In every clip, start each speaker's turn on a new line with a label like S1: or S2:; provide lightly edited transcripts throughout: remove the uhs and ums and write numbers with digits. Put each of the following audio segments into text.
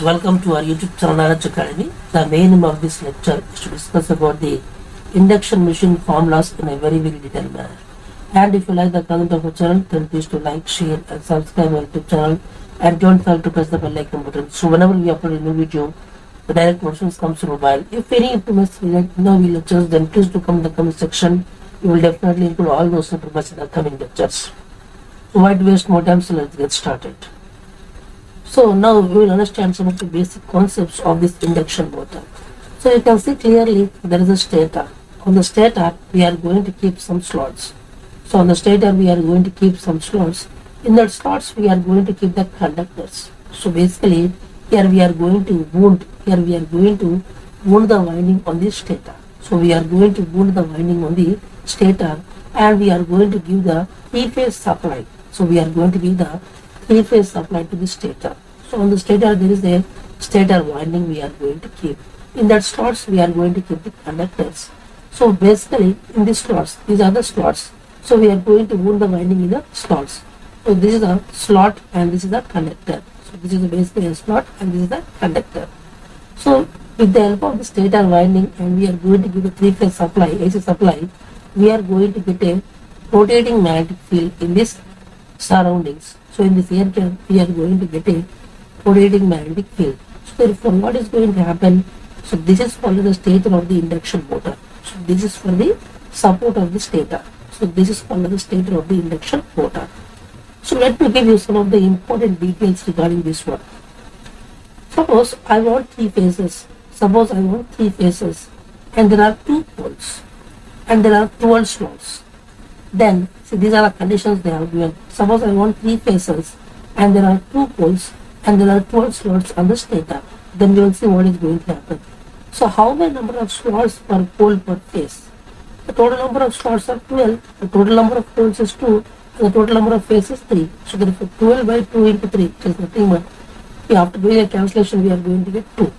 S1: students, welcome to our YouTube channel Knowledge Academy. The main aim of this lecture is to discuss about the induction machine formulas in a very detailed manner. And if you like the content of our channel, then please to like, share and subscribe our YouTube channel and don't forget to press the bell icon button. So whenever we upload a new video, the direct notifications comes to mobile. If any information related to our lectures, then please do come in the comment section. We will definitely include all those information in the coming lectures. So why to waste more time? So let's get started. So now we will understand some of the basic concepts of this induction motor. So you can see clearly there is a stator. On the stator we are going to keep some slots. So on the stator we are going to keep some slots. In that slots we are going to keep the conductors. So basically here we are going to wound the winding on the stator. So we are going to wound the winding on the stator and we are going to give the three-phase supply. So we are going to give the three-phase supply to the stator. So on the stator there is a stator winding we are going to keep. In that slots we are going to keep the conductors. So basically in these slots, these are the slots. So we are going to wound the winding in the slots. So this is a slot and this is the conductor. So this is basically a slot and this is the conductor. So with the help of the stator winding and we are going to give a three-phase supply, AC supply, we are going to get a rotating magnetic field in this surroundings. So in this area we are going to get a rotating magnetic field. So therefore what is going to happen? So this is for the stator of the induction motor. So this is for the support of the stator. So this is for the stator of the induction motor. So let me give you some of the important details regarding this one. Suppose I want three phases and there are two poles and there are 12 slots. Then see, these are the conditions they have given. Suppose I want three phases and there are two poles and there are 12 slots on the stator. Then we will see what is going to happen. So how many number of slots per pole per phase? The total number of slots are 12. The total number of poles is 2. And the total number of phases is 3. So therefore 12 by 2 into 3 is nothing but after doing a cancellation we are going to get 2.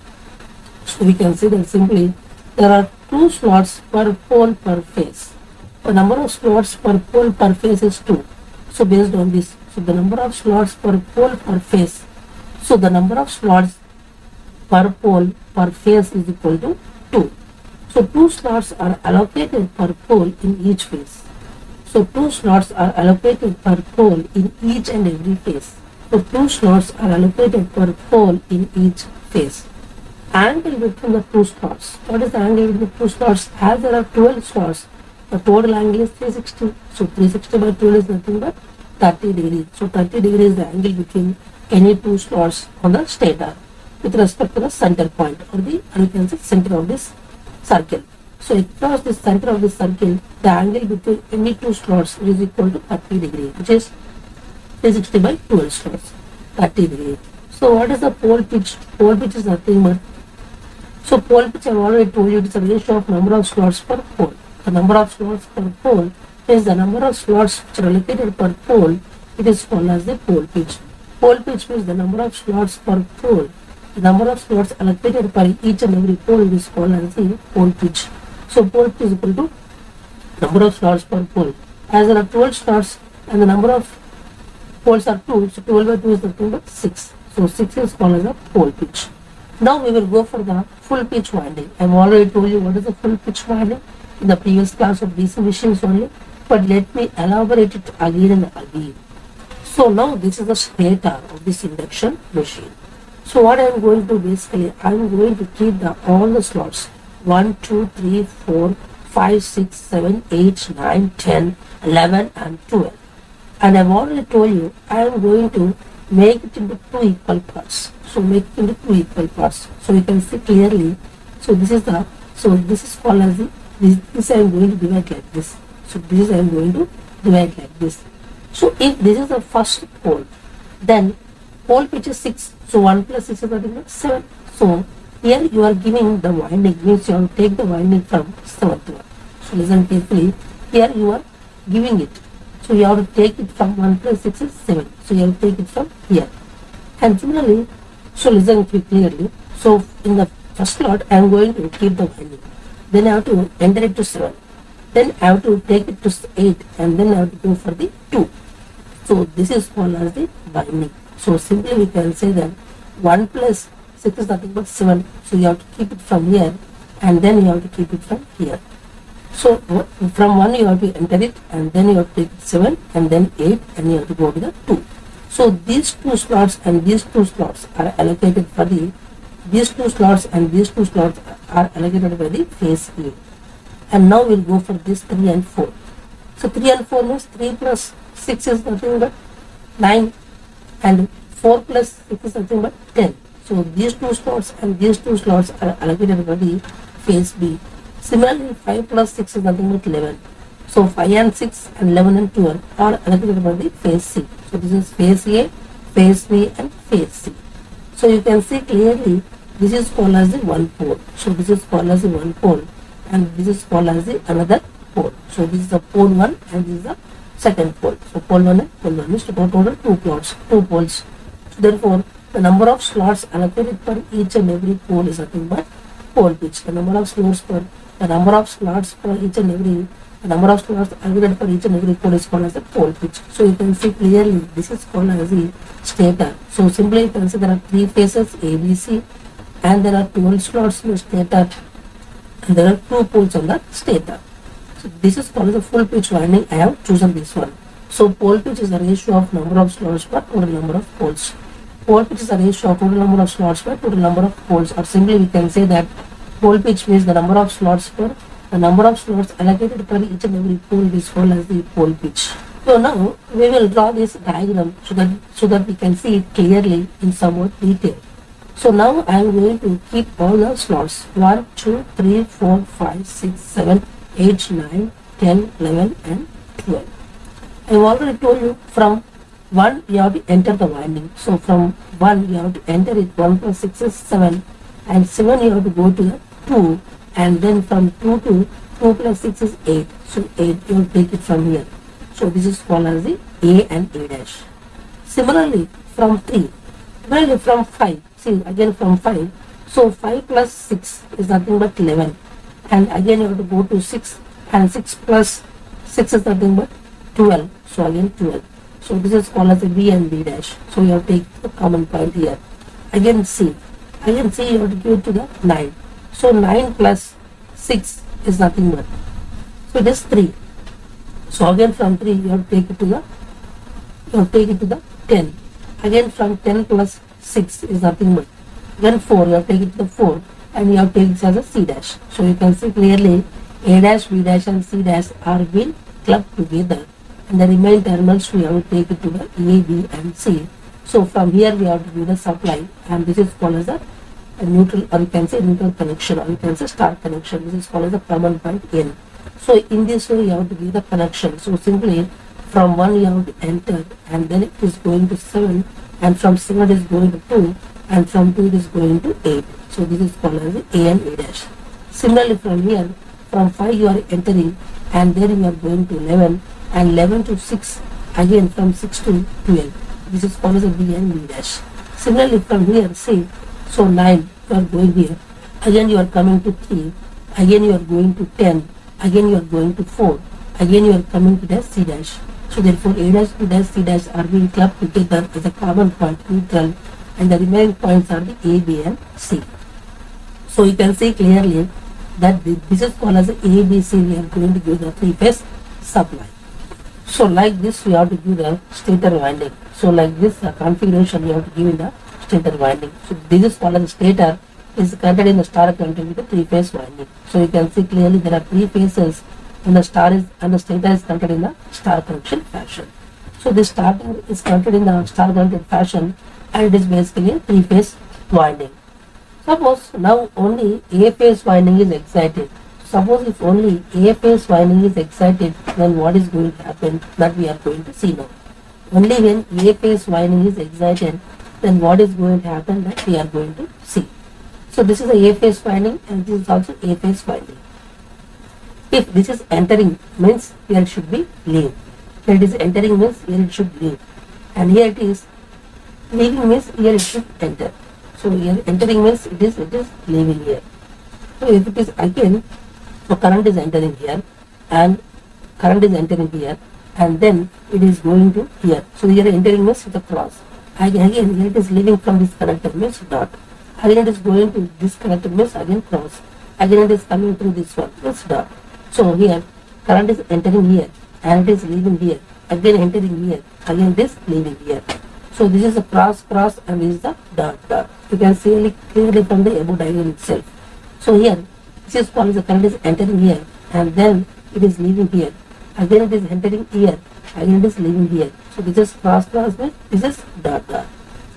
S1: So we can see that simply there are 2 slots per pole per phase. The number of slots per pole per phase is 2. So based on this, so the number of slots per pole per phase, so the number of slots per pole per phase is equal to 2. So 2 slots are allocated per pole in each phase. So 2 slots are allocated per pole in each and every phase. So 2 slots are allocated per pole in each phase. Angle between the 2 slots. What is the angle between the 2 slots? As there are 12 slots, the total angle is 360. So 360 by 12 is nothing but 30 degrees. So 30 degrees is the angle between any 2 slots on the stator with respect to the center point or you can say center of this circle. So across the center of this circle, the angle between any 2 slots is equal to 30 degrees, which is 360 by 12 slots, 30 degrees. So what is the pole pitch? Pole pitch is nothing but, so pole pitch I have already told you it is a ratio of number of slots per pole. The number of slots per pole is the number of slots which are allocated per pole. It is called as the pole pitch. Pole pitch means the number of slots per pole. The number of slots allocated per each and every pole is called as the pole pitch. So pole pitch is equal to number of slots per pole. As there are 12 slots and the number of poles are 2, so 12 by 2 is nothing but 6. So 6 is called as a pole pitch. Now we will go for the full pitch winding. I have already told you what is the full pitch winding in the previous class of DC machines only, but let me elaborate it again and again. So now this is the stator of this induction machine. So what I am going to do basically, I am going to keep all the slots 1, 2, 3, 4, 5, 6, 7, 8, 9, 10, 11 and 12. And I have already told you I am going to make it into 2 equal parts. So make it into 2 equal parts. So you can see clearly. So this is called as this I am going to divide like this. So this I am going to divide like this. So if this is the first pole, then pole pitch is 6. So 1 plus 6 is nothing but 7. So here you are giving the winding, means you have to take the winding from 7th one. So listen carefully. Here you are giving it. So you have to take it from 1 plus 6 is 7. So you have to take it from here. And similarly, so listen clearly. So in the first slot I am going to keep the winding. Then I have to enter it to 7. Then I have to take it to 8 and then I have to go for the 2. So this is called as the binding. So simply we can say that 1 plus 6 is nothing but 7. So you have to keep it from here and then you have to keep it from here. So from 1 you have to enter it and then you have to take 7 and then 8 and you have to go to the 2. So these two slots and these two slots are allocated for the, these two slots and these two slots are allocated by the phase A. And now we'll go for this 3 and 4. So 3 and 4 means 3 plus 6 is nothing but 9 and 4 plus 6 is nothing but 10. So these two slots and these two slots are allocated by the phase B. Similarly, 5 plus 6 is nothing but 11. So 5 and 6 and 11 and 12 are allocated by the phase C. So this is phase A, phase B and phase C. So you can see clearly this is called as the one pole. So this is called as the one pole and this is called as the another pole. So this is the pole 1 and this is the second pole. So pole 1 and pole 1 is total 2 poles. So therefore the number of slots allocated for each and every pole is nothing but pole pitch. The number of slots for each and every, the number of slots allocated for each and every pole is called as the pole pitch. So you can see clearly this is called as the stator. So simply you can see there are 3 phases A, B, C and there are 12 slots in the stator and there are 2 poles on the stator. So this is called as a full pitch winding. I have chosen this one. So pole pitch is the ratio of number of slots per total number of poles. Pole pitch is the ratio of total number of slots per total number of poles, or simply we can say that pole pitch means the number of slots per the number of slots allocated per each and every pole is called as the pole pitch. So now we will draw this diagram so that we can see it clearly in somewhat detail. So now I am going to keep all the slots 1, 2, 3, 4, 5, 6, 7, 8, 9, 10, 11 and 12. I have already told you from 1 you have to enter the winding. So from 1 you have to enter it, 1 plus 6 is 7 and 7 you have to go to the 2 and then from 2 to 2 plus 6 is 8. So 8 you have to take it from here. So this is called as the A and A dash. Similarly from 3, similarly from 5, see again from 5, so 5 plus 6 is nothing but 11 and again you have to go to 6 and 6 plus 6 is nothing but 12. So again 12. So this is called as a B and B dash. So you have to take the common point here. Again C. Again C you have to give it to the 9. So 9 plus 6 is nothing but. So it is 3. So again from 3 you have to take it to the 10. Again from 10 plus 6 is nothing but. Then 4 you have to take it to the 4 and you have to take it as a C dash. So you can see clearly A dash, B dash and C dash are being clubbed together. And the remaining terminals we have to take it to the A, B and C. So from here we have to do the supply and this is called as a neutral, or you can say neutral connection, or you can say star connection. This is called as the common point N. So in this way you have to give the connection. So simply from 1 you have to enter and then it is going to 7 and from 7 it is going to 2 and from 2 it is going to 8. So this is called as A and A dash. Similarly from here, from 5 you are entering and then you are going to 11 and 11 to 6, again from 6 to 12. This is called as a B and B dash. Similarly from here, see, so 9 you are going here, again you are coming to 3, again you are going to 10, again you are going to 4, again you are coming to the C dash. So therefore A dash, B dash, C dash are being clubbed together as a common point neutral and the remaining points are the A, B and C. So you can see clearly that this is called as a ABC. We are going to give the 3-phase supply. So like this we have to give the stator winding. So like this configuration you have to give in the stator winding. So this is called as stator is connected in the star connected with the 3-phase winding. So you can see clearly there are 3 phases and the stator is connected in the star connection fashion. So this starter is connected in the star connected fashion and it is basically a 3-phase winding. Suppose now only A phase winding is excited. Suppose if only A phase winding is excited, then what is going to happen, that we are going to see now. Only when A phase winding is excited, then what is going to happen, that we are going to see. So this is a A phase winding and this is also A phase winding. If this is entering, means here it should be leave. Here it is entering means here it should leave. And here it is leaving means here it should enter. So here entering means it is leaving here. So if it is again, so current is entering here and current is entering here and then it is going to here. So here entering means the cross. Again here it is leaving from this connector means dot. Again it is going to disconnect means again cross. Again it is coming through this one, it's dot. So here current is entering here and it is leaving here. Again entering here, again it is leaving here. So this is a cross cross and this is the dot dot. You can see it clearly from the above diagram itself. So here this is called the current is entering here and then it is leaving here. Again it is entering here, again it is leaving here. So this is cross cross means this is dot dot.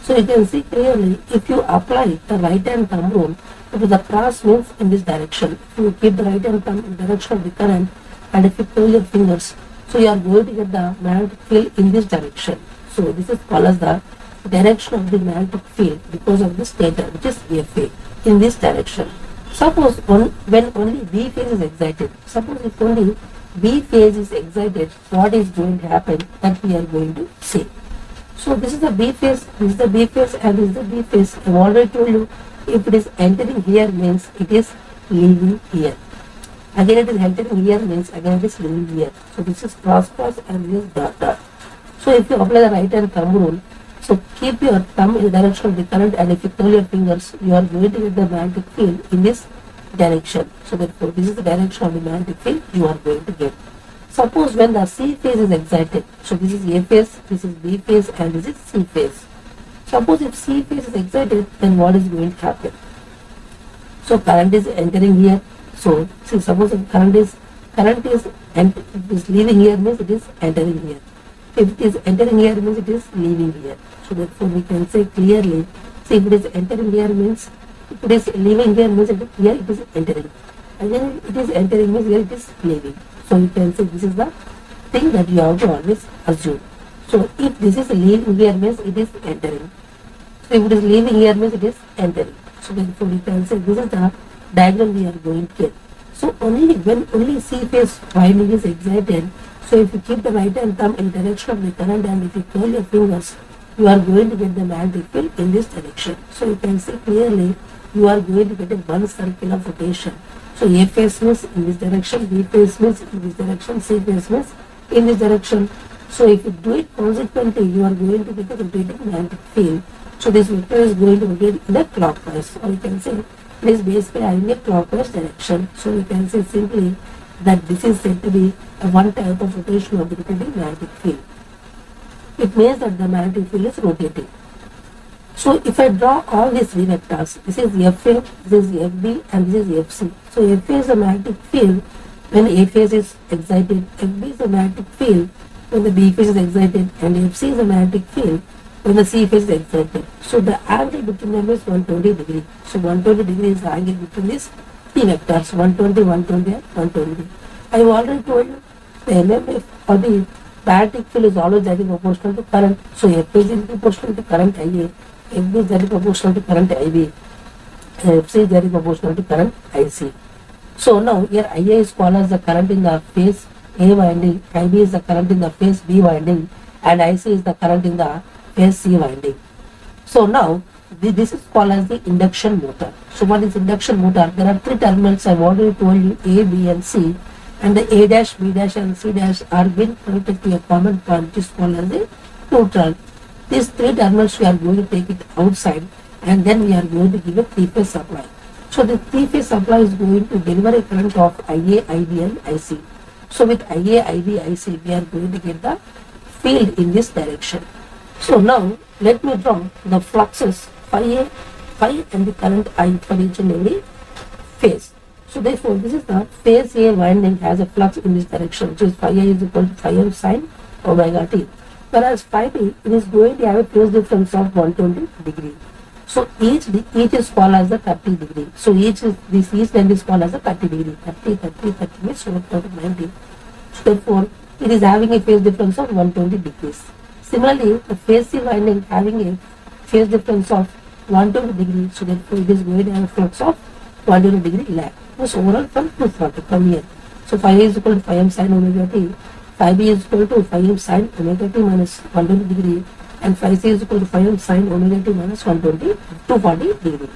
S1: So you can see clearly if you apply the right hand thumb rule, if the cross means in this direction. If you keep the right hand thumb in the direction of the current and if you curl your fingers, so you are going to get the magnetic field in this direction. So this is called as the direction of the magnetic field because of the stator, which is FA, in this direction. Suppose when only B phase is excited, suppose if only B phase is excited, what is going to happen that we are going to see. So this is the B phase, this is the B phase and this is the B phase. I have already told you if it is entering here means it is leaving here. Again it is entering here means again it is leaving here. So this is cross cross and this is dot dot. So if you apply the right hand thumb rule, so keep your thumb in the direction of the current and if you curl your fingers, you are going to get the magnetic field in this direction. So therefore this is the direction of the magnetic field you are going to get. Suppose when the C phase is excited, so this is A phase, this is B phase and this is C phase. Suppose if C phase is excited, then what is going to happen? So current is entering here. So see, suppose if current is leaving here means it is entering here. If it is entering here means it is leaving here. So therefore we can say clearly, see if it is entering here means, if it is leaving here means here it is entering. Again it is entering means here it is leaving. So you can say this is the thing that you have to always assume. So if this is leaving here means it is entering. So if it is leaving here means it is entering. So therefore we can say this is the diagram we are going to get. So only when only C phase winding is excited, so if you keep the right hand thumb in direction of the current and if you curl your fingers, you are going to get the magnetic field in this direction. So you can see clearly you are going to get a one circle of rotation. So A phase means in this direction, B phase means in this direction, C phase means in this direction. So if you do it consequently, you are going to get a rotating magnetic field. So this vector is going to rotate in the clockwise, or you can say it is basically having a clockwise direction. So you can say simply that this is said to be a one type of rotation of the rotating magnetic field. It means that the magnetic field is rotating. So if I draw all these three vectors, this is FA, this is FB and this is FC. So FA is the magnetic field when A phase is excited, FB is the magnetic field when the B phase is excited and FC is the magnetic field when the C phase is excited. So the angle between them is 120 degree. So 120 degree is the angle between these three vectors, 120, 120 and 120. I have already told you the MMF or the magnetic field is always directly proportional to current. So FA is proportional to current IA. FB is directly proportional to current IB, and FC is directly proportional to current IC. So now here IA is called as the current in the phase A winding, IB is the current in the phase B winding, and IC is the current in the phase C winding. So now this is called as the induction motor. So what is induction motor? There are three terminals I have already told you, A, B and C, and the A dash, B dash and C dash are being connected to a common point which is called as the neutral. These three terminals we are going to take it outside and then we are going to give a three-phase supply. So the three-phase supply is going to deliver a current of IA, IB and IC. So with IA, IB, IC we are going to get the field in this direction. So now let me draw the fluxes phi A, phi and the current I for each and every phase. So therefore this is the phase A winding has a flux in this direction, which is phi A is equal to phi M sin omega t. Whereas phi B, it is going to have a phase difference of 120 degree. So each is called as the 30 degree. So each length is called as a 30 degree. 30, 30, 30 means 90. So therefore, it is having a phase difference of 120 degrees. Similarly, the phase C winding having a phase difference of 120 degrees. So therefore, it is going to have a flux of 120 degree lag. This overall from 240 from here. So phi A is equal to phi M sin omega t. Phi B is equal to phi M sin omega t minus 120 degree. And phi C is equal to phi M sin omega t minus 240 degree.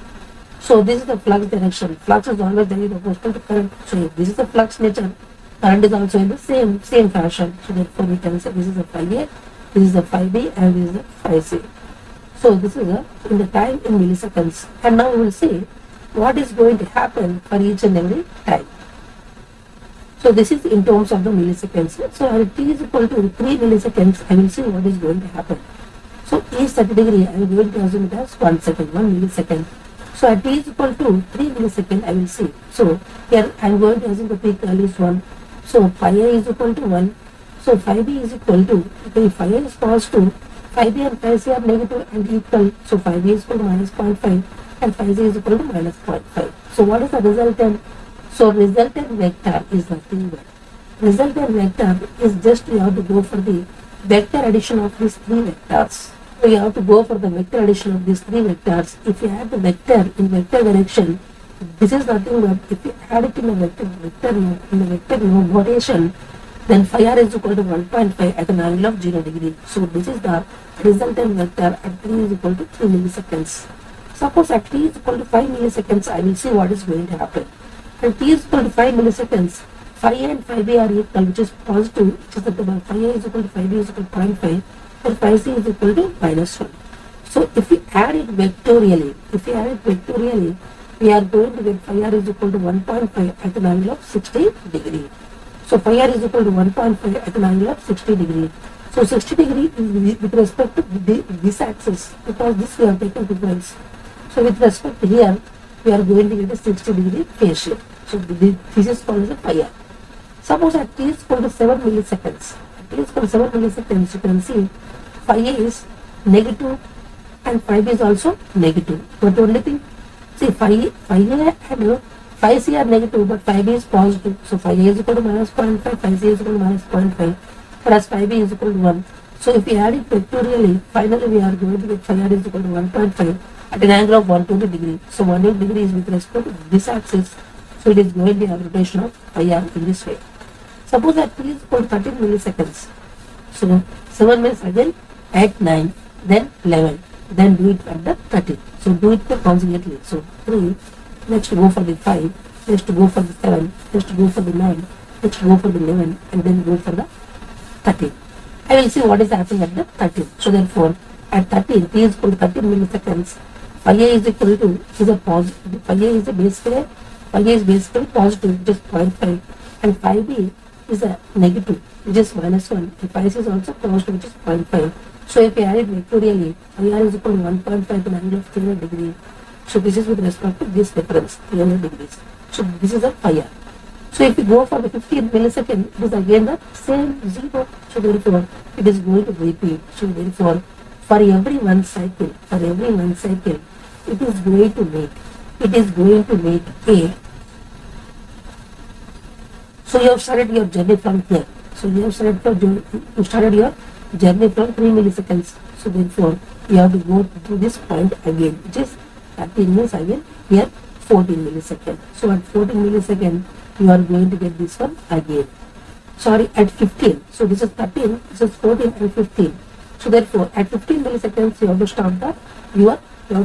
S1: So this is the flux direction. Flux is always directly proportional to current. So if this is the flux nature, current is also in the same fashion. So therefore we can say this is the phi A, this is the phi B and this is the phi C. So this is in the time in milliseconds. And now we will see what is going to happen for each and every time. So this is in terms of the milliseconds. So at t is equal to 3 milliseconds, I will see what is going to happen. So each 30 degree, I am going to assume it as 1 second, 1 millisecond. So at t is equal to 3 millisecond, I will see. So here I am going to assume the peak value is 1. So phi a is equal to 1. So phi b is equal to, if phi a is positive, phi b and phi c are negative and equal. So phi b is equal to minus 0.5 and phi c is equal to minus 0.5. So what is the resultant? So resultant vector is nothing but. Resultant vector is just you have to go for the vector addition of these three vectors. So you have to go for the vector addition of these three vectors. If you add the vector in vector direction, this is nothing but if you add it in a vector notation, then phi r is equal to 1.5 at an angle of 0 degree. So this is the resultant vector at t is equal to 3 milliseconds. Suppose at t is equal to 5 milliseconds, I will see what is going to happen. At t is equal to 5 milliseconds, phi a and phi b are equal, which is positive, which is that phi a is equal to phi b is equal to 0.5 and phi c is equal to minus 1. So if we add it vectorially, we are going to get phi r is equal to 1.5 at an angle of 60 degree. So phi r is equal to 1.5 at an angle of 60 degree. So 60 degree is with respect to this axis, because this we have taken difference. So with respect to here, we are going to get a 60 degree phase shift. So this is called as a phi r. Suppose at t is equal to 7 milliseconds. At t is equal to 7 milliseconds, you can see phi a is negative and phi b is also negative. But only thing, see phi a and phi c are negative, but phi b is positive. So phi a is equal to minus 0.5, phi c is equal to minus 0.5, whereas phi b is equal to 1. So if we add it vectorially, finally we are going to get phi r is equal to 1.5 at an angle of 120 degree. So 180 degree is with respect to this axis. So it is going to have rotation of phi r in this way. Suppose that t is equal to 13 milliseconds. So 7 means again at 9, then 11, then do it at the 13. So do it consecutively. So 3, next go for the 5, next go for the 7, next go for the 9, next go for the 11, and then go for the 13. I will see what is happening at the 13. So therefore, at 13, t is equal to 13 milliseconds. Phi a is equal to, is a positive, phi a is a basically positive, which is 0.5, and phi b is a negative, which is minus 1, and phi c is also positive, which is 0.5. So if we add it vectorially, phi r is equal to 1.5 at an angle of 300 degree. So this is with respect to this difference, 300 degrees. So this is a phi r. So if we go for the 15 millisecond, it is again the same 0. So therefore, it is going to repeat. So therefore, for every one cycle, it is going to make a. So you have started your journey from here. So you started your journey from 3 milliseconds. So therefore, you have to go to this point again, which is 13 means again here 14 milliseconds. So at 14 milliseconds, you are going to get this one again. Sorry, at 15. So this is 13, this is 14 and 15. So therefore, at 15 milliseconds, you have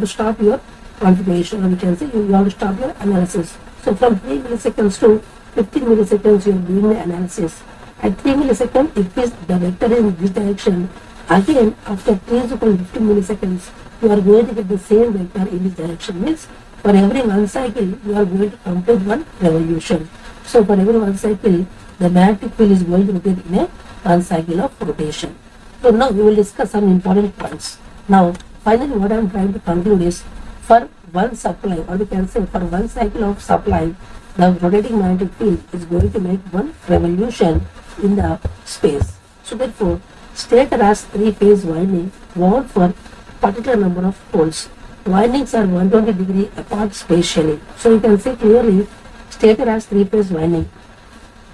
S1: to stop your configuration, or you can say you have to stop your analysis. So from 3 milliseconds to 15 milliseconds, you are doing the analysis. At 3 milliseconds, if the vector is in this direction, again after t is equal to 15 milliseconds, you are going to get the same vector in this direction. Means for every one cycle, you are going to complete one revolution. So for every one cycle, the magnetic field is going to rotate in a one cycle of rotation. So now we will discuss some important points. Now finally what I am trying to conclude is, for one supply, or we can say for one cycle of supply, the rotating magnetic field is going to make one revolution in the space. So therefore, stator has 3-phase winding wound for particular number of poles. Windings are 120 degree apart spatially. So you can see clearly, stator has 3-phase winding.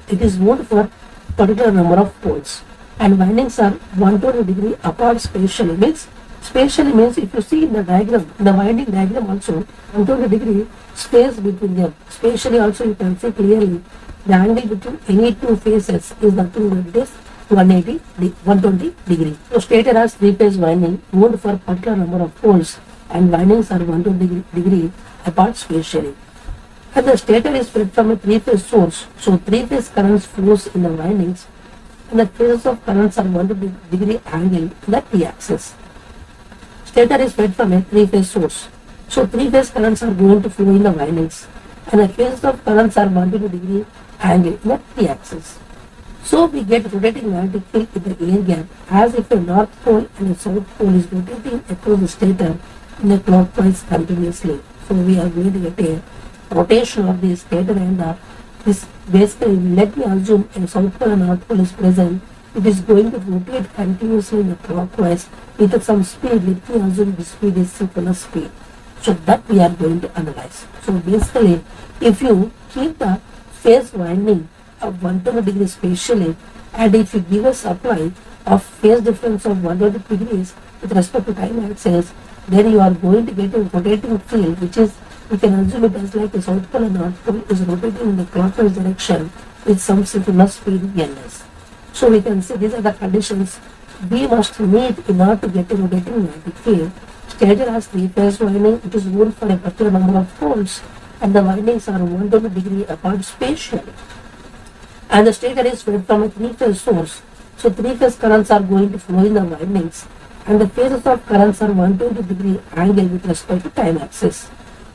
S1: It is wound for particular number of poles, and windings are 120 degree apart spatially. Spatially means if you see in the diagram, the winding diagram also 120 degree space between them. Spatially also you can see clearly the angle between any two faces is nothing but this 120 degree. So stator has 3-phase winding wound for particular number of poles, and windings are 120 degree apart spatially. And the stator is fed from a 3-phase source. So 3-phase currents flows in the windings, and the phases of currents are 120 degree angle in the t-axis. Stator is fed from a three-phase source. So three-phase currents are going to flow in the windings, and the phases of currents are 120-degree angle in the t-axis. So we get rotating magnetic field in the air gap as if a north pole and a south pole is rotating across the stator in a clockwise continuously. So we are going to get a rotation of the stator and this basically, let me assume a south pole and north pole is present. It is going to rotate continuously in the clockwise with some speed. Let me assume the speed is synchronous speed. So that we are going to analyze. So basically, if you keep the phase winding of 120 degrees spatially, and if you give a supply of phase difference of 120 degrees with respect to time axis, then you are going to get a rotating field, which is, you can assume it as like the south pole and north pole is rotating in the clockwise direction with some synchronous speed ns. So we can say these are the conditions we must meet in order to get a rotating magnetic field. Stator has three-phase winding, it is wound for a particular number of poles, and the windings are 120 degree apart spatially. And the stator is fed from a three-phase source. So three-phase currents are going to flow in the windings, and the phases of currents are 120 degree angle with respect to time axis.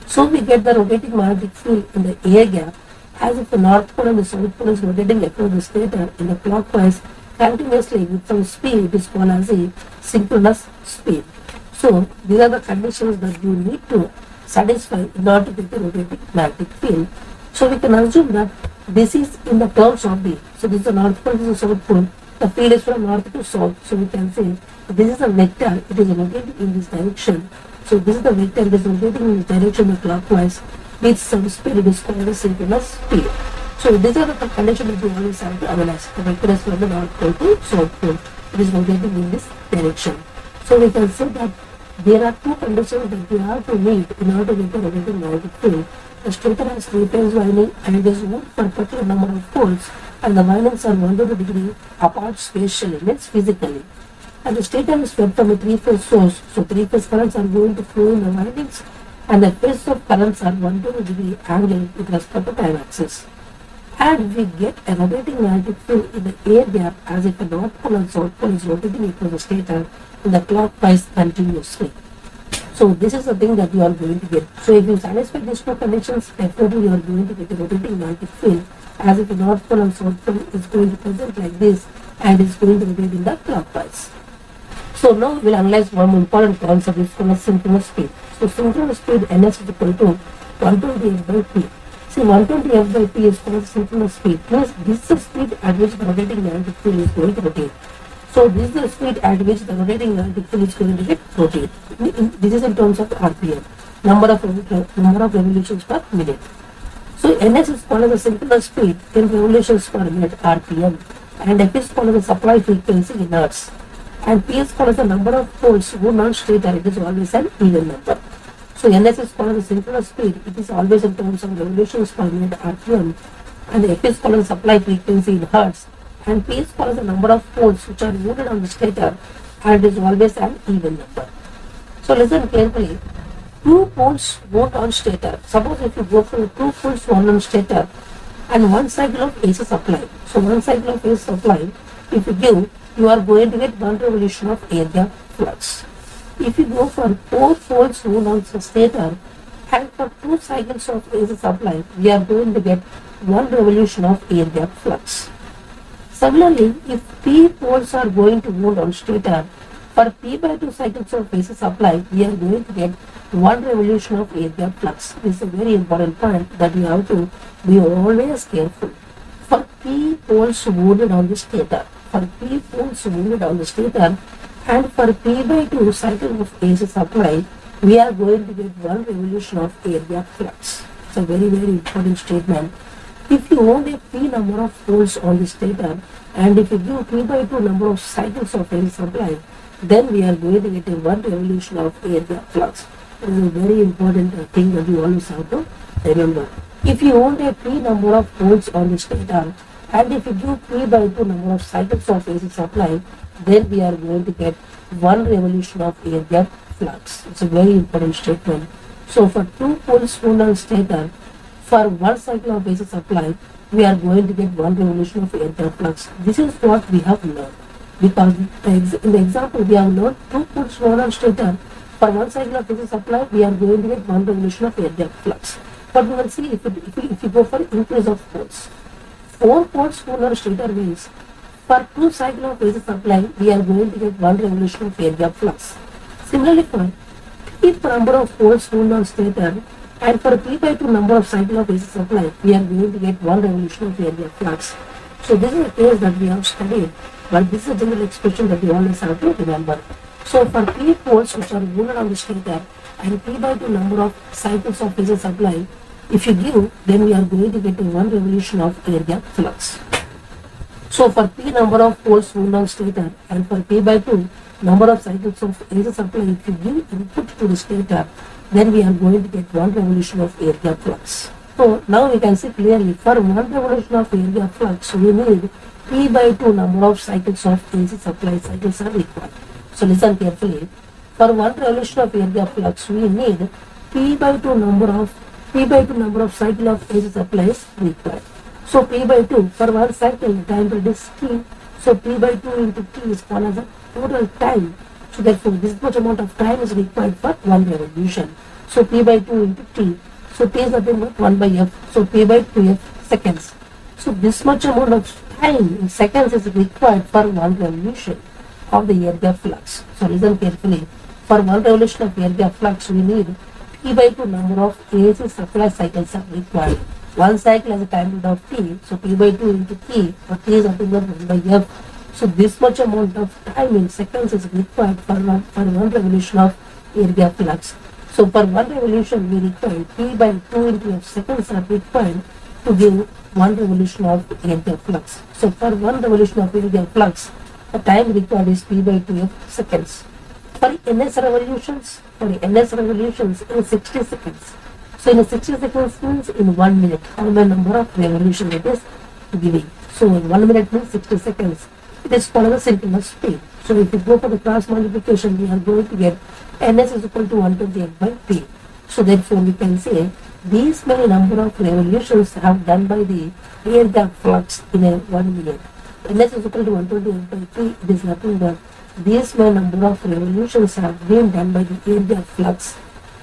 S1: So we get the rotating magnetic field in the air gap as if the north pole and the south pole is rotating across the stator in the clockwise continuously with some speed. It is called as a synchronous speed. So these are the conditions that you need to satisfy in order to get the rotating magnetic field. So we can assume that this is in the terms of the, so this is the north pole, this is the south pole, the field is from north to south. So we can say this is a vector, it is rotating in this direction. So this is the vector, it is rotating in this direction clockwise with some speed. It is called as synchronous speed. So these are the conditions that you always have to analyze. The vector is from the north pole to south pole. It is rotating in this direction. So we can say that there are two conditions that you have to meet in order to get a rotating magnetic field. The stator has three-phase winding and it is wound for a particular number of poles, and the windings are 120 degree apart spatially, means physically. And the stator is fed from a three-phase source, so three-phase currents are going to flow in the windings, and the phases of currents are 120 degree angle with respect to time axis. And we get a rotating magnetic field in the air gap as if a north pole and south pole is rotating across the stator in the clockwise continuously. So this is the thing that you are going to get. So if you satisfy these two conditions, definitely you are going to get a rotating magnetic field as if the north pole and south pole is going to present like this and is going to rotate in the clockwise. So now we will analyze one important concept, is called synchronous speed. So synchronous speed ns is equal to 120 f by p. See, 120 f by p is called synchronous speed. Plus this is the speed at which the rotating magnetic field is going to rotate. So this is the speed at which the rotating magnetic field is going to get rotate. This is in terms of RPM, number of revolutions per minute. So ns is called as the synchronous speed in revolutions per minute (RPM), and f is called as the supply frequency in hertz, and p is called as the number of poles wound on stator. It is always an even number. So ns is called as the synchronous speed. It is always in terms of revolutions per minute (RPM), and f is called as the supply frequency in hertz, and p is called as the number of poles which are wounded on the stator, and it is always an even number. So listen carefully. Two poles wound on stator. Suppose if you go for two poles wound on stator and one cycle of AC supply. So one cycle of AC supply, if you give, you are going to get one revolution of air gap flux. If you go for four poles wound on stator and for two cycles of AC supply, we are going to get one revolution of air gap flux. Similarly, if P poles are going to wound on stator, for P by 2 cycles of AC supply, we are going to get one revolution of air gap flux. This is a very important point that you have to be always careful. For P poles wounded on the stator, and for P by 2 cycle of AC supply, we are going to get one revolution of air gap flux. It's a very, very important statement. If you own a P number of poles on the stator, and if you give P by 2 number of cycles of AC supply, then we are going to get a one revolution of air gap flux. This is a very important thing that you always have to remember. If you own a P number of poles on the stator, and if you give P by 2 number of cycles of AC supply, then we are going to get one revolution of air gap flux. It's a very important statement. So for two poles wound on stator, for one cycle of AC supply, we are going to get one revolution of air gap flux. This is what we have learned. Because in the example we have learned two poles wound on stator For one cycle of AC supply, we are going to get one revolution of air gap flux. But we will see if you go for increase of poles. 4 poles polar stator means for 2 cycle of AC supply, we are going to get one revolution of air gap flux. Similarly, for P number of poles wound on stator and for P by 2 number of cycle of AC supply, we are going to get one revolution of air gap flux. So this is a case that we have studied, but this is a general expression that we always have to remember. So for P poles which are wounded on the stator and P by 2 number of cycles of AC supply, if you give, then we are going to get a one revolution of air gap flux. So for P number of poles wound on stator and for P by 2 number of cycles of AC supply, if you give input to the stator, then we are going to get one revolution of air gap flux. So now we can see clearly for one revolution of air gap flux, we need P by 2 number of cycles of AC supply cycles are required. So listen carefully. For one revolution of air gap flux, we need P by 2 number of cycle of AC supply is required. So P by 2 for one cycle, the time period is T. So P by 2 into T is called as the total time. So therefore, this much amount of time is required for one revolution. So P by 2 into T. So T is nothing but 1 by F. So P by 2F seconds. So this much amount of time in seconds is required for one revolution of the air gap flux. So listen carefully. For one revolution of air gap flux, we need P by 2 number of AC supply cycles are required. One cycle has a time period of T. So P by 2 into T, or T is nothing but 1 by F. So this much amount of time in seconds is required for one revolution of air gap flux. So for one revolution we require P by 2 into F seconds are required to give one revolution of air gap flux. So for one revolution of air gap flux, the time required is P by 2 F seconds. For NS revolutions in 60 seconds. So in 60 seconds means in 1 minute, how many number of revolutions it is giving. So in 1 minute means 60 seconds. It is called as a synchronous speed. So if you go for the cross multiplication, we are going to get Ns is equal to 128 by P. So therefore we can say these many number of revolutions have done by the air gap flux in a 1 minute. Ns is equal to 128 by P. It is nothing but these many number of revolutions have been done by the air gap flux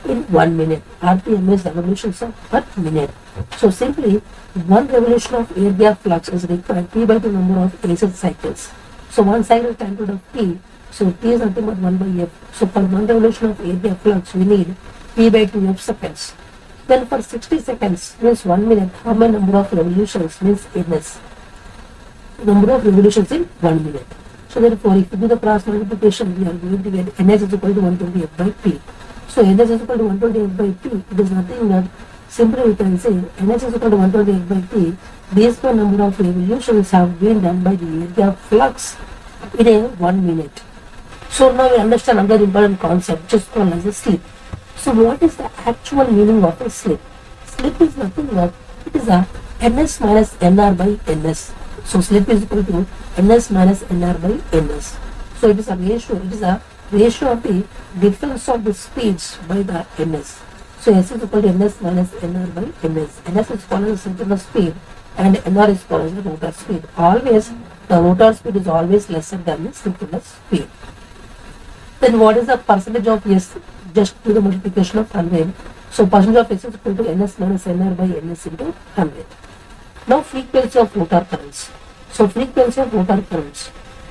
S1: in 1 minute. RPM is revolutions per minute. So simply one revolution of air gap flux is required P by 2 number of AC cycles. So one cycle time period of T. So T is nothing but 1 by F. So for one revolution of air gap flux we need P by 2 F seconds. Then for 60 seconds means 1 minute, how many number of revolutions means Ns. Number of revolutions in 1 minute. So therefore if you do the cross multiplication, we are going to get Ns is equal to 128 by P. So Ns is equal to 128 by P. It is nothing but simply we can say Ns is equal to 128 by P. These number of revolutions have been done by the air gap flux in a 1 minute. So now we understand another important concept which is called as a slip. So what is the actual meaning of a slip? Slip is nothing but it is a Ns minus Nr by Ns. So slip is equal to Ns minus Nr by Ns. So it is a ratio of the difference of the speeds by the Ns. So S is equal to Ns minus Nr by Ns. Ns is called as the synchronous speed and Nr is called as the rotor speed. Always the rotor speed is always lesser than the synchronous speed. Then what is the percentage of S? Just do the multiplication of 100. So percentage of S is equal to Ns minus Nr by Ns into 100. Now frequency of rotor currents. So frequency of rotor currents.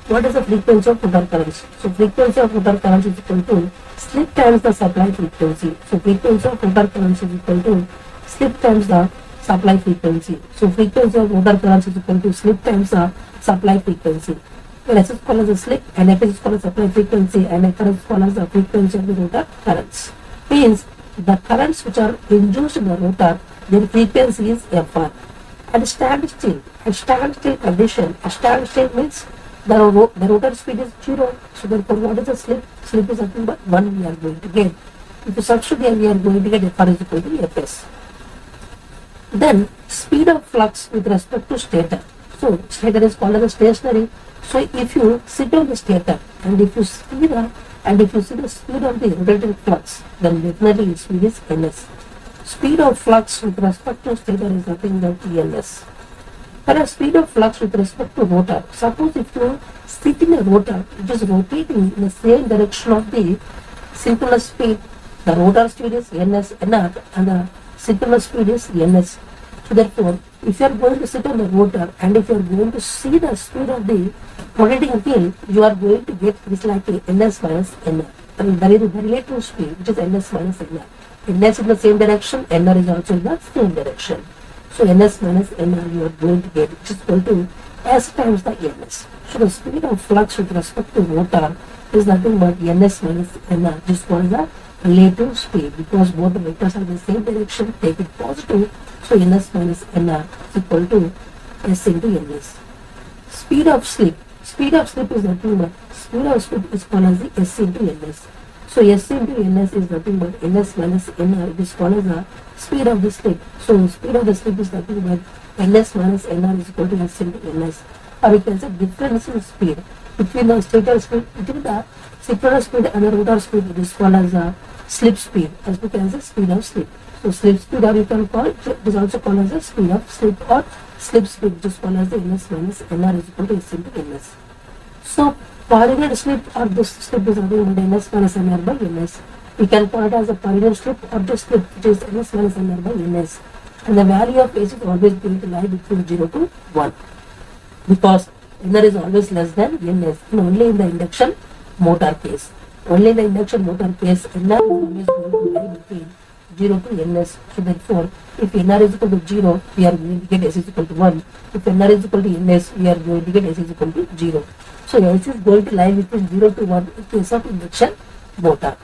S1: What is the frequency of rotor currents? So frequency of rotor currents is equal to slip times the supply frequency. So frequency of rotor currents is equal to slip times the supply frequency. So frequency of rotor currents is equal to slip times the supply frequency. Where S is called as the slip and F is called as supply frequency and F is called as the frequency of the rotor currents. Means the currents which are induced in the rotor, their frequency is Fr. At standstill condition, a standstill means the rotor speed is 0. So therefore what is the slip? Slip is nothing but 1 we are going to get. If you substitute here, we are going to get Fr is equal to Fs. Then speed of flux with respect to stator. So stator is called as stationary. So if you sit on the stator and if you see the speed of the rotating flux, then definitely its speed is Ns. Speed of flux with respect to stator is nothing but Ns. Whereas speed of flux with respect to rotor, suppose if you sit in a rotor which is rotating in the same direction of the synchronous speed, the rotor speed is ns nr and the synchronous speed is ns. So therefore, if you are going to sit on the rotor and if you are going to see the speed of the rotating wheel, you are going to get this like a ns minus nr. And there is the relative speed which is ns minus nr. ns in the same direction, nr is also in the same direction. So ns minus nr you are going to get, which is equal to s times the ns. So the speed of flux with respect to rotor is nothing but ns minus nr. This one is the relative speed because both the vectors are in the same direction. Take it positive. So ns minus nr is equal to s into ns. Speed of slip. Speed of slip is nothing but speed of slip is called as the s into ns. So s into ns is nothing but ns minus nr. It is called as the speed of the slip. So speed of the slip is nothing but ns minus nr is equal to s into ns. Or we can say difference in speed between the stator speed, between the synchronous speed and the rotor speed. It is called as the slip speed, as we can say speed of slip. So slip speed, or you can call it, it is also called as the speed of slip or slip speed, which is called as the ns minus nr is equal to s into ns. So per unit slip or this slip is nothing but ns minus nr by ns. We can call it as a per unit slip or the slip which is ns minus nr by ns. And the value of s is always going to lie between 0 to 1 because nr is always less than ns, and only in the induction motor case. Only in the induction motor case, nr is always going to lie between 0 to ns. So therefore, if nr is equal to 0, we are going to get s is equal to 1. If nr is equal to ns, we are going to get s is equal to 0. So s is going to lie between 0 to 1 in case of induction motor.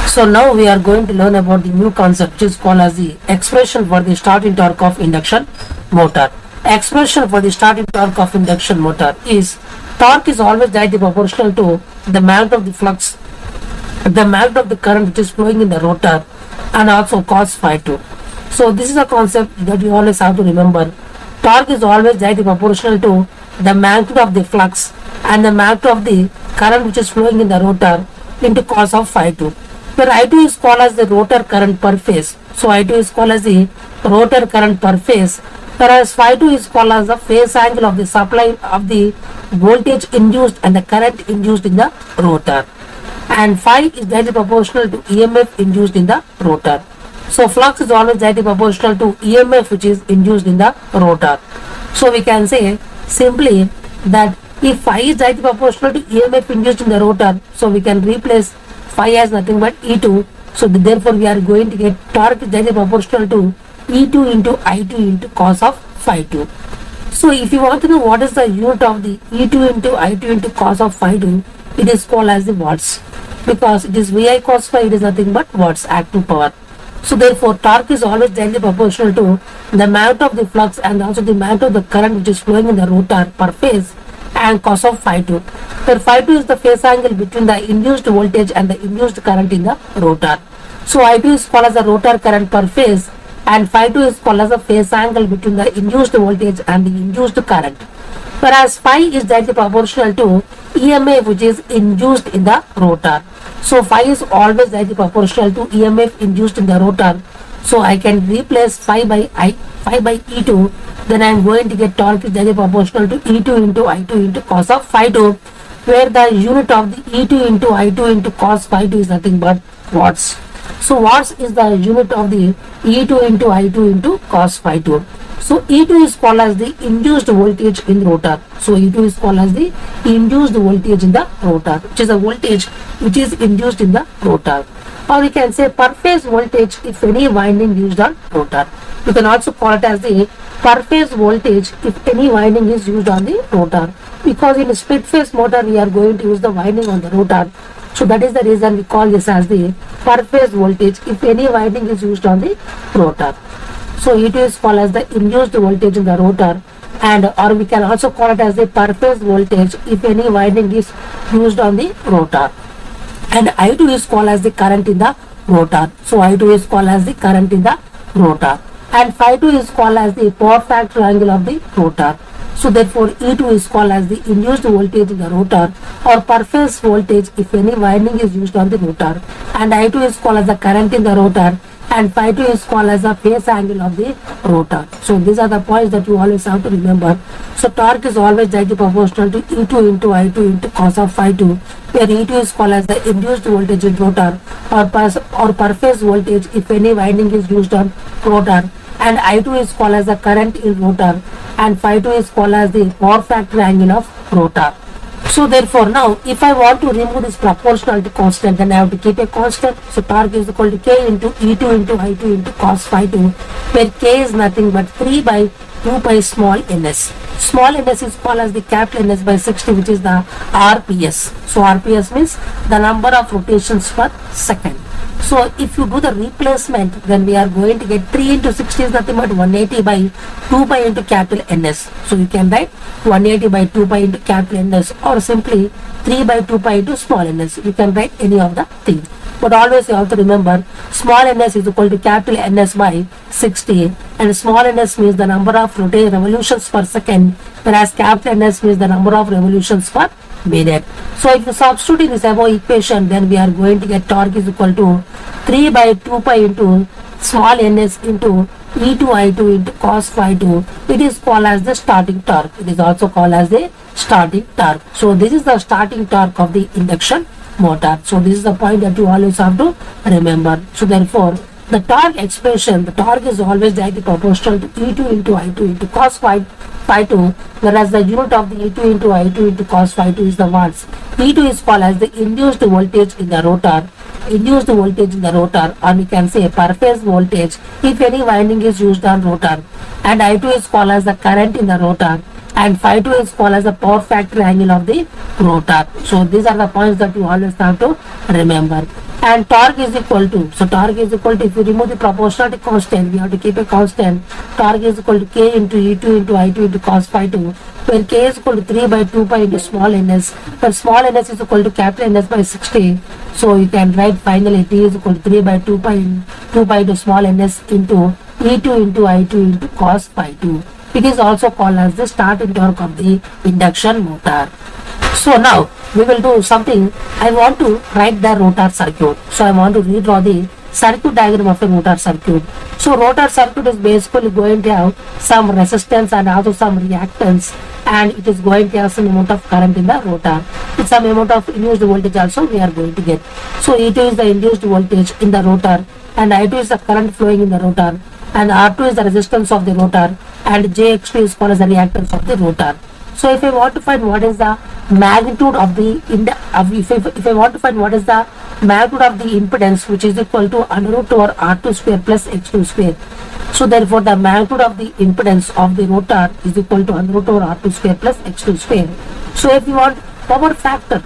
S1: So now we are going to learn about the new concept which is called as the expression for the starting torque of induction motor. Expression for the starting torque of induction motor is torque is always directly proportional to the amount of the flux, the amount of the current which is flowing in the rotor, and also cos phi 2. So this is a concept that you always have to remember. Torque is always directly proportional to the magnitude of the flux and the magnitude of the current which is flowing in the rotor into cos of phi 2. Where I2 is called as the rotor current per phase. So I2 is called as the rotor current per phase, whereas phi 2 is called as the phase angle of the supply of the voltage induced and the current induced in the rotor. And phi is directly proportional to EMF induced in the rotor. So flux is always directly proportional to EMF which is induced in the rotor. So we can say simply that if phi is directly proportional to EMF induced in the rotor, so we can replace phi as nothing but E2. So therefore we are going to get torque is directly proportional to E2 into I2 into cos of phi 2. So if you want to know what is the unit of the E2 into I2 into cos of phi 2, it is called as the watts, because it is VI cos phi, it is nothing but watts, active power. So therefore torque is always directly proportional to the amount of the flux and also the amount of the current which is flowing in the rotor per phase and cos of phi 2, where phi 2 is the phase angle between the induced voltage and the induced current in the rotor. So I2 is called as the rotor current per phase and phi 2 is called as the phase angle between the induced voltage and the induced current, whereas phi is directly proportional to EMF which is induced in the rotor. So phi is always directly proportional to EMF induced in the rotor. So I can replace phi by E2, then I am going to get torque is directly proportional to E2 into I2 into cos of phi 2, where the unit of the E2 into I2 into cos phi 2 is nothing but watts. So watts is the unit of the E2 into I2 into cos phi 2. So E2 is called as the induced voltage in rotor. So E2 is called as the induced voltage in the rotor, which is a voltage which is induced in the rotor. Or we can say per phase voltage if any winding used on rotor. You can also call it as the per phase voltage if any winding is used on the rotor, because in a split phase motor we are going to use the winding on the rotor. So that is the reason we call this as the per phase voltage if any winding is used on the rotor. So E2 is called as the induced voltage in the rotor, and or we can also call it as the per phase voltage if any winding is used on the rotor. And I2 is called as the current in the rotor. So I2 is called as the current in the rotor, and phi 2 is called as the power factor angle of the rotor. So therefore E2 is called as the induced voltage in the rotor or per phase voltage if any winding is used on the rotor, and I2 is called as the current in the rotor and phi 2 is called as the phase angle of the rotor. So these are the points that you always have to remember. So torque is always directly proportional to E2 into I2 into cos of phi 2, where E2 is called as the induced voltage in rotor or per phase voltage if any winding is used on rotor, and I2 is called as the current in rotor, and phi 2 is called as the power factor angle of rotor. So therefore now if I want to remove this proportionality constant, then I have to keep a constant. So torque is equal to K into E2 into I2 into cos phi 2, where K is nothing but 3 by 2 pi small ns. Small ns is called as the capital Ns by 60, which is the RPS. So RPS means the number of rotations per second. So if you do the replacement, then we are going to get 3 into 60 is nothing but 180 by 2 pi into capital Ns. So you can write 180 by 2 pi into capital Ns, or simply 3 by 2 pi into small ns. You can write any of the things. But always you have to remember small ns is equal to capital Ns by 60, and small ns means the number of revolutions per second, whereas capital Ns means the number of revolutions per minute. So if you substitute in this above equation, then we are going to get torque is equal to 3 by 2 pi into small ns into E2 I2 into cos phi 2. It is called as the starting torque. It is also called as the starting torque. So this is the starting torque of the induction motor. So this is the point that you always have to remember. So therefore the torque expression, the torque is always directly proportional to E2 into I2 into cos phi 2, whereas the unit of the E2 into I2 into cos phi 2 is the watts. E2 is called as the induced voltage in the rotor, or we can say per phase voltage if any winding is used on rotor, and I2 is called as the current in the rotor, and phi 2 is called as the power factor angle of the rotor. So these are the points that you always have to remember. And torque is equal to, if you remove the proportionality constant, we have to keep a constant. Torque is equal to K into E2 into I2 into cos phi 2, where K is equal to 3 by 2 pi into small ns, where small ns is equal to capital Ns by 60. So you can write finally T is equal to 3 by 2 pi into small ns into E2 into I2 into cos phi 2. It is also called as the starting torque of the induction motor. So now we will do something. I want to write the rotor circuit. So I want to redraw the circuit diagram of a rotor circuit. So rotor circuit is basically going to have some resistance and also some reactance, and it is going to have some amount of current in the rotor. With some amount of induced voltage also we are going to get. So E2 is the induced voltage in the rotor, and I2 is the current flowing in the rotor, and R2 is the resistance of the rotor, and JX2 is called as the reactance of the rotor. So if I want to find what is the magnitude of the if I want to find what is the magnitude of the impedance, which is equal to under root over R2 square plus X2 square. So therefore the magnitude of the impedance of the rotor is equal to under root over R2 square plus X2 square. So if you want power factor,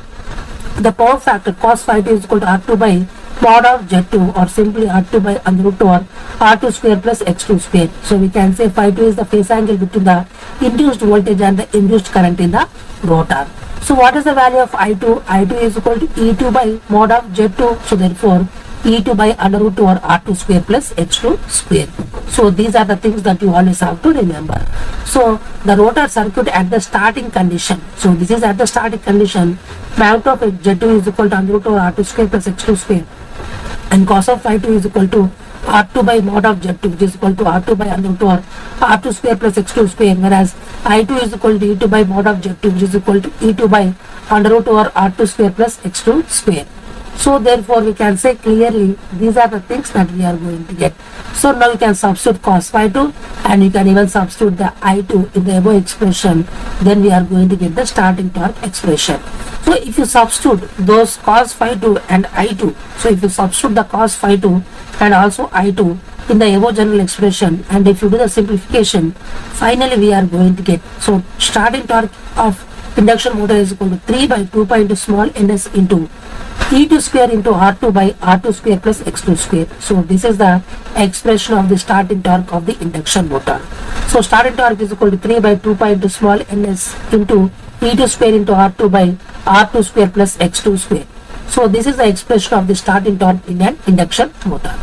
S1: the power factor cos phi 2 is equal to R2 by mod of Z2, or simply R2 by under root over R2 square plus X2 square. So we can say phi 2 is the phase angle between the induced voltage and the induced current in the rotor. So what is the value of I2? I2 is equal to E2 by mod of Z2. So therefore E2 by under root over R2 square plus X2 square. So these are the things that you always have to remember. So the rotor circuit at the starting condition. So this is at the starting condition. Magnitude of Z2 is equal to under root over R2 square plus X2 square. And cos of phi 2 is equal to R2 by mod of Z2, which is equal to R2 by under root over R2 square plus X2 square, whereas I2 is equal to E2 by mod of Z2, which is equal to E2 by under root over R2 square plus X2 square. So therefore we can say clearly these are the things that we are going to get. So now you can substitute cos phi 2, and you can even substitute the I2 in the above expression. Then we are going to get the starting torque expression. So if you substitute those cos phi 2 and I2, so if you substitute the cos phi 2 and also I2 in the above general expression, and if you do the simplification, finally we are going to get, so starting torque of induction motor is equal to 3 by 2 pi into small ns into E2 square into R2 by R2 square plus X2 square. So this is the expression of the starting torque of the induction motor. So starting torque is equal to 3 by 2 pi into small ns into E2 square into R2 by R2 square plus X2 square. So this is the expression of the starting torque in an induction motor.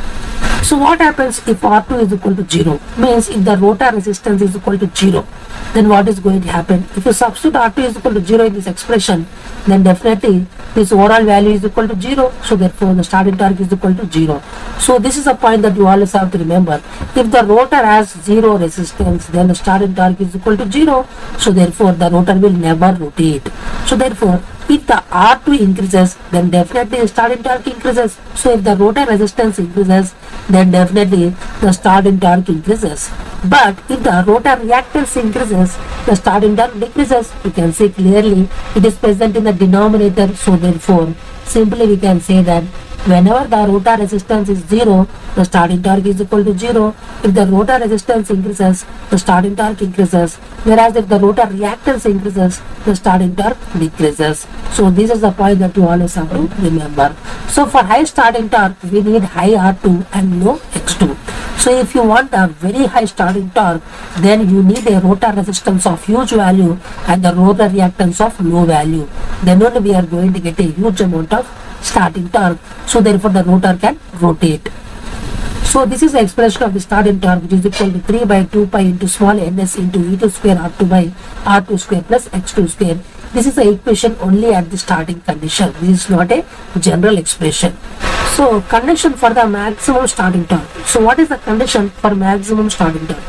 S1: So what happens if R2 is equal to 0? Means if the rotor resistance is equal to 0. then what is going to happen? If you substitute R2 is equal to 0 in this expression, then definitely this overall value is equal to 0. So therefore the starting torque is equal to 0. So this is a point that you always have to remember. If the rotor has 0 resistance, then the starting torque is equal to 0. So therefore the rotor will never rotate. So therefore if the R2 increases, then definitely the starting torque increases. So if the rotor resistance increases, then definitely the starting torque increases. But if the rotor reactance increases, the starting torque decreases. You can see clearly it is present in the denominator. So therefore simply we can say that whenever the rotor resistance is 0, the starting torque is equal to 0. If the rotor resistance increases, the starting torque increases. Whereas if the rotor reactance increases, the starting torque decreases. So this is the point that you always have to remember. So for high starting torque, we need high R2 and low X2. So if you want a very high starting torque, then you need a rotor resistance of huge value and the rotor reactance of low value. Then only we are going to get a huge amount of starting torque. So therefore the rotor can rotate. So this is the expression of the starting torque, which is equal to 3 by 2 pi into small ns into E2 square R2 by R2 square plus X2 square. This is the equation only at the starting condition. This is not a general expression. So condition for the maximum starting torque. So what is the condition for maximum starting torque?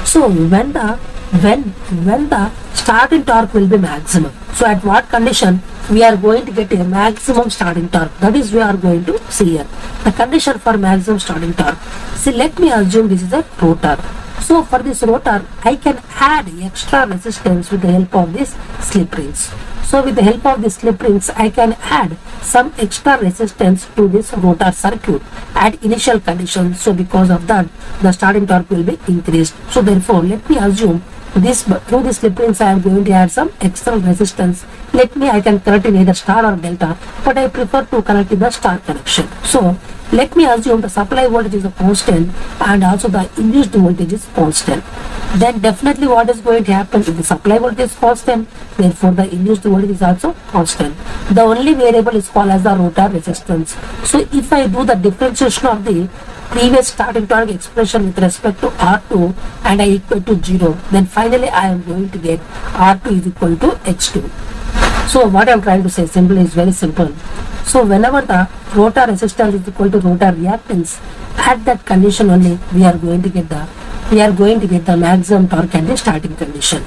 S1: So when the starting torque will be maximum. So at what condition we are going to get a maximum starting torque? That is we are going to see here. The condition for maximum starting torque. See, let me assume this is a rotor. So for this rotor, I can add extra resistance with the help of these slip rings. So with the help of the slip rings, I can add some extra resistance to this rotor circuit at initial condition. So because of that, the starting torque will be increased. So therefore, let me assume this through the slip rings I am going to add some external resistance. I can connect in either star or delta, but I prefer to connect in the star connection. So let me assume the supply voltage is a constant and also the induced voltage is constant. Then definitely what is going to happen if the supply voltage is constant, therefore the induced voltage is also constant. The only variable is called as the rotor resistance. So if I do the differentiation of the previous starting torque expression with respect to R2 and I equal to 0, then finally I am going to get R2 is equal to X2. So what I am trying to say simply is very simple. So whenever the rotor resistance is equal to rotor reactance, at that condition only we are going to get the maximum torque at the starting condition.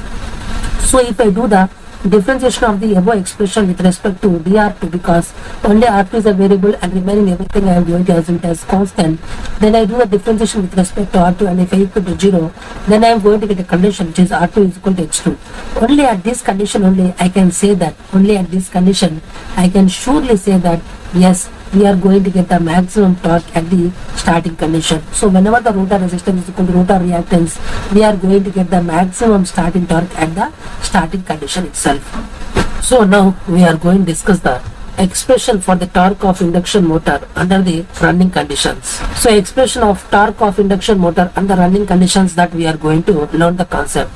S1: So if I do the differentiation of the above expression with respect to dr2, because only r2 is a variable and remaining everything I am going to assume it as constant, then I do the differentiation with respect to r2, and if I equal to 0, then I am going to get a condition which is r2 is equal to x2. Only at this condition only I can say that, only at this condition I can surely say that yes, we are going to get the maximum torque at the starting condition. So whenever the rotor resistance is equal to rotor reactance, we are going to get the maximum starting torque at the starting condition itself. So now we are going to discuss the expression for the torque of induction motor under the running conditions. So expression of torque of induction motor under running conditions, that we are going to learn the concept.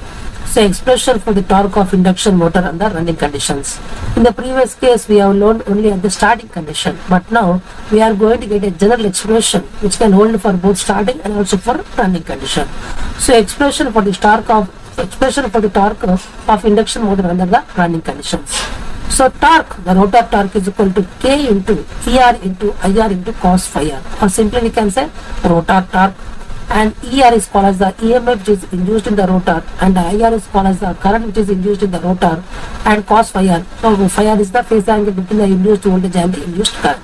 S1: So expression for the torque of induction motor under running conditions. In the previous case we have learned only at the starting condition, but now we are going to get a general expression which can hold for both starting and also for running condition. So expression for the torque of induction motor under the running conditions. So torque, the rotor torque is equal to K into ER into IR into cos phi r, or simply we can say rotor torque. And ER is called as the EMF which is induced in the rotor, and IR is called as the current which is induced in the rotor, and cos phi r. So phi r is the phase angle between the induced voltage and the induced current.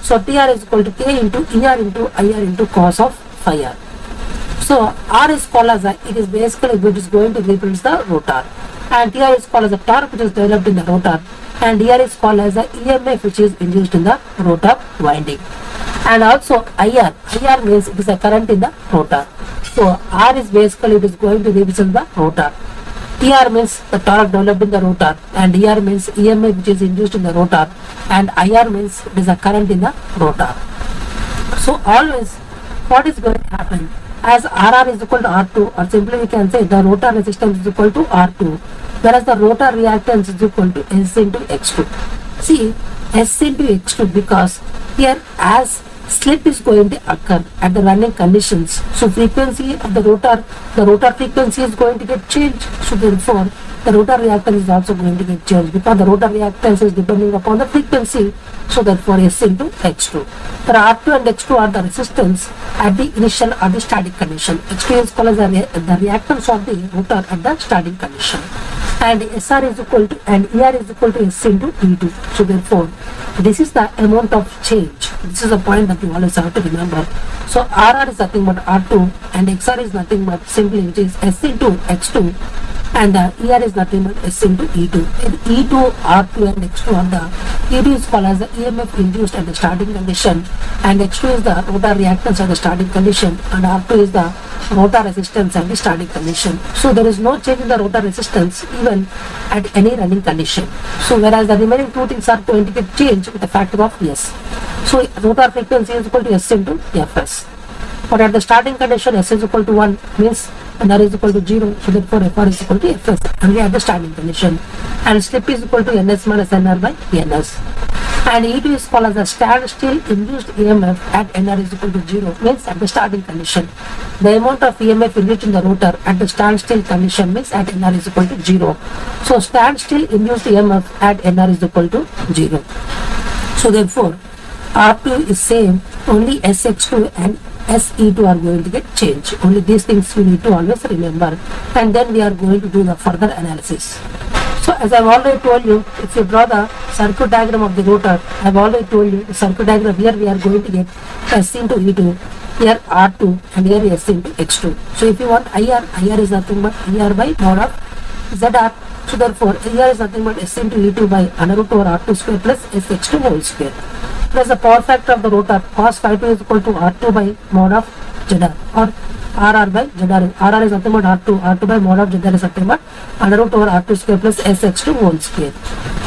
S1: So TR is equal to K into ER into IR into cos of phi r. So R is called as it is basically which is going to represent the rotor, and TR is called as the torque which is developed in the rotor, and ER is called as the EMF which is induced in the rotor winding. And also IR means it is a current in the rotor. So R is basically it is going to represent the rotor. TR means the torque developed in the rotor, and ER means EMF which is induced in the rotor, and IR means it is a current in the rotor. So always what is going to happen, as RR is equal to R2, or simply we can say the rotor resistance is equal to R2, whereas the rotor reactance is equal to S into X2. See, S into X2, because here as slip is going to occur at the running conditions. So frequency of the rotor frequency is going to get changed. So therefore, the rotor reactance is also going to get changed because the rotor reactance is depending upon the frequency. So therefore, S into X2. The R2 and X2 are the resistance at the initial or the static condition. X2 is called as the reactance of the rotor at the starting condition. And SR is equal to and ER is equal to S into E2. So therefore, this is the amount of change. This is a point that you always have to remember. So RR is nothing but R2 and XR is nothing but simply which is S into X2 and the ER is nothing but S into E2. And E2, R2 and X2 are the E2 is called as the EMF induced at the starting condition and X2 is the rotor reactance at the starting condition and R2 is the rotor resistance at the starting condition. So there is no change in the rotor resistance even at any running condition. So whereas the remaining two things are going to get changed with a factor of S. So rotor frequency is equal to S into Fs. But at the starting condition S is equal to 1 means NR is equal to 0. So therefore FR is equal to Fs only at the starting condition. And slip is equal to Ns minus Nr by Ns. And E2 is called as the standstill induced EMF at Nr is equal to 0 means at the starting condition. The amount of EMF induced in the rotor at the standstill condition means at Nr is equal to 0. So standstill induced EMF at Nr is equal to 0. So therefore R2 is same, only SX2 and SE2 are going to get changed. Only these things we need to always remember and then we are going to do the further analysis. So as I have already told you, if you draw the circuit diagram of the rotor, I have already told you the circuit diagram here we are going to get S into E2, here R2 and here S into X2. So if you want IR is nothing but IR by mod of ZR. So therefore IR is nothing but S into E2 by under root over R2 square plus SX2 whole square. Plus the power factor of the rotor cos phi 2 is equal to R2 by mod of ZR or RR by ZR. RR is nothing but R2 by mod of ZR is nothing but under root over R2 square plus SX2 whole square.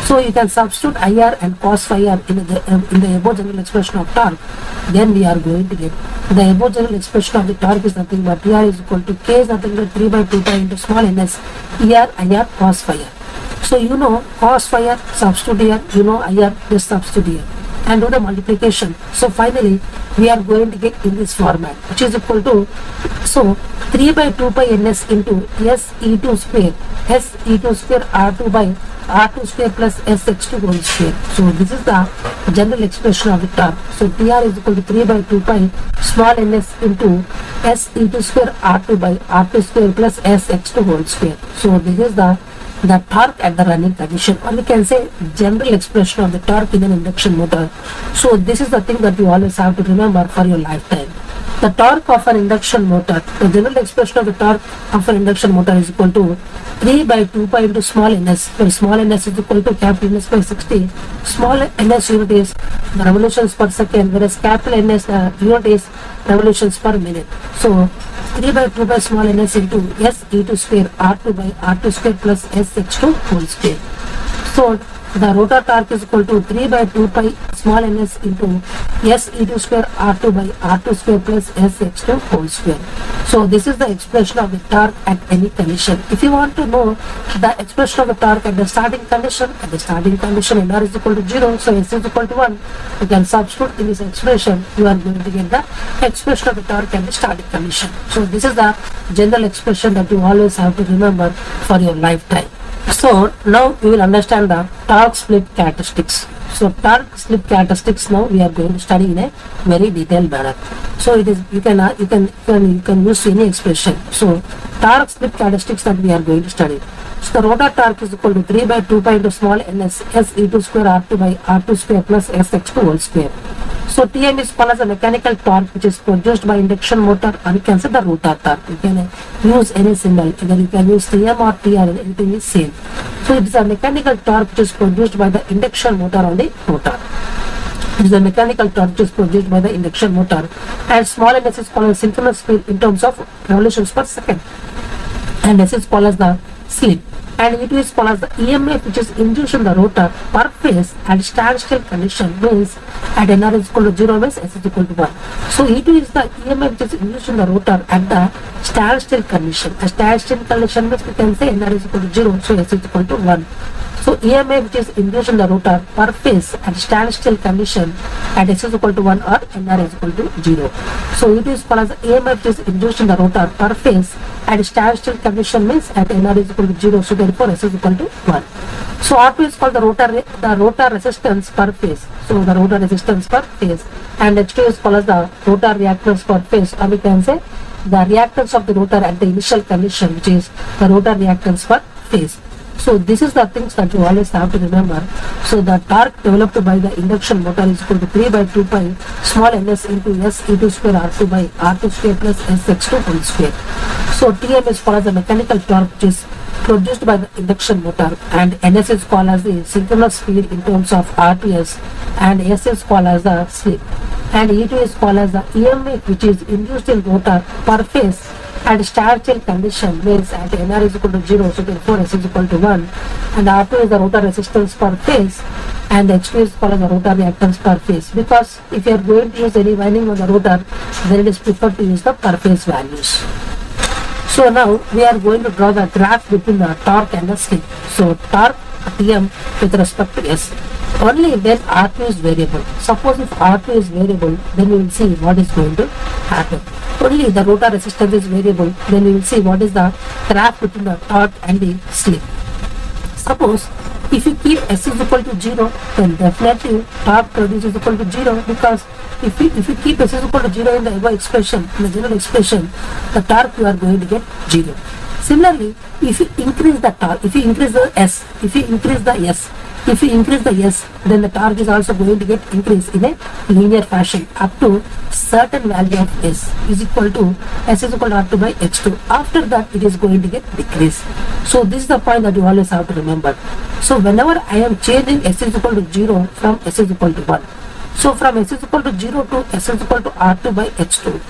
S1: So you can substitute IR and cos phi R in the above general expression of torque. Then we are going to get the above general expression of the torque is nothing but TR is equal to K is nothing but 3 by 2 pi into small ns ER IR cos phi R. So you know cos phi R, substitute here, you know IR, just substitute here and do the multiplication. So finally we are going to get in this format which is equal to, so 3 by 2 pi ns into SE2 square SE2 square R2 by R2 square plus SX2 whole square. So this is the general expression of the torque. So TR is equal to 3 by 2 pi small ns into SE2 square R2 by R2 square plus SX2 whole square. So this is the torque at the running condition, or we can say general expression of the torque in an induction motor. So this is the thing that you always have to remember for your lifetime. The torque of an induction motor, the general expression of the torque of an induction motor is equal to 3 by 2 pi into small ns, where small ns is equal to capital Ns by 60. Small ns unit is the revolutions per second, whereas capital Ns unit is revolutions per minute. So 3 by 2 by small ns into SE2 square R2 by R2 square plus SX2 whole square. So the rotor torque is equal to 3 by 2 pi small ns into SE2 square R2 by R2 square plus SX2 whole square. So this is the expression of the torque at any condition. If you want to know the expression of the torque at the starting condition, NR is equal to 0, so S is equal to 1. You can substitute in this expression, you are going to get the expression of the torque at the starting condition. So this is the general expression that you always have to remember for your lifetime. So now we will understand the torque slip characteristics. So torque slip characteristics now we are going to study in a very detailed manner. So it is you can use any expression. So torque slip characteristics that we are going to study. So the rotor torque is equal to 3 by 2 pi into small ns SE2 square R2 by R2 square plus SX2 whole square. So Tm is called as a mechanical torque which is produced by induction motor, or you can say the rotor torque. You can use any symbol, either you can use Tm or Tr, anything is same. So it is a mechanical torque which is produced by the induction motor on the rotor. It is a mechanical torque which is produced by the induction motor, and small ns is called as synchronous speed in terms of revolutions per second, and S is called as the slip, and it is called as the EMF which is induced in the rotor per phase at standstill condition means at NR is equal to 0 means S is equal to 1. So E2 is the EMF which is induced in the rotor at the standstill condition. A standstill condition means we can say NR is equal to 0, so S is equal to 1. So EMI which is induced in the rotor per phase at standstill condition at S is equal to 1 or NR is equal to 0. So it is called as EMI which is induced in the rotor per phase at standstill condition means at NR is equal to 0. So therefore S is equal to 1. So R2 is called the rotor resistance per phase. So the rotor resistance per phase, and H2 is called as the rotor reactance per phase, or we can say the reactance of the rotor at the initial condition, which is the rotor reactance per phase. So this is the things that you always have to remember. So the torque developed by the induction motor is equal to 3 by 2 pi small ns into S E2 square R2 by R2 square plus SX2 whole square. So Tm is called as the mechanical torque which is produced by the induction motor, and Ns is called as the synchronous speed in terms of R2S, and S is called as the slip, and E2 is called as the EMF which is induced in rotor per phase at standstill condition means at NR is equal to 0, so therefore S is equal to 1, and R2 is the rotor resistance per phase, and H2 is called as the rotor reactance per phase, because if you are going to use any winding on the rotor, then it is preferred to use the per phase values. So now we are going to draw the graph between the torque and the slip. So torque Tm with respect to S. Only when R2 is variable. Suppose if R2 is variable, then we will see what is going to happen. Only the rotor resistance is variable, then we will see what is the graph between the torque and the slip. Suppose if you keep S is equal to 0, then definitely torque produced is equal to 0, because if you keep S is equal to 0 in the above expression, in the general expression, the torque you are going to get 0. Similarly, if you increase the torque, if you increase the S, then the torque is also going to get increased in a linear fashion up to certain value of S is equal to R2 by H2. After that, it is going to get decreased. So this is the point that you always have to remember. So whenever I am changing S is equal to 0 from S is equal to 1, so from S is equal to 0 to S is equal to R2 by H2,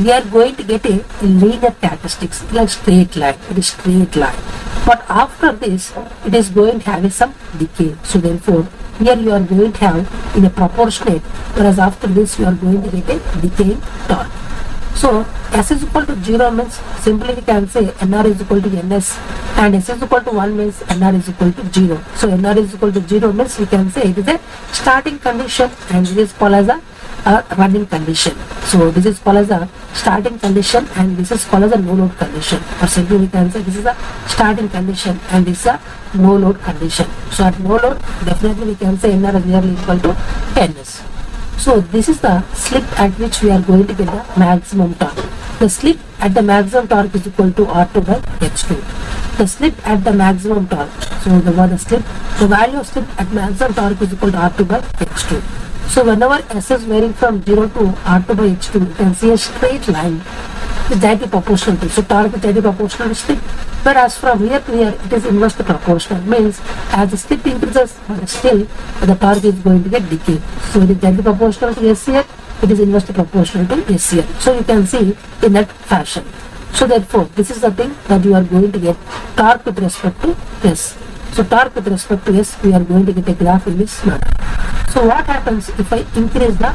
S1: we are going to get a linear characteristics like straight line. It is straight line. But after this, it is going to have some decay. So therefore, here you are going to have in a proportionate, whereas after this you are going to get a decaying torque. So S is equal to 0 means simply we can say NR is equal to NS, and S is equal to 1 means NR is equal to 0. So NR is equal to 0 means we can say it is a starting condition, and it is called as a running condition. So this is called as a starting condition, and this is called as a no load condition, or simply we can say this is a starting condition and this is a no load condition. So at no load, definitely we can say NR is nearly equal to NS. So this is the slip at which we are going to get the maximum torque. The slip at the maximum torque is equal to R2 by H2. The slip at the maximum torque, so the value of slip at maximum torque is equal to R2 by H2. So whenever S is varying from 0 to R2 by H2, you can see a straight line with directly proportional to. So torque is directly proportional to slip. Whereas from here to here, it is inversely proportional. Means as the slip increases, but still the torque is going to get decayed. So it is directly proportional to S here, it is inversely proportional to S here. So you can see in that fashion. So therefore, this is the thing that you are going to get torque with respect to S. So torque with respect to S, we are going to get a graph in this manner. So what happens if I increase the,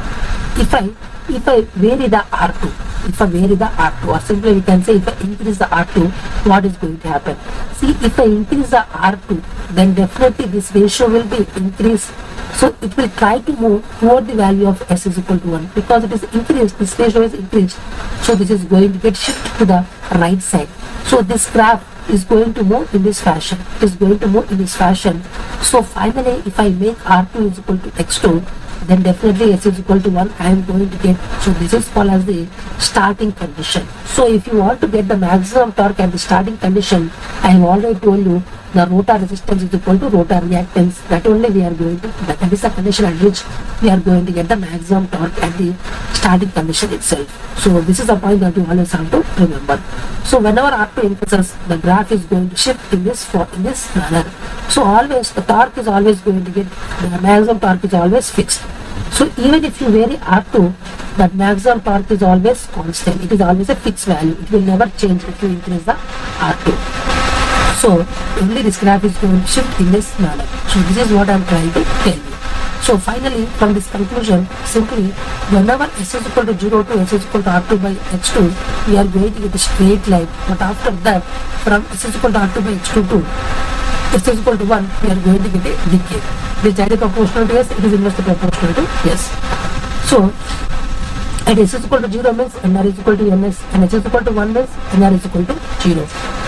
S1: if I vary the R2, or simply we can say if I increase the R2, what is going to happen? See, if I increase the R2, then definitely this ratio will be increased. So it will try to move toward the value of S is equal to 1, because it is increased, this ratio is increased. So this is going to get shifted to the right side. So this graph is going to move in this fashion. So finally, if I make R2 is equal to X2, then definitely S is equal to 1 I am going to get. So this is called as the starting condition. So if you want to get the maximum torque at the starting condition, I have already told you the rotor resistance is equal to rotor reactance. That only we are going to, that is the condition at which we are going to get the maximum torque at the starting condition itself. So this is a point that you always have to remember. So whenever R2 increases, the graph is going to shift in this manner. So always the torque is always going to get, the maximum torque is always fixed. So even if you vary R2, that maximum torque is always constant. It is always a fixed value. It will never change if you increase the R2. So only this graph is going to shift in this manner. So this is what I am trying to tell you. So finally, from this conclusion, simply whenever S is equal to 0 to S is equal to R2 by H2, we are going to get a straight line. But after that, from S is equal to R2 by H2 to S is equal to 1, we are going to get a decay. This is directly proportional to S, it is inversely proportional to S. So, at S is equal to 0 means NR is equal to NS, and S is equal to 1 means NR is equal to 0.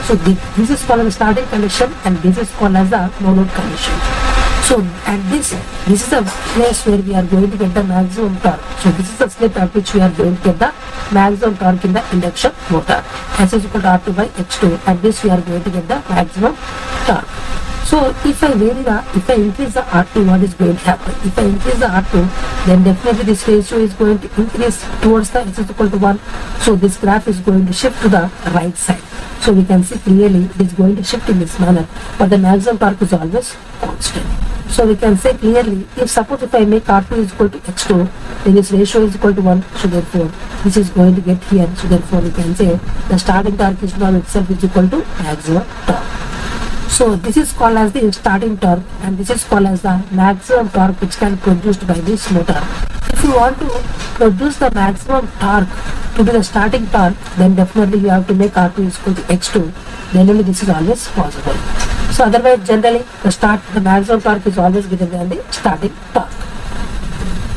S1: So, this is called as the starting condition, and this is called as the no load condition. So, at this is the place where we are going to get the maximum torque. So, this is the slip at which we are going to get the maximum torque in the induction motor. S is equal to R2 by X2. At this we are going to get the maximum torque. So, if I increase the R2, what is going to happen? If I increase the R2, then definitely this ratio is going to increase towards the S is equal to 1. So, this graph is going to shift to the right side. So, we can see clearly it is going to shift in this manner, but the maximum torque is always constant. So, we can say clearly, if I make R2 is equal to X2, then this ratio is equal to 1, so therefore, this is going to get here, so therefore, we can say the starting torque is now itself is equal to maximum torque. So, this is called as the starting torque, and this is called as the maximum torque which can be produced by this motor. If you want to produce the maximum torque to be the starting torque, then definitely you have to make R2 is equal to X2, then only this is always possible. So otherwise generally the maximum torque is always greater than the starting torque.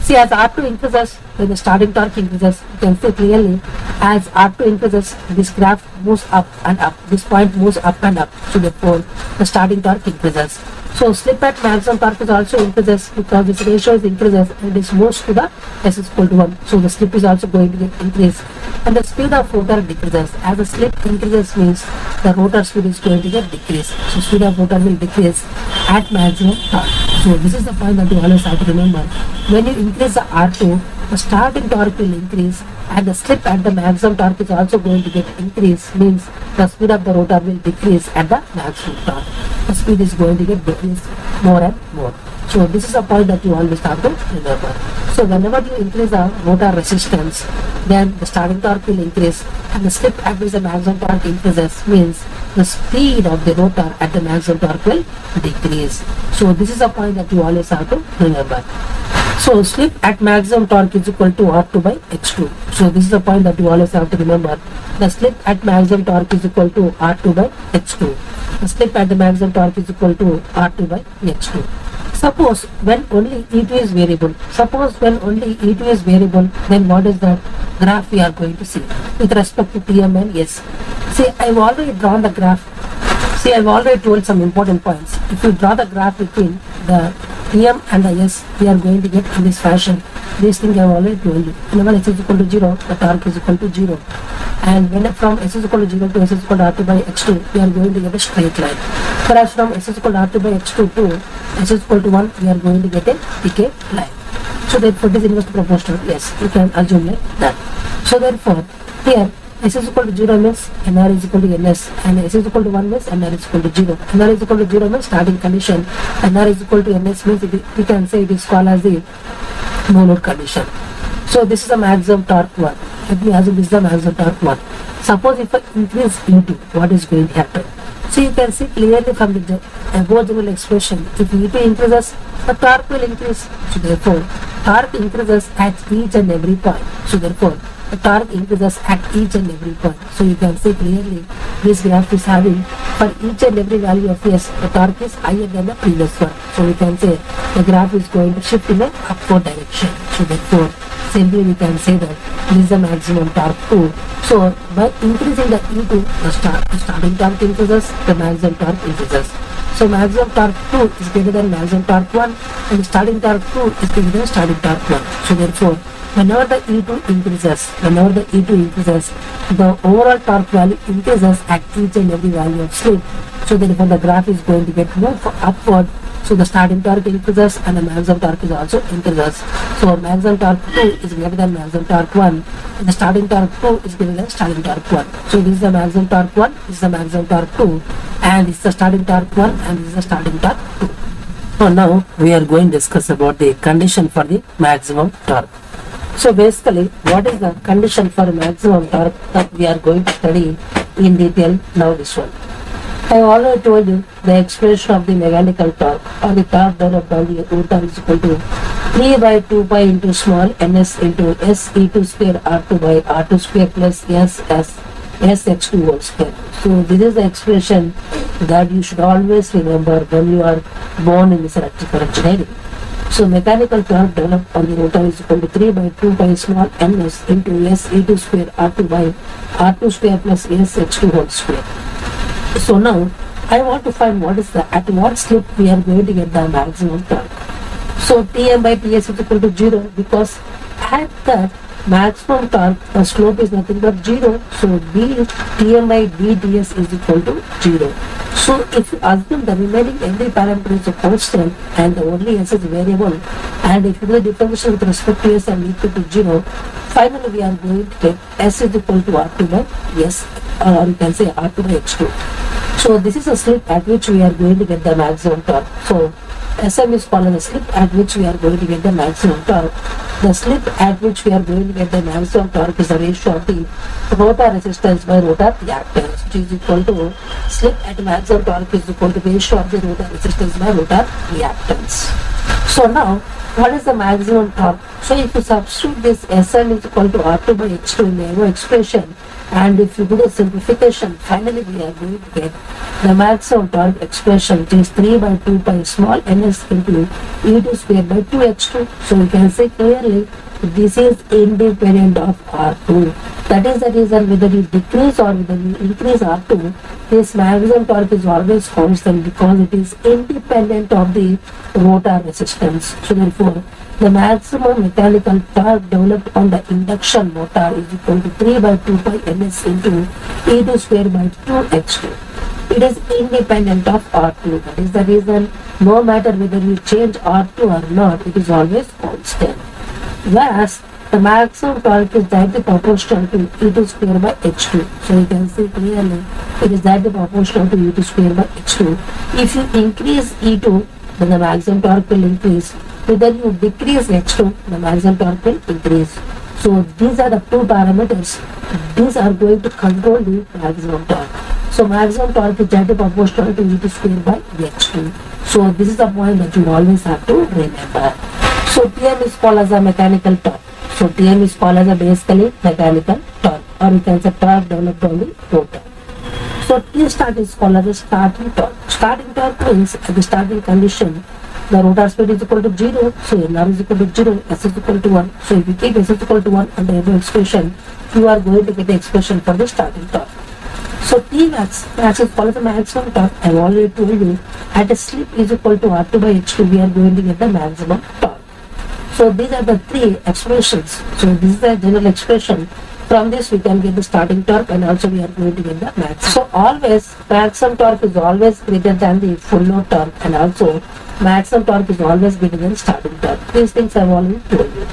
S1: See, as R2 increases, when the starting torque increases, you can see clearly as R2 increases, this graph moves up and up, this point moves up and up, so therefore the starting torque increases. So slip at maximum torque is also increases because this ratio is increases and this moves to the S is equal to 1. So the slip is also going to get increased, and the speed of rotor decreases. As the slip increases means the rotor speed is going to get decreased. So speed of rotor will decrease at maximum torque. So this is the point that you always have to remember. When you increase the R2, the starting torque will increase, and the slip at the maximum torque is also going to get increased, means the speed of the rotor will decrease at the maximum torque. The speed is going to get decreased more and more. So this is a point that you always have to remember. So whenever you increase the rotor resistance, then the starting torque will increase, and the slip at which the maximum torque increases means the speed of the rotor at the maximum torque will decrease. So this is a point that you always have to remember. So slip at maximum torque is equal to R2 by X2. So this is the point that you always have to remember. The slip at maximum torque is equal to R2 by X2. The slip at the maximum torque is equal to R2 by X2. Suppose when only E2 is variable, then what is the graph we are going to see with respect to Tm and S? See, I have already drawn the graph. See, I have already told some important points. If you draw the graph between the Tm and the S, we are going to get in this fashion. This thing I have already told you. Whenever S is equal to 0, the torque is equal to 0. And when from S is equal to 0 to S is equal to R2 by X2, we are going to get a straight line. Whereas from S is equal to R2 by X2 to S is equal to 1, we are going to get a decay line. So therefore, this inversely proportional. Yes, you can assume like that. So therefore, here S is equal to 0 means NR is equal to NS, and S is equal to 1 means NR is equal to 0. NR is equal to 0 means starting condition. NR is equal to NS means we can say it is called as the no load condition. So this is the maximum torque 1. Let me assume this is the maximum torque 1. Suppose if I increase E2, what is going to happen? So you can see clearly from the above general expression, if E2 increases, the torque will increase. So therefore, torque increases at each and every point. So therefore, the torque increases at each and every point. So you can see clearly this graph is having for each and every value of S, the torque is higher than the previous one. So we can say the graph is going to shift in an upward direction. So therefore, simply we can say that this is the maximum torque 2. So by increasing the E2, the starting torque increases, the maximum torque increases. So maximum torque 2 is greater than maximum torque 1, and the starting torque 2 is greater than starting torque 1. So therefore, whenever the E2 increases, the overall torque value increases at each and every value of slip. So therefore, the graph is going to get moved upward. So the starting torque increases and the maximum torque is also increases. So maximum torque 2 is greater than maximum torque 1, and the starting torque 2 is greater than starting torque 1. So this is the maximum torque 1, this is the maximum torque 2, and this is the starting torque 1, and this is the starting torque 2. So now we are going to discuss about the condition for the maximum torque. So basically, what is the condition for maximum torque that we are going to study in detail now this one. I have already told you the expression of the mechanical torque or the torque developed by the rotor is equal to 3 by 2 pi into small ns into s E2 square R2 by R2 square plus s Sx2 whole square. So this is the expression that you should always remember when you are born in this electrical engineering. So mechanical torque developed on the rotor is equal to 3 by 2 pi small ns into s e2 square r2 by r2 square plus sx2 whole square. So now I want to find at what slip we are going to get the maximum torque. So Tm by Ts is equal to 0 because at the maximum torque the slope is nothing but 0. So Tm by dTs is equal to 0. So if you assume the remaining every parameter is a constant and the only s is variable, and if you do the differential with respect to s and equal to 0, finally we are going to get s is equal to r2 by s, or you can say r2 by x2. So this is a slip at which we are going to get the maximum torque. So Sm is called as a slip at which we are going to get the maximum torque. The slip at which we are going to get the maximum torque is the ratio of the rotor resistance by rotor reactance, which is equal to slip at maximum torque is equal to ratio of the rotor resistance by rotor reactance. So now, what is the maximum torque? So if you substitute this Sm is equal to R2 by X2 in the above expression, and if you do the simplification, finally we are going to get the maximum torque expression, which is 3 by 2 pi small ns into e2 square by 2x2. So we can say clearly this is independent of R2. That is the reason whether you decrease or whether you increase R2, this maximum torque is always constant because it is independent of the rotor resistance. So therefore, the maximum mechanical torque developed on the induction motor is equal to 3 by 2 pi ns into e2 square by 2x2. It is independent of R2. That is the reason no matter whether you change R2 or not, it is always constant. Whereas the maximum torque is directly proportional to e2 square by h2. So you can see clearly it is directly proportional to e2 square by h2. If you increase e2, then the maximum torque will increase. Whether you decrease h2, the maximum torque will increase. So these are the two parameters. These are going to control the maximum torque. So maximum torque is directly proportional to e2 square by h2. So this is the point that you always have to remember. So Tm is called as a mechanical torque. So Tm is called as a basically mechanical torque, or you can say torque developed on the rotor. So T start is called as a starting torque. Starting torque means at the starting condition, the rotor speed is equal to 0, so Nr is equal to 0, S is equal to 1. So if you keep S is equal to 1 under every expression, you are going to get the expression for the starting torque. So Tmax is called as the maximum torque. I have already told you at a slip is equal to R2 by H2, we are going to get the maximum torque. So these are the three expressions. So this is the general expression. From this we can get the starting torque, and also we are going to get the max. So always maximum torque is always greater than the full load torque, and also maximum torque is always greater than starting torque. These things I have already told you.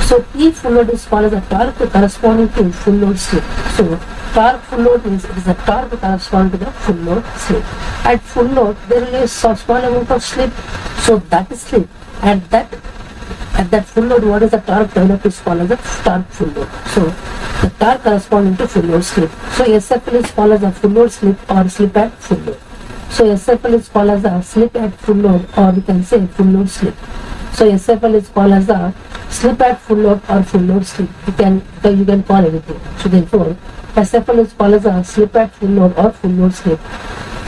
S1: So T full load is called as a torque corresponding to full load slip. So torque full load means it is a torque corresponding to the full load slip. At full load there will be a small amount of slip. So that is slip, and at that full load, what is the torque developed is called as a torque full load. So the torque corresponding to full load slip. So SFL is called as a full load slip or slip at full load. So SFL is called as a slip at full load, or we can say full load slip. So SFL is called as a slip at full load or full load slip. You can call anything. So therefore, SFL is called as a slip at full load or full load slip,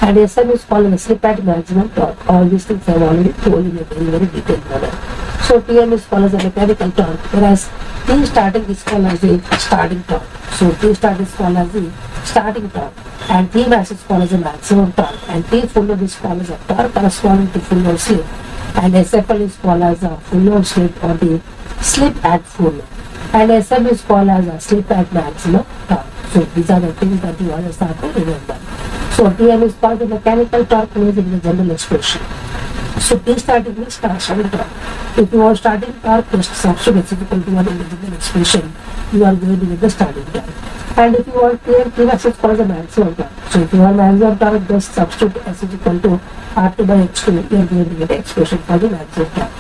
S1: and SM is called as a slip at maximum torque. All these things I have already told in a very detailed manner. So Tm is called as a mechanical torque, whereas T starting is called as the starting torque. So T start is called as the starting torque, and T max is called as a maximum torque, and T full load is called as a torque corresponding to full load slip, and SFL is called as a full load slip or the slip at full load, and SM is called as a slip at maximum torque. So these are the things that you always have to remember. So Tm is called the mechanical torque means it is a general expression. So T starting means starting torque. If you are starting torque, just substitute S equal to 1 in the general expression, you are going to get the starting torque. And if you want T max is called the maximum torque. So if you want maximum torque, just substitute S is equal to R2 by X2, you are going to get the expression for the maximum torque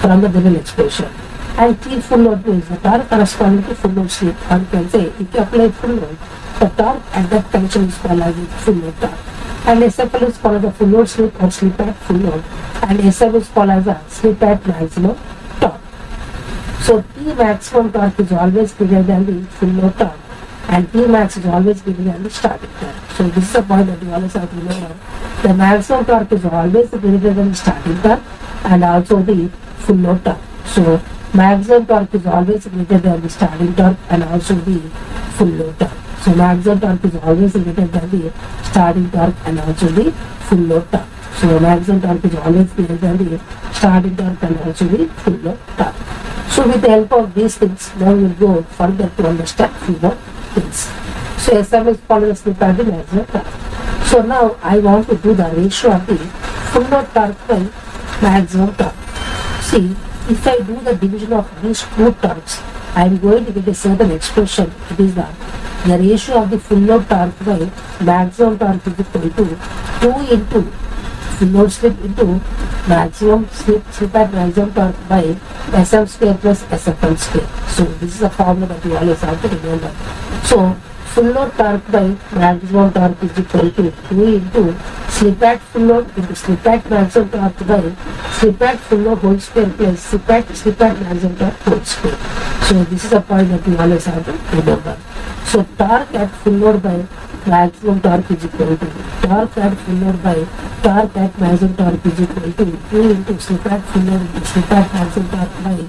S1: from the general expression. And T full load means the torque corresponding to full load slip, or you can say if you apply full load, the torque at that condition is called as the full load torque. And SFL is called as a full load slip or slip at full load, and SF is called as a slip at maximum torque. So T maximum torque is always greater than the full load torque, and Tmax is always greater than the starting torque. So this is a point that you always have to remember. The maximum torque is always greater than the starting torque and also the full load torque. So maximum torque is always greater than the starting torque and also the full load torque. So maximum torque is always greater than the starting torque and also the full load torque. So maximum torque is always greater than the starting torque and also the full load torque. So with the help of these things, now we will go further to understand few more things. So SM is called as slip and the maximum torque. So now I want to do the ratio of the full load torque by maximum torque. See, if I do the division of these two torques, I am going to get a certain expression. It is the ratio of the full load torque by maximum torque is equal to 2 into full load slip into maximum slip at maximum torque by SM square plus SFL square. So this is a formula that you always have to remember. So full load torque by maximum torque is equal to 2 into slip at full load into slip at maximum torque by slip at full load whole square plus slip at maximum torque whole square. So this is a point that you always have to remember. So torque at full load by maximum torque is equal to torque at full load by torque at maximum torque is equal to 2 into slip at full load into slip at maximum torque by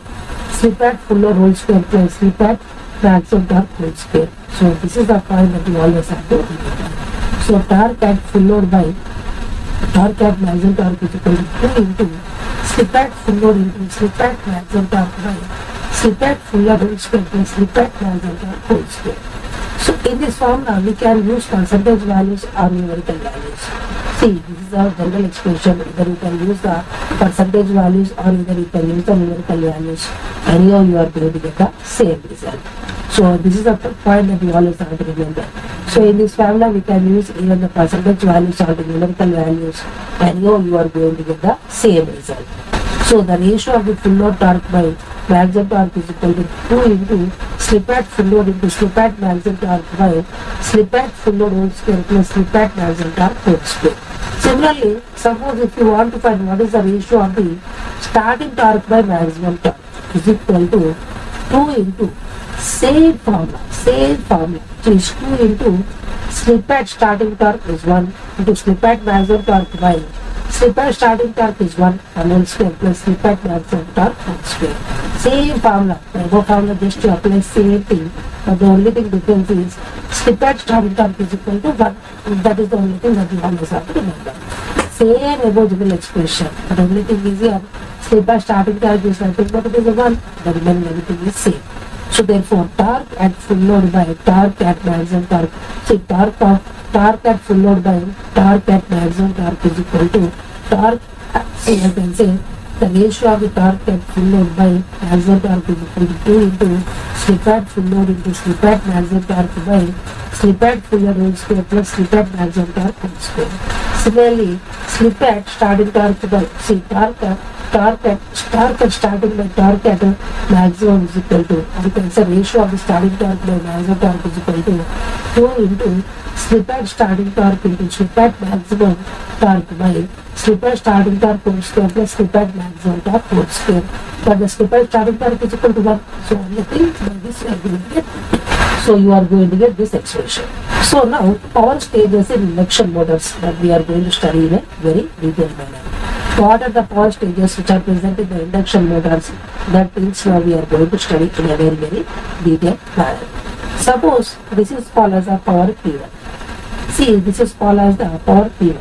S1: slip at full load whole square plus slip at maximum torque whole square. So this is the point that you always have to remember. So torque at full load by torque at maximum torque is equal to 2 into slip at full load into slip at maximum torque by slip at full load whole square plus slip at maximum torque whole square. So in this formula we can use percentage values or numerical values. See, this is our general expression. Either you can use the percentage values or either you can use the numerical values. Anyhow you are going to get the same result. So this is a point that you always have to remember. So in this formula we can use even the percentage values or the numerical values. Anyhow you are going to get the same result. So the ratio of the full load torque by maximum torque is equal to 2 into slip at full load into slip at maximum torque by slip at full load whole square plus slip at maximum torque whole square. Similarly, suppose if you want to find what is the ratio of the starting torque by maximum torque is equal to 2 into same formula which is 2 into slip at starting torque is 1 into slip at maximum torque by slip at starting torque is 1 and whole square plus slip at maximum torque whole square. Same formula, the above formula just to apply same thing, but the only thing difference is slip at starting torque is equal to 1. That is the only thing that you always have to remember. Same above general expression, but the only thing is here slip at starting torque is nothing but it is a 1, the remaining everything is same. So therefore torque at full load by torque at maximum torque. See, torque at full load by torque at maximum torque is equal to torque. See, I can say the ratio of the torque at full load by maximum torque is equal to 2 into slip at full load into slip at maximum torque by slip at full load whole square plus slip at maximum torque whole square. Similarly, slip at starting torque by torque at starting by torque at maximum is equal to, we can say ratio of the starting torque by maximum torque is equal to 2 into slip at starting torque into slip at maximum torque by slip at starting torque whole square plus slip at maximum torque whole square. But the slip at starting torque is equal to 1. So only thing by this you are going to get. So you are going to get this expression. So now power stages in induction motors that we are going to study in a very detailed manner. What are the power stages which are present in the induction motors? That things now we are going to study in a very detailed manner. Suppose this is called as a power P1. See, this is called as the power P1,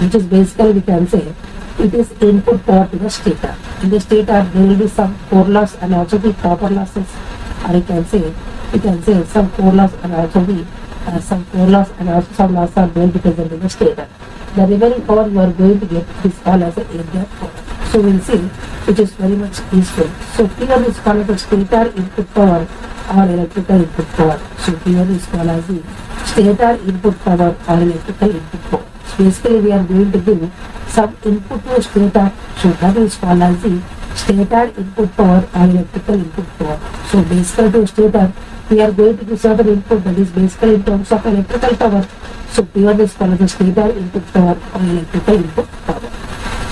S1: which is basically we can say it is input power to the stator. In the stator there will be some core loss and also the copper losses, or you can say some core loss and also the some core loss and also some loss are going to be present in the stator. The remaining power you are going to get is called as an air gap power. So we will see, which is very much useful. So P1 is called as the stator input power or electrical input power. So P1 is called as the stator input power or electrical input power. So basically we are going to give some input to stator. So that is called as the stator input power or electrical input power. So basically to stator we are going to give certain input, that is basically in terms of electrical power. So P1 is called as the stator input power or electrical input power.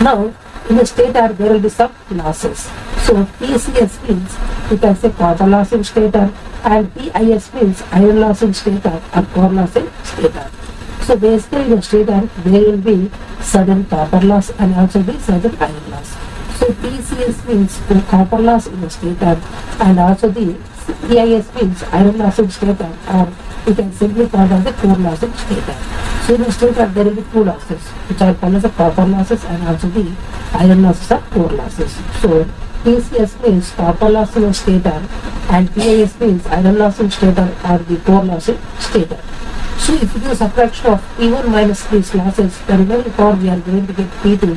S1: Now In the stator, there will be some losses. So PCS means you can say copper loss in stator, and PIS means iron loss in stator or core loss in stator. So basically in the stator there will be certain copper loss and also be certain iron loss. So PCS means the copper loss in the stator and also the PIS means iron loss in stator, or we can simply call it as the core loss in stator. So in the stator there will be two losses which are called as the copper losses and also the iron losses or core losses. So PCS means copper loss in the stator and PIS means iron loss in stator or the core loss in stator. So if you do subtraction of P1 minus these losses, the remaining power we are going to get P2.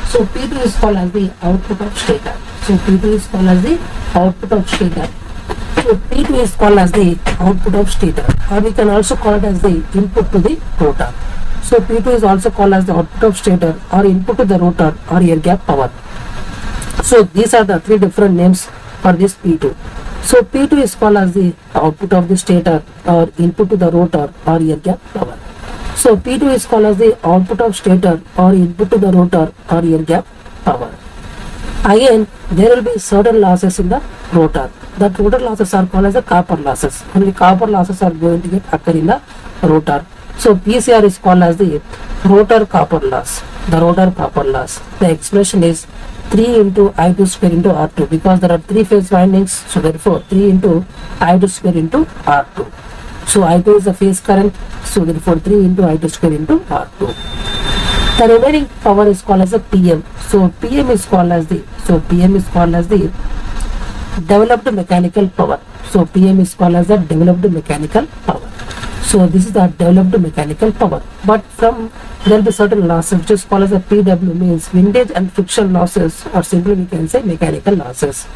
S1: So P2 is called as the output of stator. So P2 is called as the output of stator. So P2 is called as the output of stator, or we can also call it as the input to the rotor. So P2 is also called as the output of stator or input to the rotor or air gap power. So these are the three different names for this P2. So P2 is called as the output of the stator or input to the rotor or air gap power. So P2 is called as the output of stator or input to the rotor or air gap power. Again, there will be certain losses in the rotor. The rotor losses are called as the copper losses. Only copper losses are going to get occur in the rotor. So PCR is called as the rotor copper loss. The rotor copper loss. The expression is 3 into I2 square into R2 because there are 3 phase windings, so therefore 3 into I2 square into R2. So I2 is the phase current, so therefore 3 into I2 square into R2. The remaining power is called as a PM. So PM is called as the developed mechanical power. So PM is called as the developed mechanical power. So this is the developed mechanical power. But from there will be certain losses which is called as a PW, means windage and friction losses, or simply we can say mechanical losses.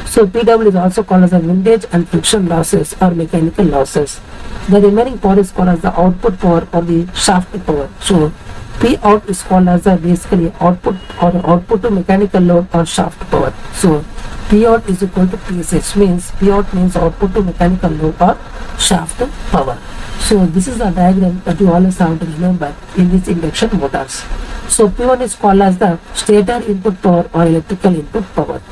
S1: So PW is also called as a windage and friction losses or mechanical losses. The remaining power is called as the output power or the shaft power. So P out is called as a basically output or output to mechanical load or shaft power. So P out is equal to PSH, means P out means output to mechanical load or shaft power. So this is the diagram that you always have to remember in these induction motors. So P1 is called as the stator input power or electrical input power.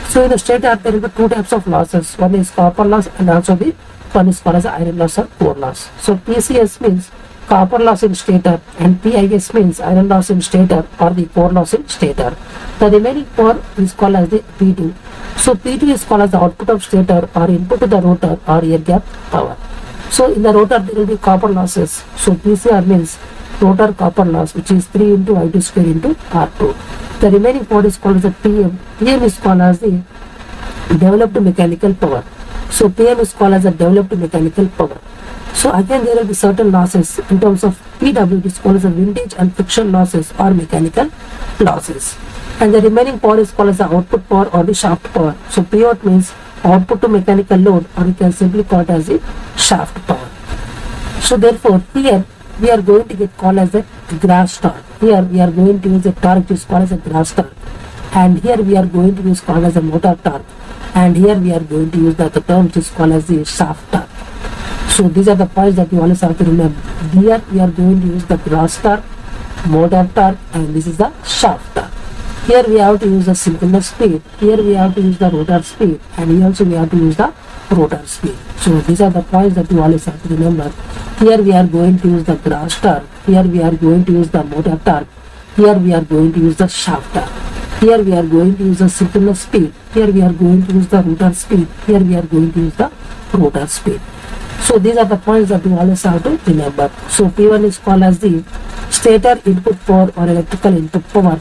S1: So in the stator there will be two types of losses. One is copper loss and also the one is called as iron loss or core loss. So PCS means copper loss in stator and PIS means iron loss in stator or the core loss in stator. The remaining power is called as the P2. So P2 is called as the output of stator or input to the rotor or air gap power. So in the rotor there will be copper losses. So PCR means rotor copper loss, which is 3 into I2 square into R2. The remaining power is called as the PM. PM is called as the developed mechanical power. So PM is called as the developed mechanical power. So again there will be certain losses in terms of PW, it is called as the windage and friction losses or mechanical losses. And the remaining power is called as the output power or the shaft power. So P out means output to mechanical load, or you can simply call it as the shaft power. So therefore here we are going to get called as the grass torque. Here we are going to use a torque which is called as a grass torque, and here we are going to use called as a motor torque, and here we are going to use the term which is called as the shaft torque. So these are the points that you always have to remember. Here we are going to use the grass torque, motor torque, and this is the shaft torque. Here we have to use the synchronous speed, here we have to use the rotor speed, and here also we have to use the rotor speed. So these are the points that you always have to remember. Here we are going to use the grass torque, here we are going to use the motor torque, here we are going to use the shaft torque, here we are going to use the synchronous speed, here we are going to use the rotor speed, here we are going to use the rotor speed. So these are the points that you always have to remember. So P1 is called as the stator input power or electrical input power,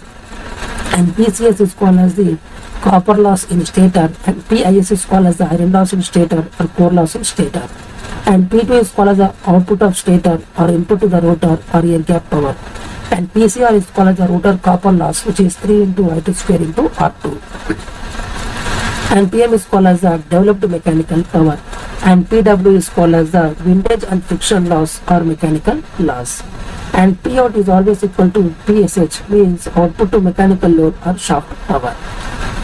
S1: and PCS is called as the copper loss in stator, and PIS is called as the iron loss in stator or core loss in stator, and P2 is called as the output of stator or input to the rotor or air gap power, and PCR is called as the rotor copper loss, which is 3 into I2 square into R2, and PM is called as the developed mechanical power, and PW is called as the windage and friction loss or mechanical loss. And P out is always equal to PSH, means output to mechanical load or shaft power.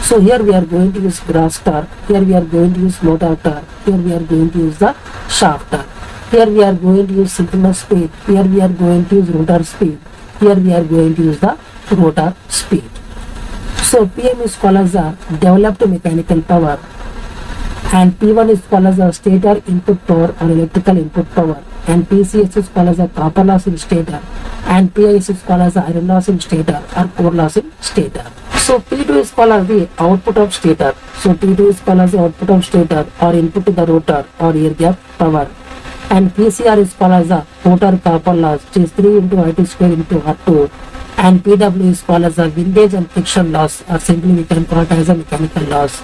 S1: So here we are going to use grass torque, here we are going to use motor torque, here we are going to use the shaft torque, here we are going to use synchronous speed, here we are going to use rotor speed, here we are going to use the rotor speed. So PM is called as the developed mechanical power, and P1 is called as the stator input power or electrical input power, and PCS is called as the copper loss in stator, and PIS is called as the iron loss in stator or core loss in stator. So P2 is called as the output of stator. So P2 is called as the output of stator or input to the rotor or air gap power, and PCR is called as the rotor copper loss, which is 3 into IT square into R2, and PW is called as the windage and friction loss, or simply we can call it as a mechanical loss,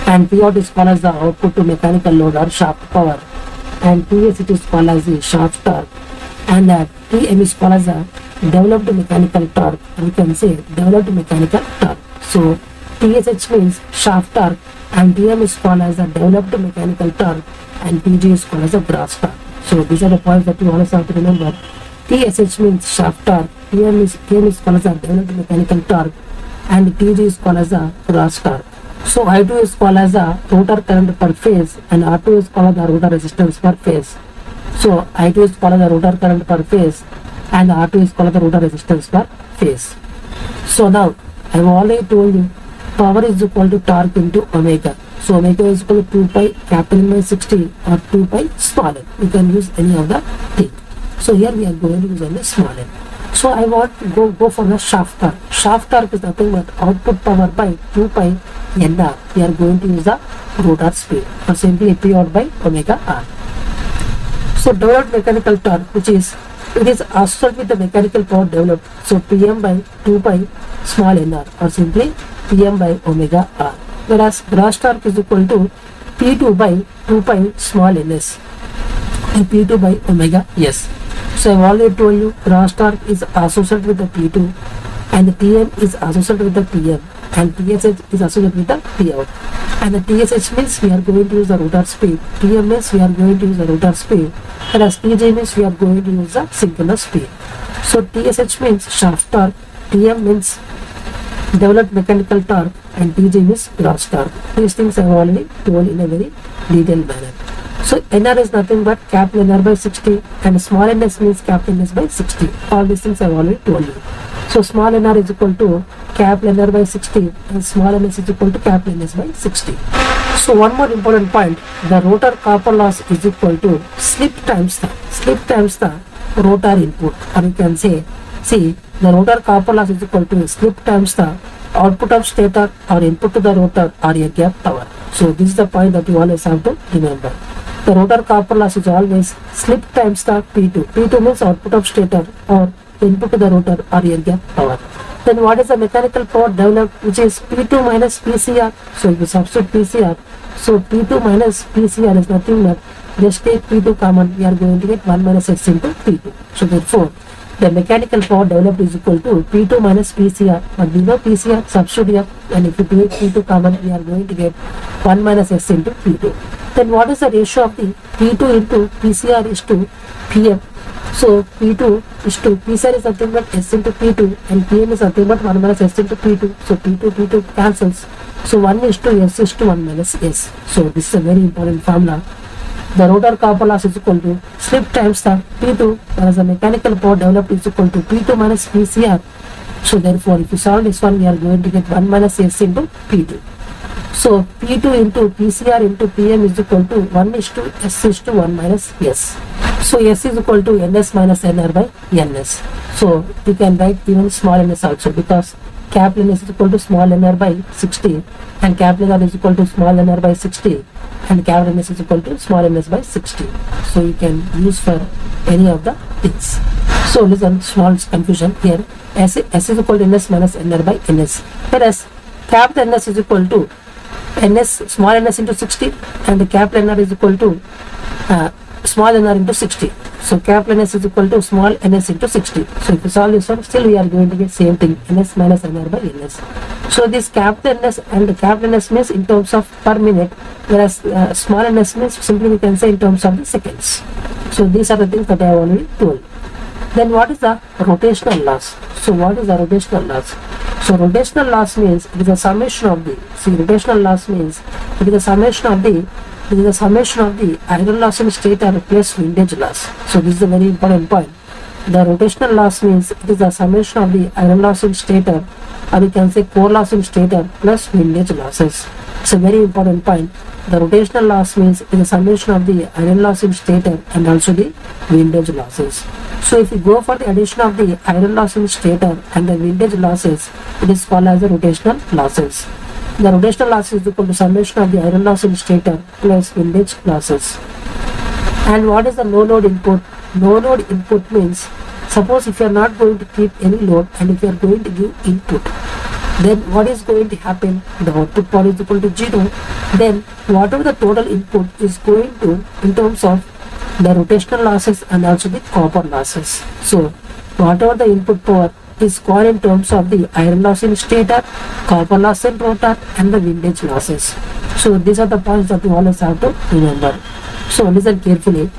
S1: and Pout is called as the output to mechanical load or shaft power, and PS it is called as the shaft torque, and TM is called as the developed mechanical torque, and we can say developed mechanical torque. So TSH means shaft torque, and TM is called as the developed mechanical torque, and TG is called as the gross torque. So these are the points that you always have to remember. TSH means shaft torque, TM is called as the developed mechanical torque, and TG is called as the gross torque. So I2 is called as the rotor current per phase, and R2 is called as the rotor resistance per phase. So I2 is called as the rotor current per phase, and R2 is called as the rotor resistance per phase. So now I have already told you power is equal to torque into omega. So omega is equal to 2 pi capital N by 60 or 2 pi small n. You can use any of the thing. So here we are going to use only small n. So I want to go for the shaft torque. Shaft torque is nothing but output power by 2 pi NR. We are going to use the rotor speed, or simply P out by omega R. So developed mechanical torque, which is it is associated with the mechanical power developed. So Pm by 2 pi small nr, or simply Pm by omega R. Whereas gross torque is equal to P2 by 2 pi small ns, and P2 by omega S. So I have already told you gross torque is associated with the P2, and the Tm is associated with the Pm, and TSH is associated with the Pout. And the TSH means we are going to use the rotor speed, Tm means we are going to use the rotor speed, whereas TJ means we are going to use the synchronous speed. So TSH means shaft torque, Tm means developed mechanical torque, and TJ means gross torque. These things I have already told in a very detailed manner. So NR is nothing but capital NR by 60, and small ns means capital ns by 60. All these things I have already told you. So small nr is equal to capital NR by 60, and small ns is equal to capital ns by 60. So one more important point, the rotor copper loss is equal to slip times the rotor input, or you can say, see, the rotor copper loss is equal to slip times the output of stator or input to the rotor or air gap power. So this is the point that you always have to remember. The rotor copper loss is always slip times the P2. P2 means output of stator or input to the rotor or air gap power. Then what is the mechanical power developed, which is P2 minus PCR. So if you substitute PCR, so P2 minus PCR is nothing but just take P2 common, we are going to get 1 minus S into P2. So therefore the mechanical power developed is equal to P2 minus PCR, but we know PCR, substitute here, and if you take P2 common, we are going to get 1 minus S into P2. Then what is the ratio of the P2 into PCR is to PM? So P2 is to PCR is nothing but S into P2, and PM is nothing but 1 minus S into P2. So P2 cancels. So 1 is to S is to 1 minus S. So this is a very important formula. The rotor copper loss is equal to slip times the P2, whereas the mechanical power developed is equal to P2 minus PCR. So therefore, if you solve this one, we are going to get 1 minus S into P2. So P2 into PCR into PM is equal to 1 is to S is to 1 minus S. So S is equal to NS minus NR by NS. So we can write even small ns also, because capital N is equal to small nr by 60, and capital R is equal to small nr by 60, and capital N is equal to small ns by 60. So you can use for any of the things. So listen, small confusion here. S is equal to ns minus nr by ns, whereas capital Ns is equal to ns small ns into 60, and capital Nr is equal to small nr into 60. So capital Ns is equal to small ns into 60. So if you solve this one, still we are going to get same thing, ns minus nr by ns. So this capital Ns and the capital Ns means in terms of per minute, whereas small ns means simply we can say in terms of the seconds. So these are the things that I have already told. Then what is the rotational loss? So what is the rotational loss? So rotational loss means it is a summation of the, rotational loss means it is a summation of the iron loss in stator plus windage loss. So this is a very important point. The rotational loss means it is the summation of the iron loss in stator, or you can say core loss in stator plus windage losses. It's a very important point. The rotational loss means it is a summation of the iron loss in stator and also the windage losses. So if you go for the addition of the iron loss in stator and the windage losses, it is called as the rotational losses. The rotational loss is equal to summation of the iron loss in stator plus windage losses. And what is the no load input? No load input means, suppose if you are not going to keep any load and if you are going to give input, then what is going to happen? The output power is equal to 0. Then whatever the total input is going to in terms of the rotational losses and also the copper losses. So whatever the input power is called in terms of the iron loss in stator, copper loss in rotor and the windage losses. So these are the points that you always have to remember. So listen carefully.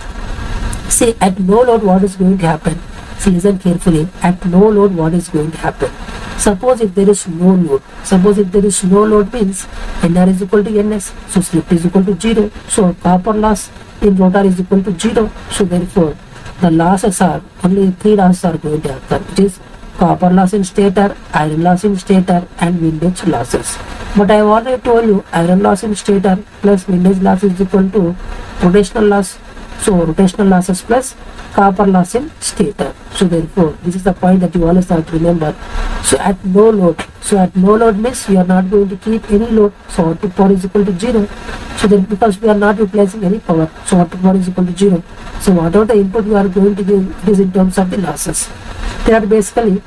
S1: See, at no load what is going to happen? See, listen carefully. At no load what is going to happen? Suppose if there is no load, means NR is equal to NS, so slip is equal to 0. So copper loss in rotor is equal to 0. So therefore the losses are only 3 losses are going to occur, which is copper loss in stator, iron loss in stator and windage losses. But I have already told you iron loss in stator plus windage loss is equal to rotational loss. So rotational losses plus copper loss in stator. So therefore this is the point that you always have to remember. So at no load means we are not going to keep any load, so output power is equal to 0. So then because we are not replacing any power, so output power is equal to 0. So whatever the input we are going to give, it is in terms of the losses. They are basically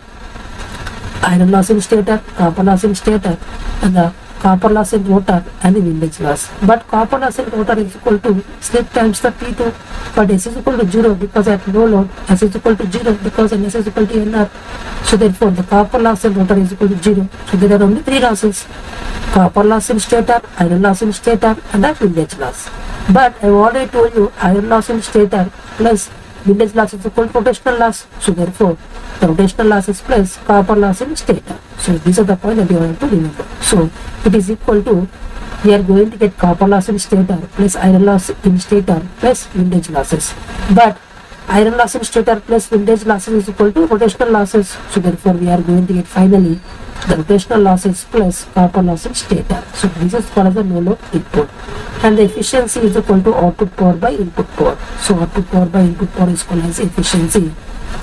S1: iron loss in stator, copper loss in stator and the copper loss in rotor and the windage loss. But copper loss in rotor is equal to slip times the P2, but S is equal to 0 because at no load S is equal to 0 because NS is equal to NR. So therefore the copper loss in rotor is equal to 0. So there are only 3 losses: copper loss in stator, iron loss in stator and the windage loss. But I have already told you iron loss in stator plus windage loss is equal to rotational loss. So therefore the rotational losses plus copper loss in stator. So these are the points that you have to remember. So it is equal to, we are going to get copper loss in stator plus iron loss in stator plus windage losses. But iron loss in stator plus windage losses is equal to rotational losses. So therefore we are going to get finally the rotational losses plus copper loss in stator. So this is called as the no load input. And the efficiency is equal to output power by input power. So output power by input power is called as efficiency.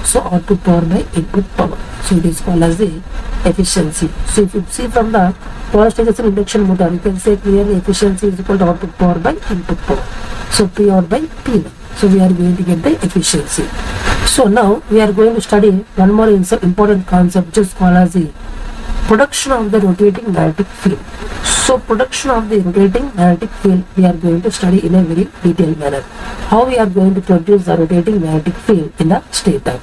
S1: So output power by input power. So it is called as the efficiency. So if you see from the power stages in induction motor, you can say clearly efficiency is equal to output power by input power. So P out by P1. So we are going to get the efficiency. So now we are going to study one more important concept, which is called as the production of the rotating magnetic field. So production of the rotating magnetic field we are going to study in a very detailed manner. How we are going to produce the rotating magnetic field in the stator.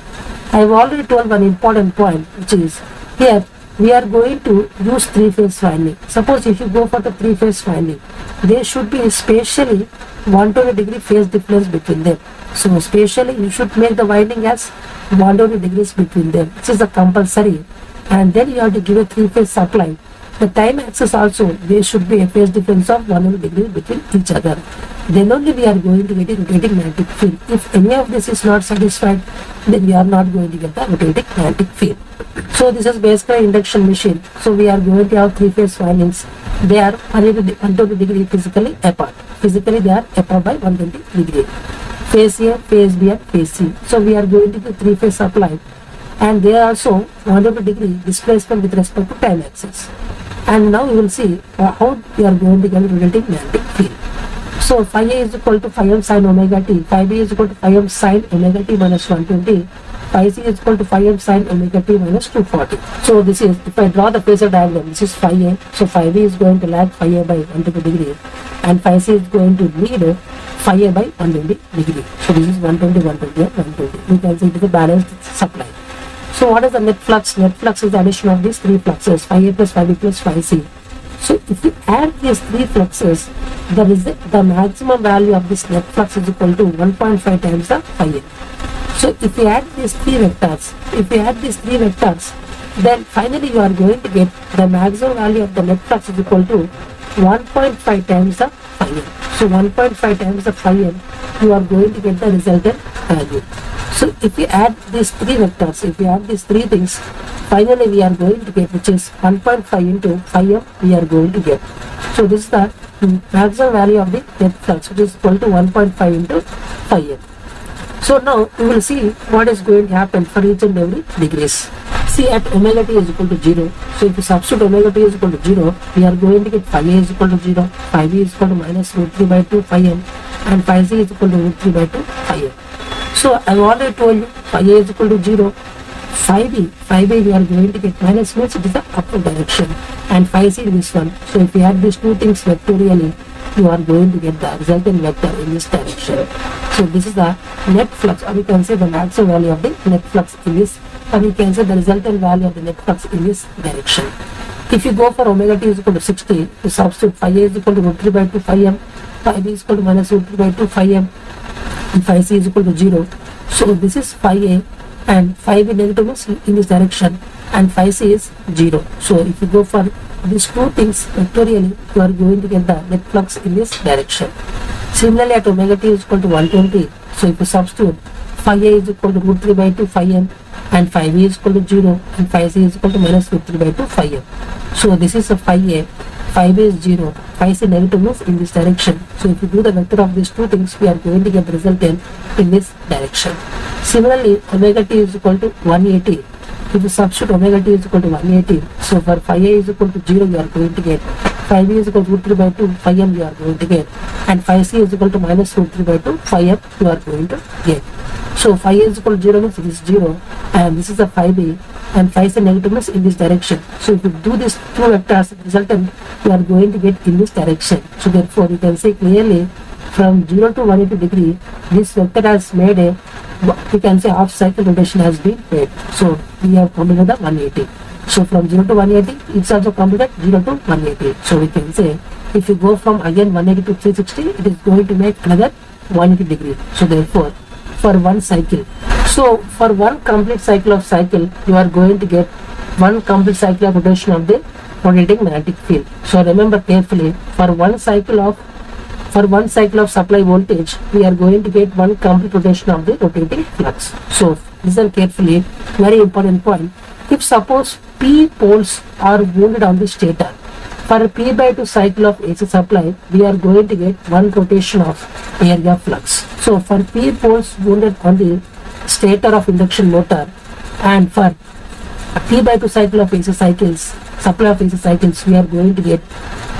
S1: I have already told one important point, which is here we are going to use 3-phase winding. Suppose if you go for the 3-phase winding, there should be spatially 120-degree phase difference between them. So spatially you should make the winding as 120 degrees between them. This is the compulsory. And then you have to give a 3-phase supply. The time axis also, there should be a phase difference of 100 degrees between each other. Then only we are going to get a rotating magnetic field. If any of this is not satisfied, then we are not going to get the rotating magnetic field. So this is basically induction machine. So we are going to have 3-phase windings. They are 120 degree physically apart. Physically they are apart by 120 degree. Phase A, phase B and phase C. So we are going to get 3-phase supply. And they are also 100 degree displacement with respect to time axis. And now you will see how we are going to get rotating magnetic field. So phi A is equal to phi m sin omega t, phi B is equal to phi m sin omega t minus 120, phi C is equal to phi m sin omega t minus 240. So this is, if I draw the phasor diagram, this is phi A, so phi B is going to lag phi A by 120 degree and phi C is going to lead phi A by 120 degree. So this is 120, 120 and 120. You can see it is a balanced supply. So what is the net flux? Net flux is the addition of these 3 fluxes, phi A plus phi B plus phi C. So if you add these 3 fluxes, the maximum value of this net flux is equal to 1.5 times the phi A. So if you add these 3 vectors, then finally you are going to get the maximum value of the net flux is equal to 1.5 times the phi A. So 1.5 times the phi A, you are going to get the resultant value. So if we add these three vectors, if we add these three things, finally we are going to get, which is 1.5 into phi m, we are going to get. So this is the maximum value of the net flux, which is equal to 1.5 into phi m. So now we will see what is going to happen for each and every degrees. See, at omega t is equal to 0. So if you substitute omega t is equal to 0, we are going to get phi a is equal to 0, phi b is equal to minus root 3 by 2 phi m, and phi c is equal to root 3 by 2 phi m. So I have already told you phi a is equal to 0, phi b we are going to get minus, means it is the upward direction, and phi c is this one. So if we add these two things vectorially, you are going to get the resultant vector in this direction. So this is the net flux, or we can say the maximum value of the net flux in this, or we can say the resultant value of the net flux in this direction. If you go for omega t is equal to 60, you substitute phi a is equal to root 3 by 2 phi m, phi b is equal to minus root 3 by 2 phi m, and phi c is equal to 0. So this is phi a, and phi b negative is in this direction, and phi c is 0. So if you go for these two things vectorially, you are going to get the net flux in this direction. Similarly, at omega t is equal to 120, so if you substitute phi a is equal to root 3 by 2 phi m, and phi b is equal to 0, and phi c is equal to minus root 3 by 2 phi m. So this is a phi a, phi b is 0, phi c negative is in this direction. So if you do the vector of these two things, we are going to get the resultant in this direction. Similarly, omega t is equal to 180. If you substitute omega t is equal to 180, so for phi a is equal to 0, you are going to get, phi b is equal to root 3 by 2 phi m, you are going to get, and phi c is equal to minus root 3 by 2 phi m, you are going to get. So phi a is equal to 0 means it is 0, and this is a phi b, and phi c negative means in this direction. So if you do these two vectors, resultant you are going to get in this direction. So therefore you can say clearly from 0 to 180 degree, this vector has made a, we can say half cycle rotation has been made. So we have completed the 180. So from 0 to 180, it's also completed 0 to 180. So we can say if you go from again 180 to 360, it is going to make another 180 degree. So therefore, for one cycle, so for one complete cycle of cycle, you are going to get one complete cycle of rotation of the rotating magnetic field. So remember carefully, for one cycle of supply voltage, we are going to get one complete rotation of the rotating flux. So listen carefully, very important point. If suppose P poles are wounded on the stator, for P by 2 cycle of AC supply, we are going to get one rotation of air gap flux. So for P poles wounded on the stator of induction motor, and for P by 2 cycle of AC cycles, supply of AC cycles, we are going to get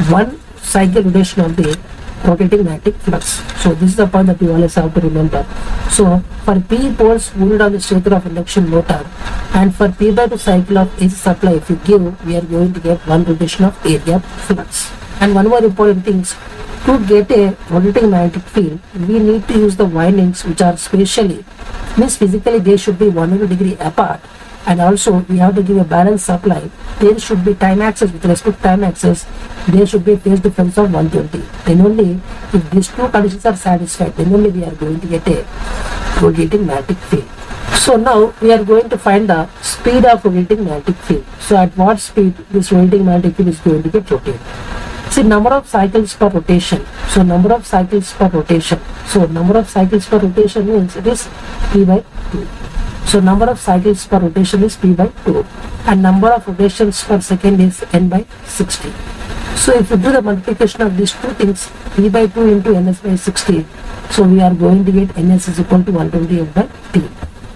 S1: one cycle rotation of the rotating magnetic flux. So this is the point that you always have to remember. So for P poles wounded on the stator of induction motor, and for P by 2 cycle of AC supply, if you give, we are going to get one rotation of air gap flux. And one more important thing, to get a rotating magnetic field, we need to use the windings which are spatially, means physically they should be 180 degree apart, and also we have to give a balanced supply. There should be time axis, with respect to time axis, there should be a phase difference of 120. Then only if these two conditions are satisfied, then only we are going to get a rotating magnetic field. So now we are going to find the speed of rotating magnetic field. So at what speed this rotating magnetic field is going to get rotated. See, number of cycles per rotation. So number of cycles per rotation. So number of cycles per rotation means it is P by 2. So number of cycles per rotation is P by 2, and number of rotations per second is N by 60. So if you do the multiplication of these two things, P by 2 into Ns by 60, so we are going to get Ns is equal to 120 F by T.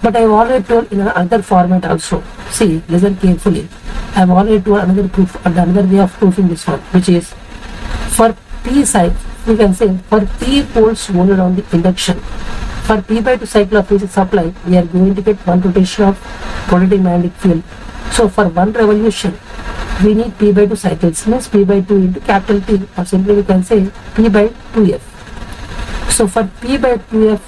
S1: But I have already told in another format also. See, listen carefully. I have already told another proof, another way of proving this one, which is for P side, we can say for P poles wounded on the induction, for P by 2 cycle of AC supply, we are going to get one rotation of rotating magnetic field. So for one revolution, we need P by 2 cycles, means P by 2 into capital T, or simply we can say P by 2F. So for P by 2F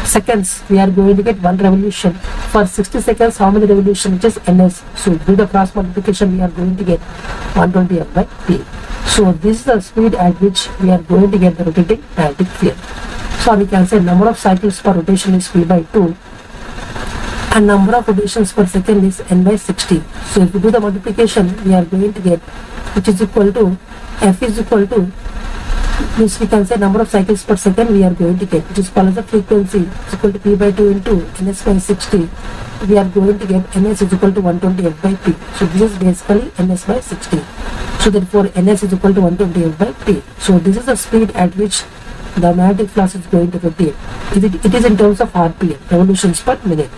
S1: seconds, we are going to get one revolution. For 60 seconds, how many revolutions? Which is Ns. So do the cross multiplication, we are going to get 120 F by T. So this is the speed at which we are going to get the rotating magnetic field. So we can say number of cycles per rotation is P by 2, and number of rotations per second is N by 60. So if we do the multiplication, we are going to get, which is equal to, F is equal to Means we can say number of cycles per second we are going to get, which is called as the frequency, is equal to P by 2 into ns by 60. We are going to get ns is equal to 120 f by p. So this is basically ns by 60. So therefore ns is equal to 120 f by p. So this is the speed at which the magnetic flux is going to rotate. It is in terms of rpm, revolutions per minute.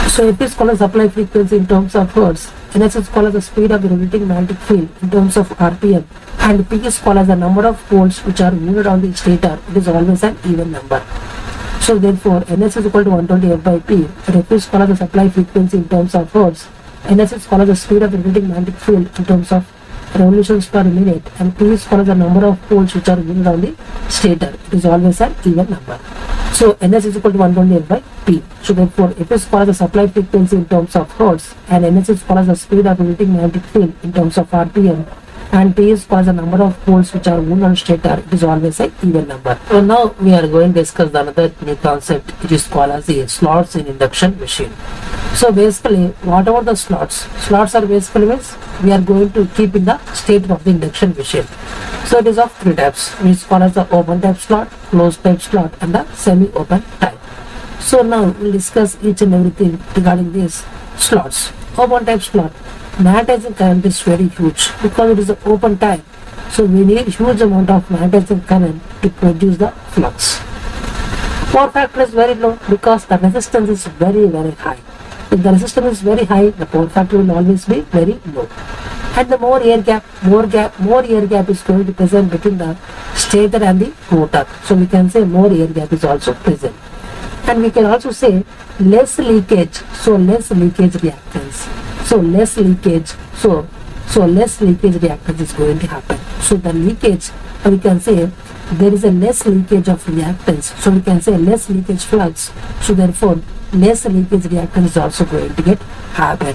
S1: So if is called as supply frequency in terms of hertz, ns is called as the speed of the rotating magnetic field in terms of rpm, and p is called as the number of poles which are moved on the stator. It is always an even number. So therefore ns is equal to 120 f by p, but if is called as the supply frequency in terms of hertz, ns is called as the speed of the rotating magnetic field in terms of revolutions per minute, and p is called as the number of poles which are moved on the stator. It is always an even number. So ns is equal to 120 f by p. So therefore f is called as the supply frequency in terms of hertz, and ns is called as the speed of rotating magnetic field in terms of rpm, and p is called as the number of poles which are moved on stator. It is always an even number. So now we are going to discuss another new concept, which is called as the slots in induction machine. So basically, whatever the slots are basically means we are going to keep in the state of the induction machine. So it is of three types, which is called as the open type slot, closed type slot, and the semi-open type. So now we'll discuss each and everything regarding these slots. Open type slot, magnetizing current is very huge because it is an open type. So we need huge amount of magnetizing current to produce the flux. Power factor is very low because the resistance is very high. If the resistance is very high, the power factor will always be very low. And the more air gap is going to present between the stator and the rotor. So we can say more air gap is also present. And we can also say less leakage, so less leakage reactance. So less leakage, so less leakage reactance is going to happen. So the leakage, we can say there is a less leakage of reactance. So we can say less leakage flux. So therefore less leakage reactance is also going to get happen.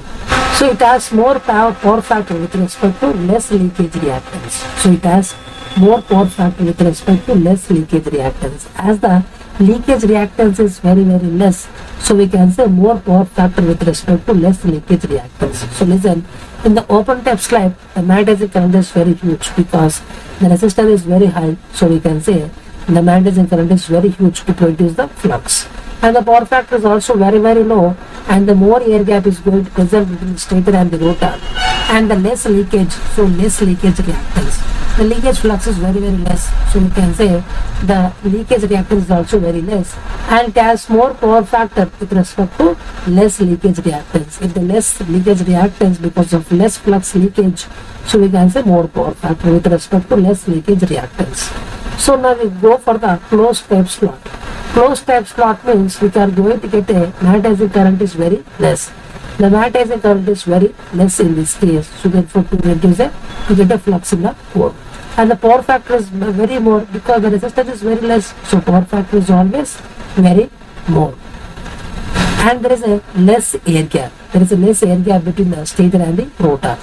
S1: So it has more power factor with respect to less leakage reactance. So it has more power factor with respect to less leakage reactance. As the leakage reactance is very less, so we can say more power factor with respect to less leakage reactance. So listen, in the open type slide, the magnetizing current is very huge because the resistance is very high. So we can say the magnetizing current is very huge to produce the flux. And the power factor is also very low, and the more air gap is going to present between the stator and the rotor, and the less leakage, so less leakage reactance. The leakage flux is very less, so we can say the leakage reactance is also very less, and it has more power factor with respect to less leakage reactance. If the less leakage reactance because of less flux leakage, so we can say more power factor with respect to less leakage reactance. So now we go for the closed type slot. Closed type slot means we are going to get a magnetizing current is very less. The magnetizing current is very less in this case. So therefore to get a flux in the core. And the power factor is very more because the resistance is very less. So power factor is always very more. And there is a less air gap. There is a less air gap between the stator and the rotor.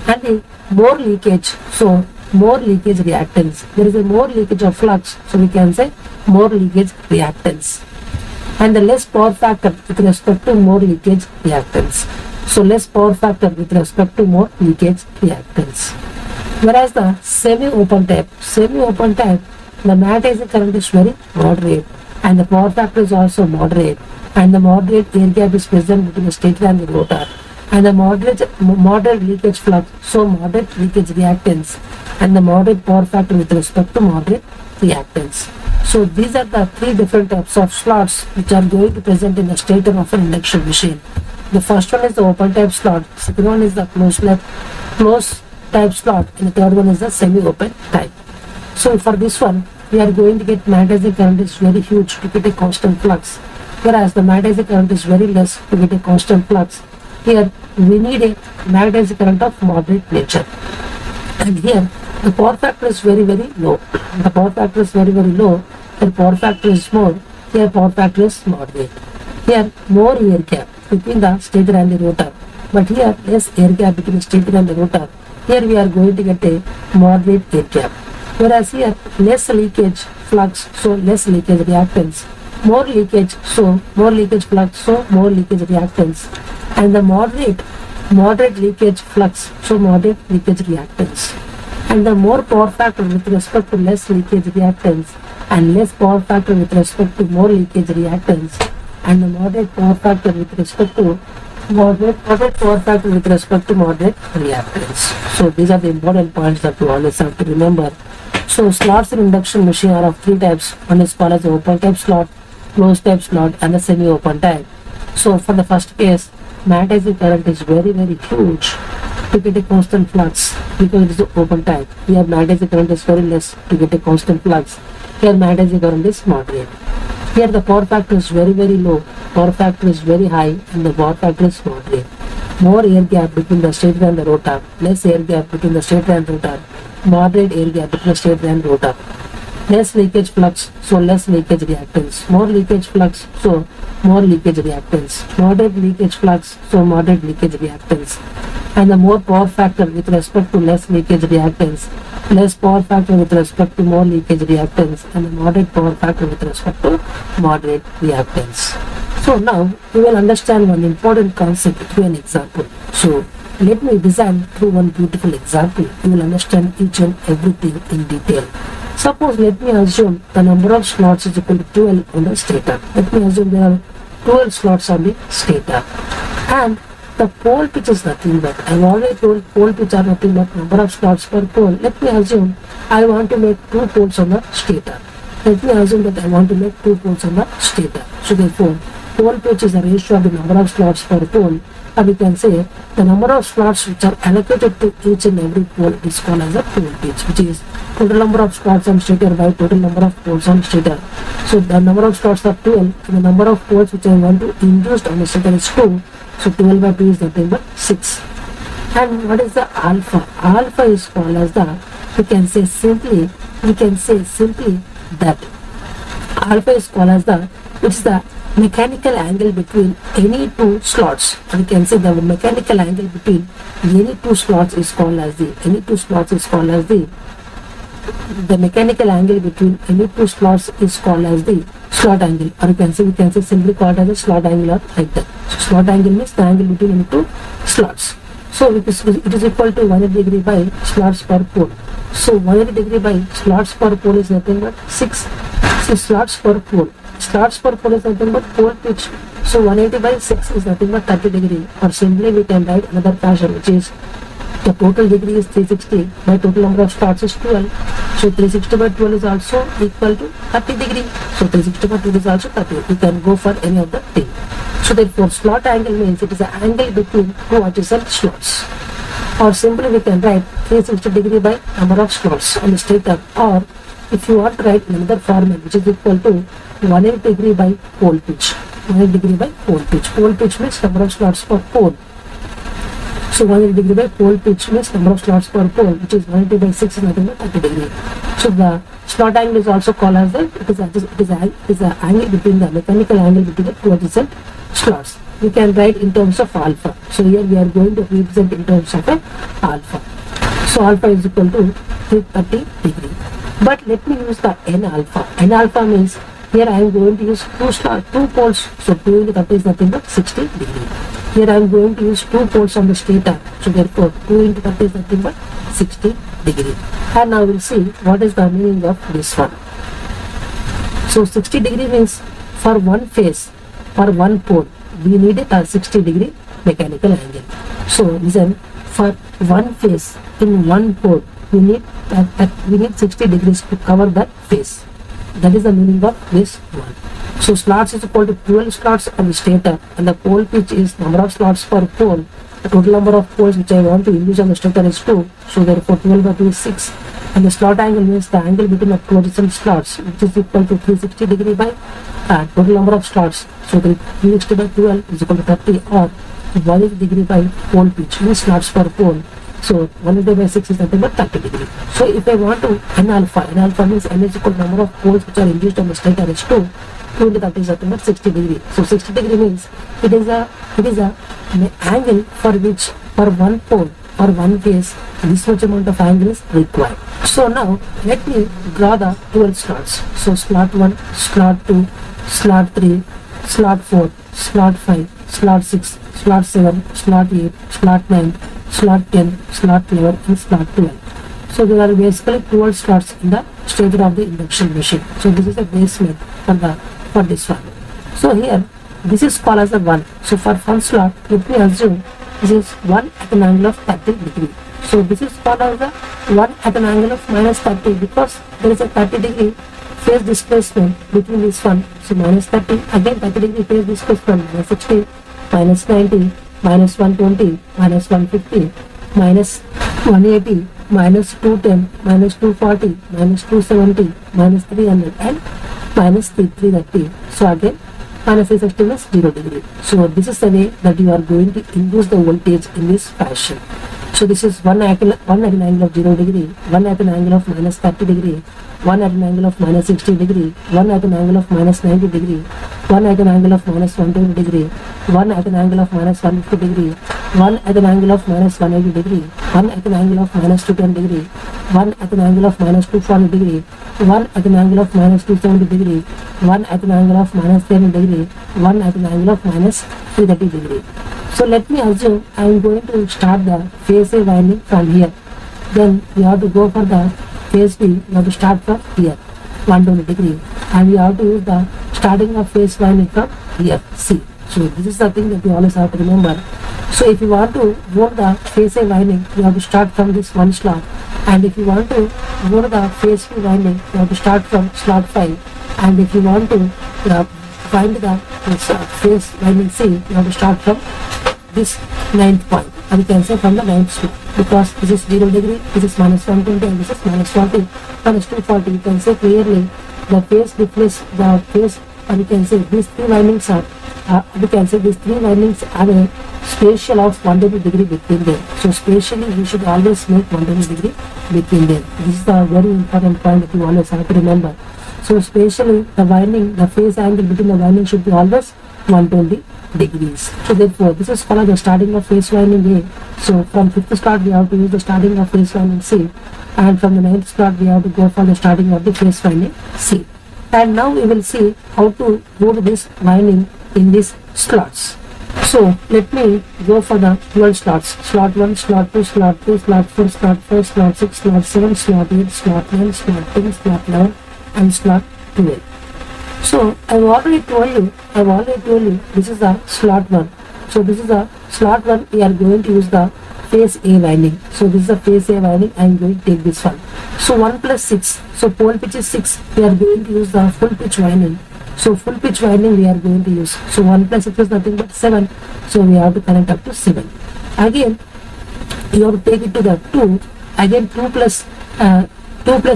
S1: And the more leakage, so more leakage reactance. There is a more leakage of flux, so we can say more leakage reactance. And the less power factor with respect to more leakage reactance. So less power factor with respect to more leakage reactance. Whereas the semi-open type, the magnetizing current is very moderate, and the power factor is also moderate, and the moderate air gap is present between the stator and the rotor, and the moderate leakage flux, so moderate leakage reactance, and the moderate power factor with respect to moderate reactance. So these are the three different types of slots which are going to present in the stator of an induction machine. The first one is the open type slot, second one is the closed type slot, and the third one is the semi-open type. So for this one, we are going to get magnetizing current is very huge to get a constant flux, whereas the magnetizing current is very less to get a constant flux. Here we need a magnetizing current of moderate nature, and here the power factor is very low. The power factor is very low. Here power factor is more. Here power factor is moderate. Here more air gap between the stator and the rotor, but here less air gap between the stator and the rotor. Here we are going to get a moderate air gap. Whereas here less leakage flux, so less leakage reactance. More leakage, so more leakage flux, so more leakage reactance. And the moderate leakage flux, so moderate leakage reactance. And the more power factor with respect to less leakage reactance, and less power factor with respect to more leakage reactance, and the moderate power factor with respect to moderate power factor with respect to moderate reactance. So these are the important points that you always have to remember. So slots in induction machine are of three types. One is called as the open type slot, closed type slot, and the semi-open type. So for the first case, magnetizing current is very huge to get a constant flux because it is the open type. Here magnetizing current is very less to get a constant flux. Here magnetizing current is moderate. Here the power factor is very low, power factor is very high, and the power factor is moderate. More air gap between the stator and the rotor, less air gap between the stator and rotor, moderate air gap between the stator and rotor. Less leakage flux, so less leakage reactance. More leakage flux, so more leakage reactance. Moderate leakage flux, so moderate leakage reactance. And the more power factor with respect to less leakage reactance, less power factor with respect to more leakage reactance, and the moderate power factor with respect to moderate reactance. So now we will understand one important concept through an example. So let me design through one beautiful example. You will understand each and everything in detail. Suppose let me assume the number of slots is equal to 12 on the stator. Let me assume there are 12 slots on the stator. And the pole pitch is nothing but, I have already told pole pitch are nothing but number of slots per pole. Let me assume I want to make 2 poles on the stator. Let me assume that I want to make 2 poles on the stator. So therefore, pole pitch is the ratio of the number of slots per pole. Or we can say the number of slots which are allocated to each and every pole is called as a pole pitch, which is total number of slots on stator by total number of poles on stator. So the number of slots are 12 and the number of poles which I want to induce on the stator is 2. So 12 by 2 is nothing but 6. And what is the alpha? Alpha is called as the, we can say simply that alpha is called as the, it's the mechanical angle between any two slots. Or we can say the mechanical angle between any two slots is called as the, the mechanical angle between any two slots is called as the slot angle, or we can say simply called as a slot angle, or like that. So slot angle means the angle between any two slots. So it is equal to 180 degree by slots per pole. So 180 degree by slots per pole is nothing but 6. So slots per pole. Slots per pole is nothing but pole pitch. So 180 by 6 is nothing but 30 degree. Or simply we can write another fashion, which is the total degree is 360 by total number of slots is 12. So 360 by 12 is also equal to 30 degree. So 360 by 12 is also 30. You can go for any of the thing. So therefore slot angle means it is the angle between two adjacent slots. Or simply we can write 360 degree by number of slots on the stator. Or if you want to write another format, which is equal to 180 degree by pole pitch. 180 degree by pole pitch. Pole pitch means number of slots per pole. So 180 degree by pole pitch means number of slots per pole, which is 180 by 6 is nothing but 30 degree. So the slot angle is also called as the, it is the angle between the mechanical angle between the two adjacent slots. We can write in terms of alpha. So here we are going to represent in terms of a alpha. So alpha is equal to 330 degree. But let me use the n alpha. N alpha means here I am going to use two poles. So 2 into 30 is nothing but 60 degree. Here I am going to use 2 poles on the stator. So therefore 2 into 30 is nothing but 60 degree. And now we'll see what is the meaning of this one. So 60 degree means for one phase, for one pole, we need a 60 degree mechanical angle. So listen, for one phase in one pole, we need 60 degrees to cover that phase. That is the meaning of this one. So slots is equal to 12 slots on the stator, and the pole pitch is number of slots per pole. The total number of poles which I want to induce on the stator is 2. So therefore 12 by 2 is 6. And the slot angle means the angle between the two adjacent slots, which is equal to 360 degree by total number of slots. So 360 by 12 is equal to 30, or 180 degree by pole pitch means slots per pole. So 180 by 6 is nothing but 30 degree. So if I want to n alpha means n is equal to number of poles which are induced on the stator is 2. 2 into 30 is nothing but 60 degree. So 60 degree means it is a angle for which for one pole or one phase this much amount of angle is required. So now let me draw the 12 slots. So slot 1, slot 2, slot 3, slot 4, slot 5, slot 6, slot 7, slot 8, slot 9, slot 10, slot 11 and slot 12. So there are basically 12 slots in the stator of the induction machine. So this is a base mate for this one. So here this is called as a 1. So for one slot, let me assume this is 1 at an angle of 30 degree. So this is called as the 1 at an angle of minus 30 because there is a 30 degree phase displacement between this one. So minus 30, again 30 degree phase displacement, minus 60, minus 90, minus 120, minus 150, minus 180, minus 210, minus 240, minus 270, minus 300 and minus 330. So again minus 360 means 0 degree. So this is the way that you are going to induce the voltage in this fashion. So this is 1 at an angle of 0 degree, 1 at an angle of minus 30 degree, 1 at an angle of minus 60 degree, 1 at an angle of minus 90 degree, 1 at an angle of minus 120 degree, 1 at an angle of minus 150 degree, 1 at an angle of minus 180 degree, 1 at an angle of minus 210 degree, 1 at an angle of minus 240 degree, 1 at an angle of minus 270 degree, 1 at an angle of minus 30 degree, 1 at an angle of minus 330 degree. So let me assume I am going to start the phase A winding from here. Then you have to go for the phase B, you have to start from here, 120 degree. And you have to use the starting of phase winding from here, C. So this is the thing that you always have to remember. So if you want to vote the phase A winding, you have to start from this one slot. And if you want to vote the phase B winding, you have to start from slot 5. And if you want to find the phase winding C, you have to start from this 9th point, and you can say from the 9th slot, because this is 0 degree, this is minus 120 and this is minus 40, minus 240. You can say clearly the phase replace the phase, and you can say these three windings are a spatial of 120 degree between them. So spatially we should always make 120 degree between them. This is the very important point that you always have to remember. So spatially the phase angle between the winding should be always 120 degrees. So therefore this is called the starting of phase winding A. So from 5th slot we have to use the starting of phase winding C, and from the 9th slot we have to go for the starting of the phase winding C. And now we will see how to route this winding in these slots. So let me go for the 12 slots. Slot 1, slot 2, slot 3, slot 4, slot 5, slot 6, slot 7, slot 8, slot 9, slot 10, slot 11 and slot 12. So I've already told you this is the slot 1. So this is the slot 1, we are going to use the phase A winding. So this is the phase A winding, I am going to take this one. So 1 plus 6, so pole pitch is 6, we are going to use the full pitch winding. So full pitch winding we are going to use. So 1 plus 6 is nothing but 7, so we have to connect up to 7. Again you have to take it to the 2, again 2 plus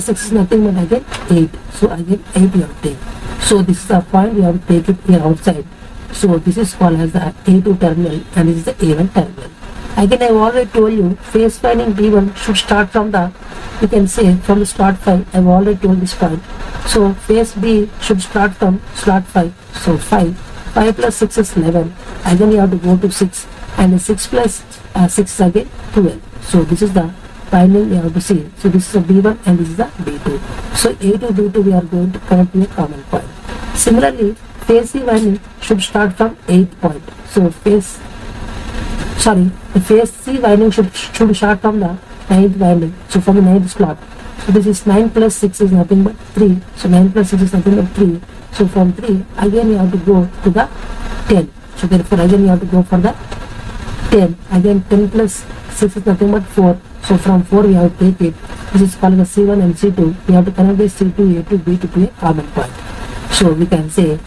S1: 6 is nothing but again 8, so again 8 you have to take. So this is the point we have to take it here outside. So this is called as the A2 terminal and this is the A1 terminal. Again I have already told you phase winding B1 should start from the, you can say from the slot 5. I have already told this point. So phase B should start from slot 5. So 5 plus 6 is 11. Again you have to go to 6, and the 6 plus 6 is again 12. So this is the winding you have to see. So this is a B1 and this is the B2. So A to B2 we are going to connect to a common point. Similarly phase C winding should start from 8th point. So the phase C winding should start from the 9th winding. So from the 9th slot. So this is 9 plus 6 is nothing but 3. So 9 plus 6 is nothing but 3. So from 3 again you have to go to the 10. So therefore again you have to go for the 10. Again 10 plus 6 is nothing but 4. So from 4 we have to take it. This is called the C1 and C2. We have to connect this C2, A to B2 to a common point. So we can say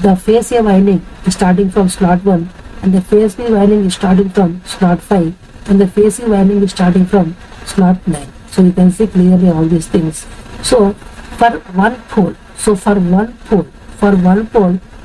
S1: the phase A winding is starting from slot 1, and the phase B winding is starting from slot 5, and the phase C winding is starting from slot 9. So you can see clearly all these things. So for one pole,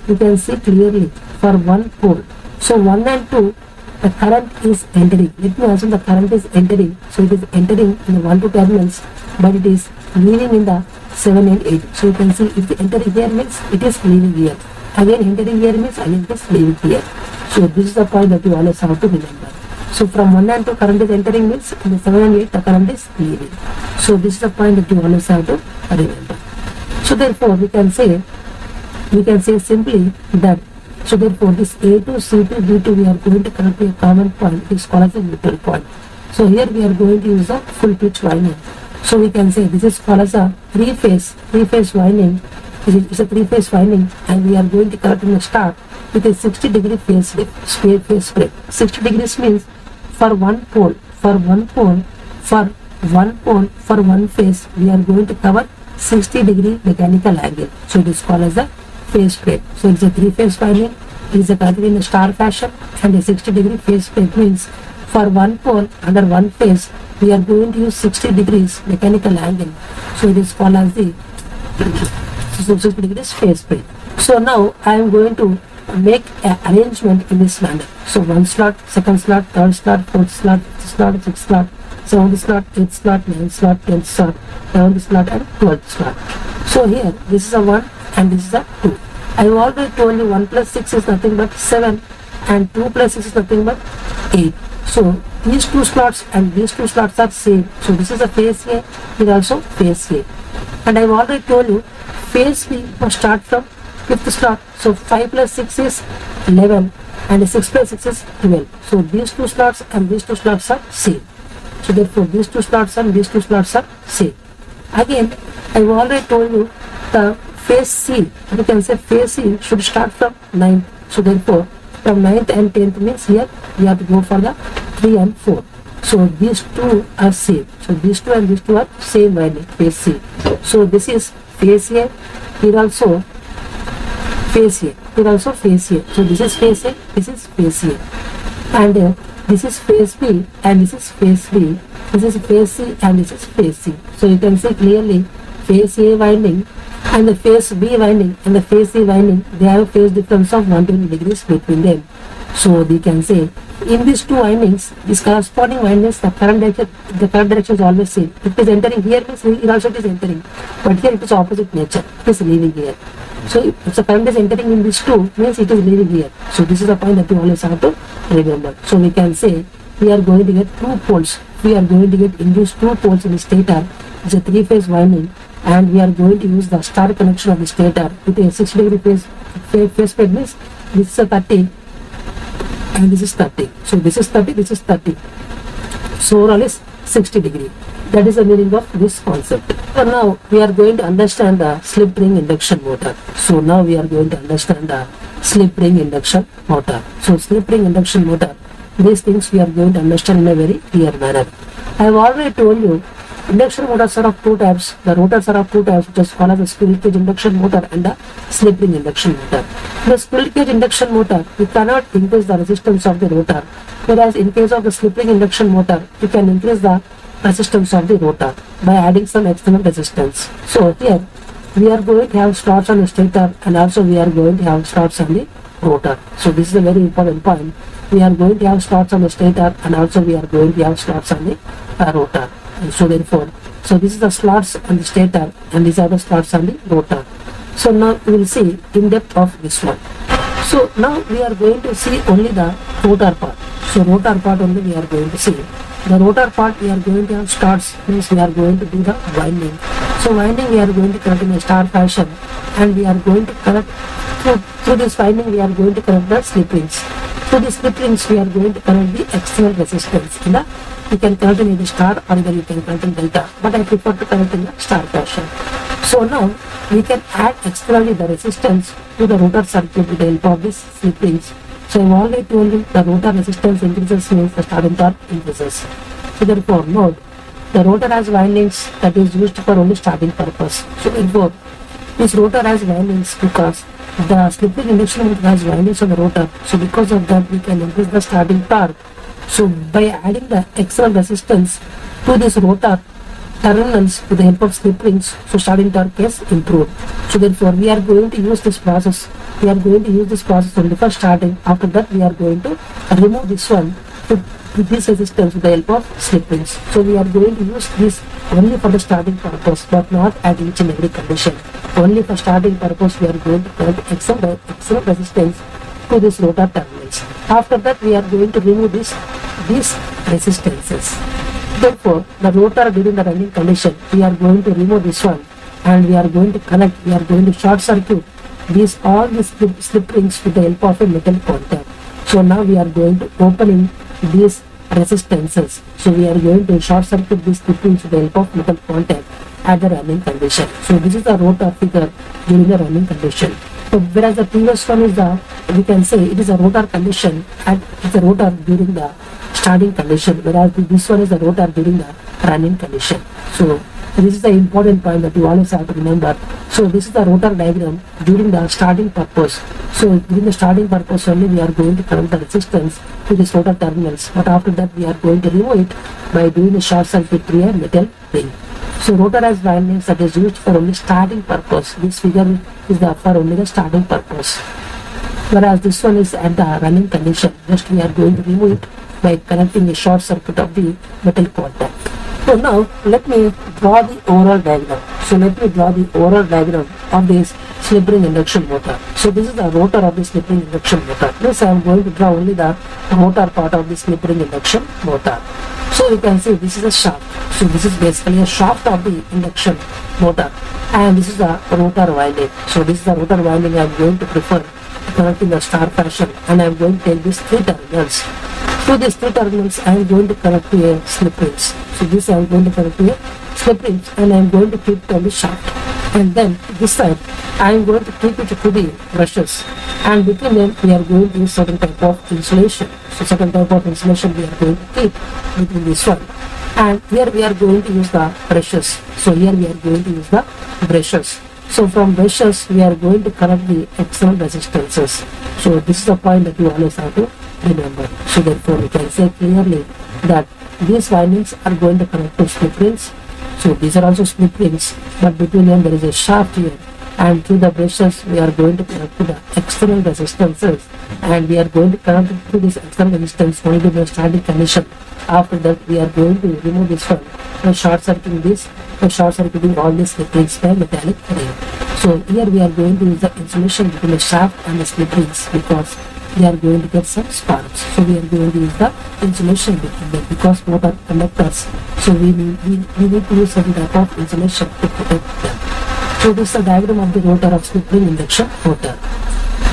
S1: you can see clearly for one pole. So 1 and 2, the current is entering. Let me assume the current is entering. So it is entering in the 1, 2 terminals, but it is leaving in the 7 and 8. So you can see if it entering here means it is leaving here. Again entering here means again it is leaving here. So this is the point that you always have to remember. So from 1 and 2 current is entering means in the 7 and 8 the current is leaving. So this is the point that you always have to remember. So therefore we can say simply that, so therefore this A2, C2, D2 we are going to connect to a common point. It is called as a neutral point. So here we are going to use a full pitch winding. So we can say this is called as a three-phase winding. It's a three-phase winding, and we are going to connect in the start with a 60-degree phase spread. 60 degrees means for one pole, for one phase, we are going to cover 60-degree mechanical angle. So it is called as a phase spread. So it's a three-phase winding. It is connected in a star fashion, and a 60-degree phase spread means for one pole under one phase, we are going to use 60 degrees mechanical angle. So it is called as the 60 degrees phase spread. So now I am going to make an arrangement in this manner. So one slot, second slot, third slot, fourth slot, fifth slot, sixth slot, seventh slot, eighth slot, ninth slot, 10th slot, 11th slot, and 12th slot. So here this is a 1 and this is a 2. I have already told you 1 plus 6 is nothing but 7 and 2 plus 6 is nothing but 8. So these two slots and these two slots are same. So this is a phase A, here also phase A. And I have already told you phase B must start from 5th slot. So 5 plus 6 is 11 and 6 plus 6 is 12. So these two slots and these two slots are same. So therefore these two slots and these two slots are same. Again, I have already told you the phase C, you can say phase C should start from 9th. So therefore from 9th and 10th means here we have to go for the 3 and 4. So these two are same. So these two and these two are same winding, phase C. So this is phase A, here also phase A, here also phase A. So this is phase A, this is phase A. And this is phase B and this is phase B. This is phase C and this is phase C. So you can see clearly phase A winding and the phase B winding and the phase C winding, they have a phase difference of 120 degrees between them. So we can say in these two windings, these corresponding windings, the current direction is always same. If it is entering here, means here also it is entering, but here it is opposite nature. It is leaving here. So if the current is entering in these two, means it is leaving here. So this is the point that you always have to remember. So we can say we are going to get two poles. We are going to get induced two poles in the stator. It's a three-phase winding, and we are going to use the star connection of the stator with a 60-degree phase spread. Means this is a 30 and this is 30. So this is 30, this is 30. So overall is 60 degree. That is the meaning of this concept. So now we are going to understand the slip ring induction motor. So now we are going to understand the slip ring induction motor. So slip ring induction motor, these things we are going to understand in a very clear manner. I have already told you induction motors are of two types. The rotors are of two types, which is called as the squirrel cage induction motor and the slip ring induction motor. In the squirrel cage induction motor, you cannot increase the resistance of the rotor, whereas in case of the slip ring induction motor, you can increase the resistance of the rotor by adding some external resistance. So here we are going to have slots on the stator and also we are going to have slots on the rotor. So this is a very important point. We are going to have slots on the stator and also we are going to have slots on the rotor. And so therefore, so this is the slots on the stator and these are the slots on the rotor. So now we will see in depth of this one. So now we are going to see only the rotor part. So rotor part only we are going to see. The rotor part we are going to have starts, means we are going to do the winding. So winding we are going to connect in a star fashion and we are going to connect through this winding we are going to connect the slip rings. Through the slip rings we are going to connect the external resistance. You can connect in the star or either you can connect in delta, but I prefer to connect in the star fashion. So now we can add externally the resistance to the rotor circuit with the help of these slip rings. So I have already told you the rotor resistance increases means the starting torque increases. So therefore note, the rotor has windings that is used for only starting purpose. So therefore this rotor has windings because the slip ring induction motor has windings on the rotor. So because of that we can increase the starting torque. So by adding the external resistance to this rotor terminals with the help of slip rings, so starting torque is improved. So therefore we are going to use this process. We are going to use this process only for starting. After that we are going to remove this one to this resistance with the help of slip rings. So we are going to use this only for the starting purpose, but not at each and every condition. Only for starting purpose we are going to connect external resistance to this rotor terminals. After that we are going to remove these resistances. Therefore the rotor during the running condition we are going to remove this one and we are going to connect, we are going to short circuit all these slip rings with the help of a metal contact. So now we are going to opening these resistances. So we are going to short circuit this slip rings with the help of metal contact at the running condition. So this is the rotor figure during the running condition. So whereas the previous one is the, we can say it is a rotor condition and it's a rotor during the starting condition, whereas this one is the rotor during the running condition. So this is the important point that you always have to remember. So this is the rotor diagram during the starting purpose. So during the starting purpose only we are going to connect the resistance to this rotor terminals, but after that we are going to remove it by doing a short circuit through a metal ring. So rotor has windings that is used for only starting purpose. This figure is the for only the starting purpose, whereas this one is at the running condition. Just we are going to remove it by connecting a short circuit of the metal contact. So now let me draw the overall diagram. So let me draw the overall diagram of this slip ring induction motor. So this is the rotor of the slip ring induction motor. This I am going to draw only the rotor part of the slip ring induction motor. So you can see this is a shaft. So this is basically a shaft of the induction motor, and this is the rotor winding. So this is the rotor winding I am going to prefer to connect in the star fashion, and I am going to take these three terminals. Through these three terminals I am going to connect to a slip rings. So this I am going to connect to a slip rings, and I am going to keep it on the shaft, and then this side I am going to keep it to the brushes, and between them we are going to use certain type of insulation. So certain type of insulation we are going to keep between this one, and here we are going to use the brushes. So here we are going to use the brushes. So from brushes we are going to connect the external resistances. So this is the point that you always have to remember. So therefore we can say clearly that these windings are going to connect to slip rings. So these are also slip rings, but between them there is a shaft here, and through the brushes we are going to connect to the external resistances, and we are going to connect to this external resistance only to the starting condition. After that we are going to remove this one by short circuiting this, by short circuiting all these slip rings by metallic ring. So here we are going to use the insulation between the shaft and the slip rings because we are going to get some sparks. So we are going to use the insulation between them because both are conductors. So we need to use some type of insulation to protect them. So this is the diagram of the rotor of slip ring induction motor.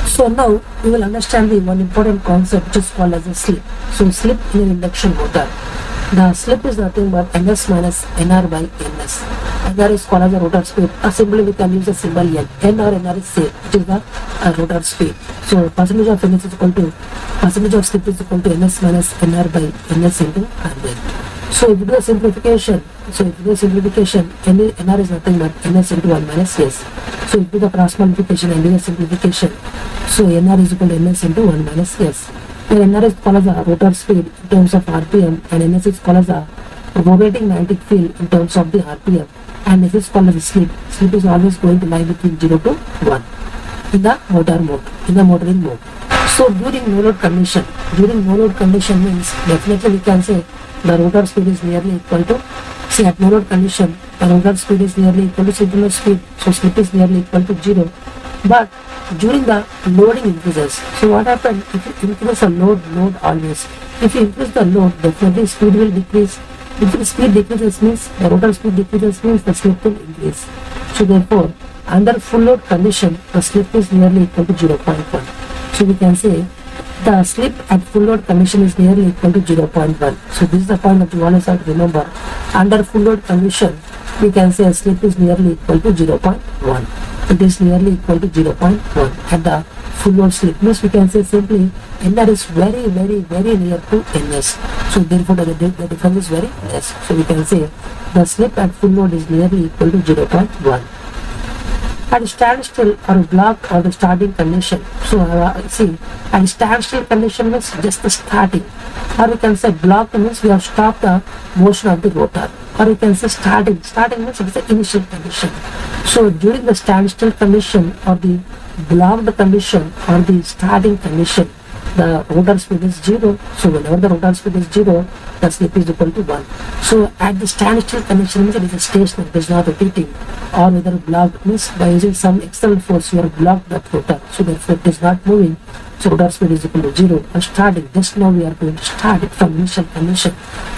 S1: So now we will understand the one important concept which is called as a slip. So slip in an induction motor. The slip is nothing but ns minus nr by ns. Nr is called as the rotor speed, or simply we can use the symbol n or nr is same, which is the rotor speed. So percentage of ns is equal to, percentage of slip is equal to ns minus nr by ns into 100. So if you do a simplification, nr is nothing but ns into 1 minus s. So if you do the cross multiplication and do the simplification, so nr is equal to ns into 1 minus s. Where nr is called as the rotor speed in terms of rpm, and ns is called as the rotating magnetic field in terms of the rpm, and this is called as a slip. Slip is always going to lie between 0 to 1 in the motor mode, in the motoring mode. So during no load condition, means definitely we can say the rotor speed is nearly equal to, see at no load condition the rotor speed is nearly equal to synchronous speed, so slip is nearly equal to 0. But during the loading increases, so what happens if you increase the load always, if you increase the load, definitely speed will decrease. If the speed decreases means the rotor speed decreases means the slip will increase. So therefore under full load condition the slip is nearly equal to 0.1. So we can say the slip at full load condition is nearly equal to 0.1. So this is the point that you always have to remember. Under full load condition we can say a slip is nearly equal to 0.1. It is nearly equal to 0.1 at the full load slip. Means we can say simply nr is very near to ns. So therefore the difference is very less. So we can say the slip at full load is nearly equal to 0.1. At standstill or blocked or the starting condition, so see at standstill condition means just the starting, or we can say blocked means we have stopped the motion of the rotor, or we can say starting means it is the initial condition. So during the standstill condition or the blocked condition or the starting condition, the rotor speed is 0. So whenever the rotor speed is 0, the slip is equal to 1. So at the standstill condition means it is a stationary, it is not rotating, or whether blocked means by using some external force you are blocked that rotor, so therefore it is not moving. So rotor speed is equal to 0. Or starting, just now we are going to start it from initial condition.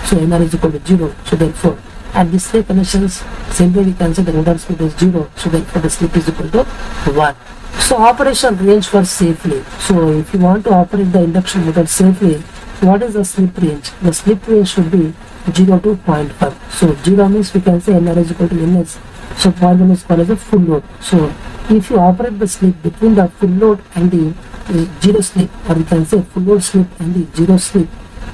S1: So nr is equal to 0. So therefore at these three conditions simply we can say the rotor speed is 0. So therefore the slip is equal to 1. So operation range for safely. So if you want to operate the induction motor safely, what is the slip range? The slip range should be 0 to 0.5. So 0 means we can say NR is equal to NS. So 0.1 is called as a full load. So if you operate the slip between the full load and the zero slip, or you can say full load slip and the zero slip,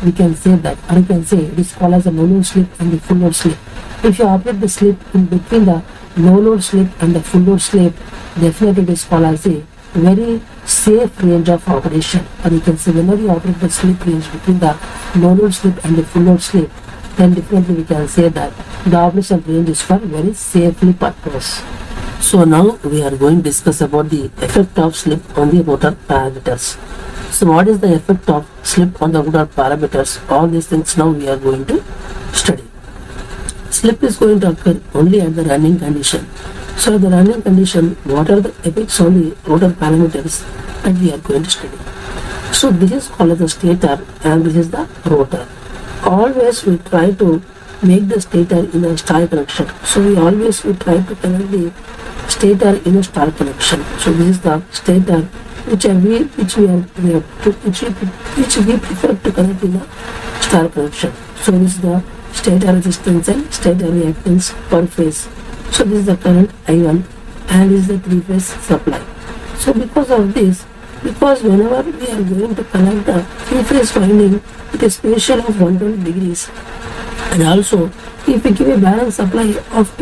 S1: we can say that, or you can say it is called as a no load slip and the full load slip. If you operate the slip in between the no load slip and the full load slip, definitely it is called as a very safe range of operation, or you can say whenever you operate the slip range between the no load slip and the full load slip, then definitely we can say that the operation range is for very safely purpose. So now we are going to discuss about the effect of slip on the rotor parameters. So what is the effect of slip on the rotor parameters? All these things now we are going to study. Slip is going to occur only at the running condition. So at the running condition, what are the effects on the rotor parameters that we are going to study? So this is called as the stator and this is the rotor. Always we try to make the stator in a star connection. So we try to connect the stator in a star connection. So this is the stator which we prefer to connect in a star connection. So this is the stator resistance and stator reactance per phase. So this is the current I1 and this is the three-phase supply. So because of this, because whenever we are going to connect the three-phase winding with a spatial of 120 degrees, and also if we give a balanced supply of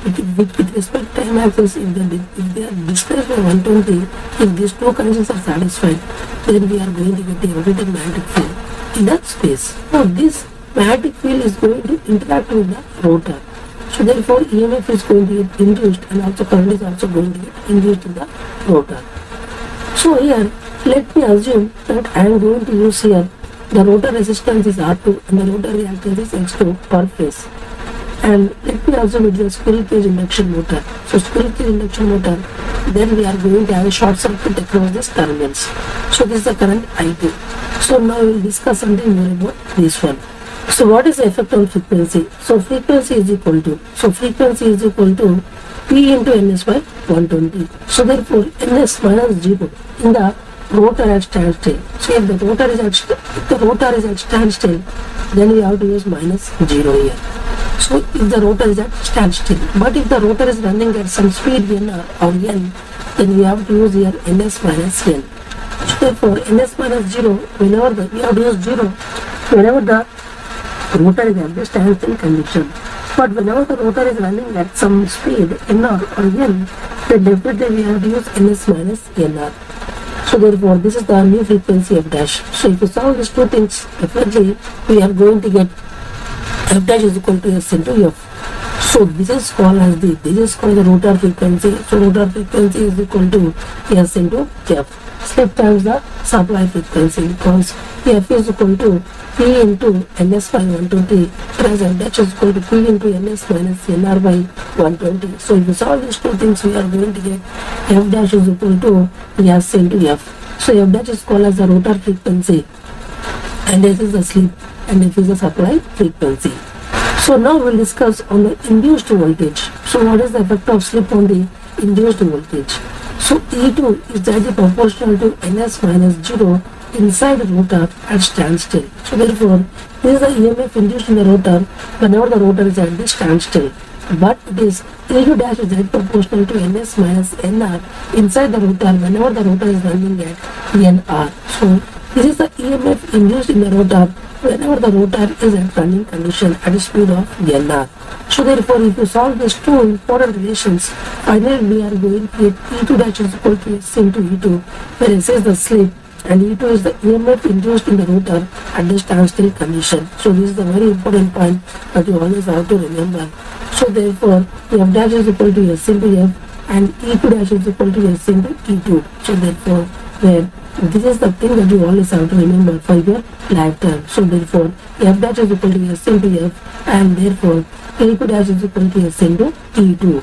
S1: with respect to time axis, if they are displaced by 120, if these two conditions are satisfied, then we are going to get a rotating magnetic field in that space. Now this magnetic field is going to interact with the rotor. So therefore EMF is going to get induced and also current is also going to get induced in the rotor. So here let me assume that I am going to use here the rotor resistance is R2 and the rotor reactance is X2 per phase. And let me assume it is a squirrel cage induction motor. So squirrel cage induction motor, then we are going to have a short circuit across these terminals. So this is the current I2. So now we will discuss something more about this one. So what is the effect on frequency? So frequency is equal to P into Ns by 120. So therefore Ns minus 0 in the rotor at standstill. So if the rotor is at standstill, then we have to use minus 0 here. So if the rotor is at standstill, but if the rotor is running at some speed n or n, then we have to use here Ns minus n. So therefore Ns minus 0, we have to use 0 whenever the rotor is at the standstill condition. But whenever the rotor is running at some speed nr or n, then definitely we have to use Ns minus nr. So therefore this is the new frequency f dash. So if you solve these two things, definitely we are going to get f dash is equal to s into f. So this is called as the rotor frequency. So rotor frequency is equal to s into f. Slip times the supply frequency, because f is equal to P into Ns by 120, whereas f dash is equal to P into Ns minus Nr by 120. So if you solve these two things, we are going to get f dash is equal to s into f. So f dash is called as the rotor frequency and this is the slip and f is the supply frequency. So now we will discuss on the induced voltage. So what is the effect of slip on the induced voltage? So E2 is directly proportional to Ns minus 0 inside the rotor at standstill. So therefore, this is the EMF induced in the rotor whenever the rotor is at the standstill. But it is E2 dash is directly proportional to Ns minus Nr inside the rotor whenever the rotor is running at Nr. So this is the EMF induced in the rotor whenever the rotor is at running condition at a speed of Nr. So therefore, if you solve these two important relations, finally we are going to get E2 dash is equal to S into E2, where S is the slip and E2 is the EMF induced in the rotor at the standstill condition. So this is the very important point that you always have to remember. So therefore, F dash is equal to S into F and E2 dash is equal to S into E2. So therefore, where this is the thing that you always have to remember for your lifetime. So therefore, F dash is equal to S into F and therefore E2 dash is equal to S into E2.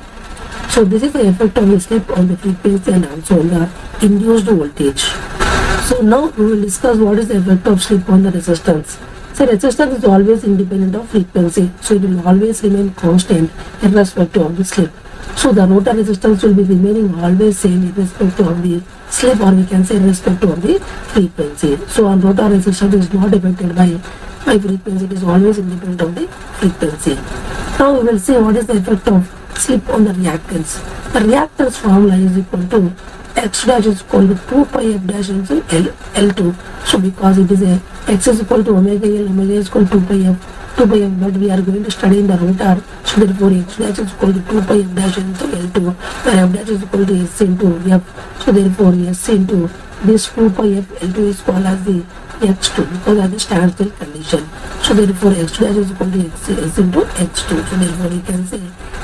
S1: So this is the effect of the slip on the frequency and also on the induced voltage. So now we will discuss what is the effect of slip on the resistance. So resistance is always independent of frequency, so it will always remain constant irrespective of the slip. So the rotor resistance will be remaining always same irrespective of the slip, or we can say irrespective of the frequency. So on rotor resistance is not affected by frequency, it is always independent of the frequency. Now we will see what is the effect of slip on the reactance. The reactance formula is equal to x dash is equal to 2 pi f dash into L2. So because it is a x is equal to omega L, omega is equal to 2 pi f, but we are going to study in the rotor. So therefore x dash is equal to 2 pi f dash into L2, where f dash is equal to s into f. So therefore s into this 2 pi f L2 is called as the x2 because of the standstill condition. So therefore x dash is equal to s into x2. So therefore we can say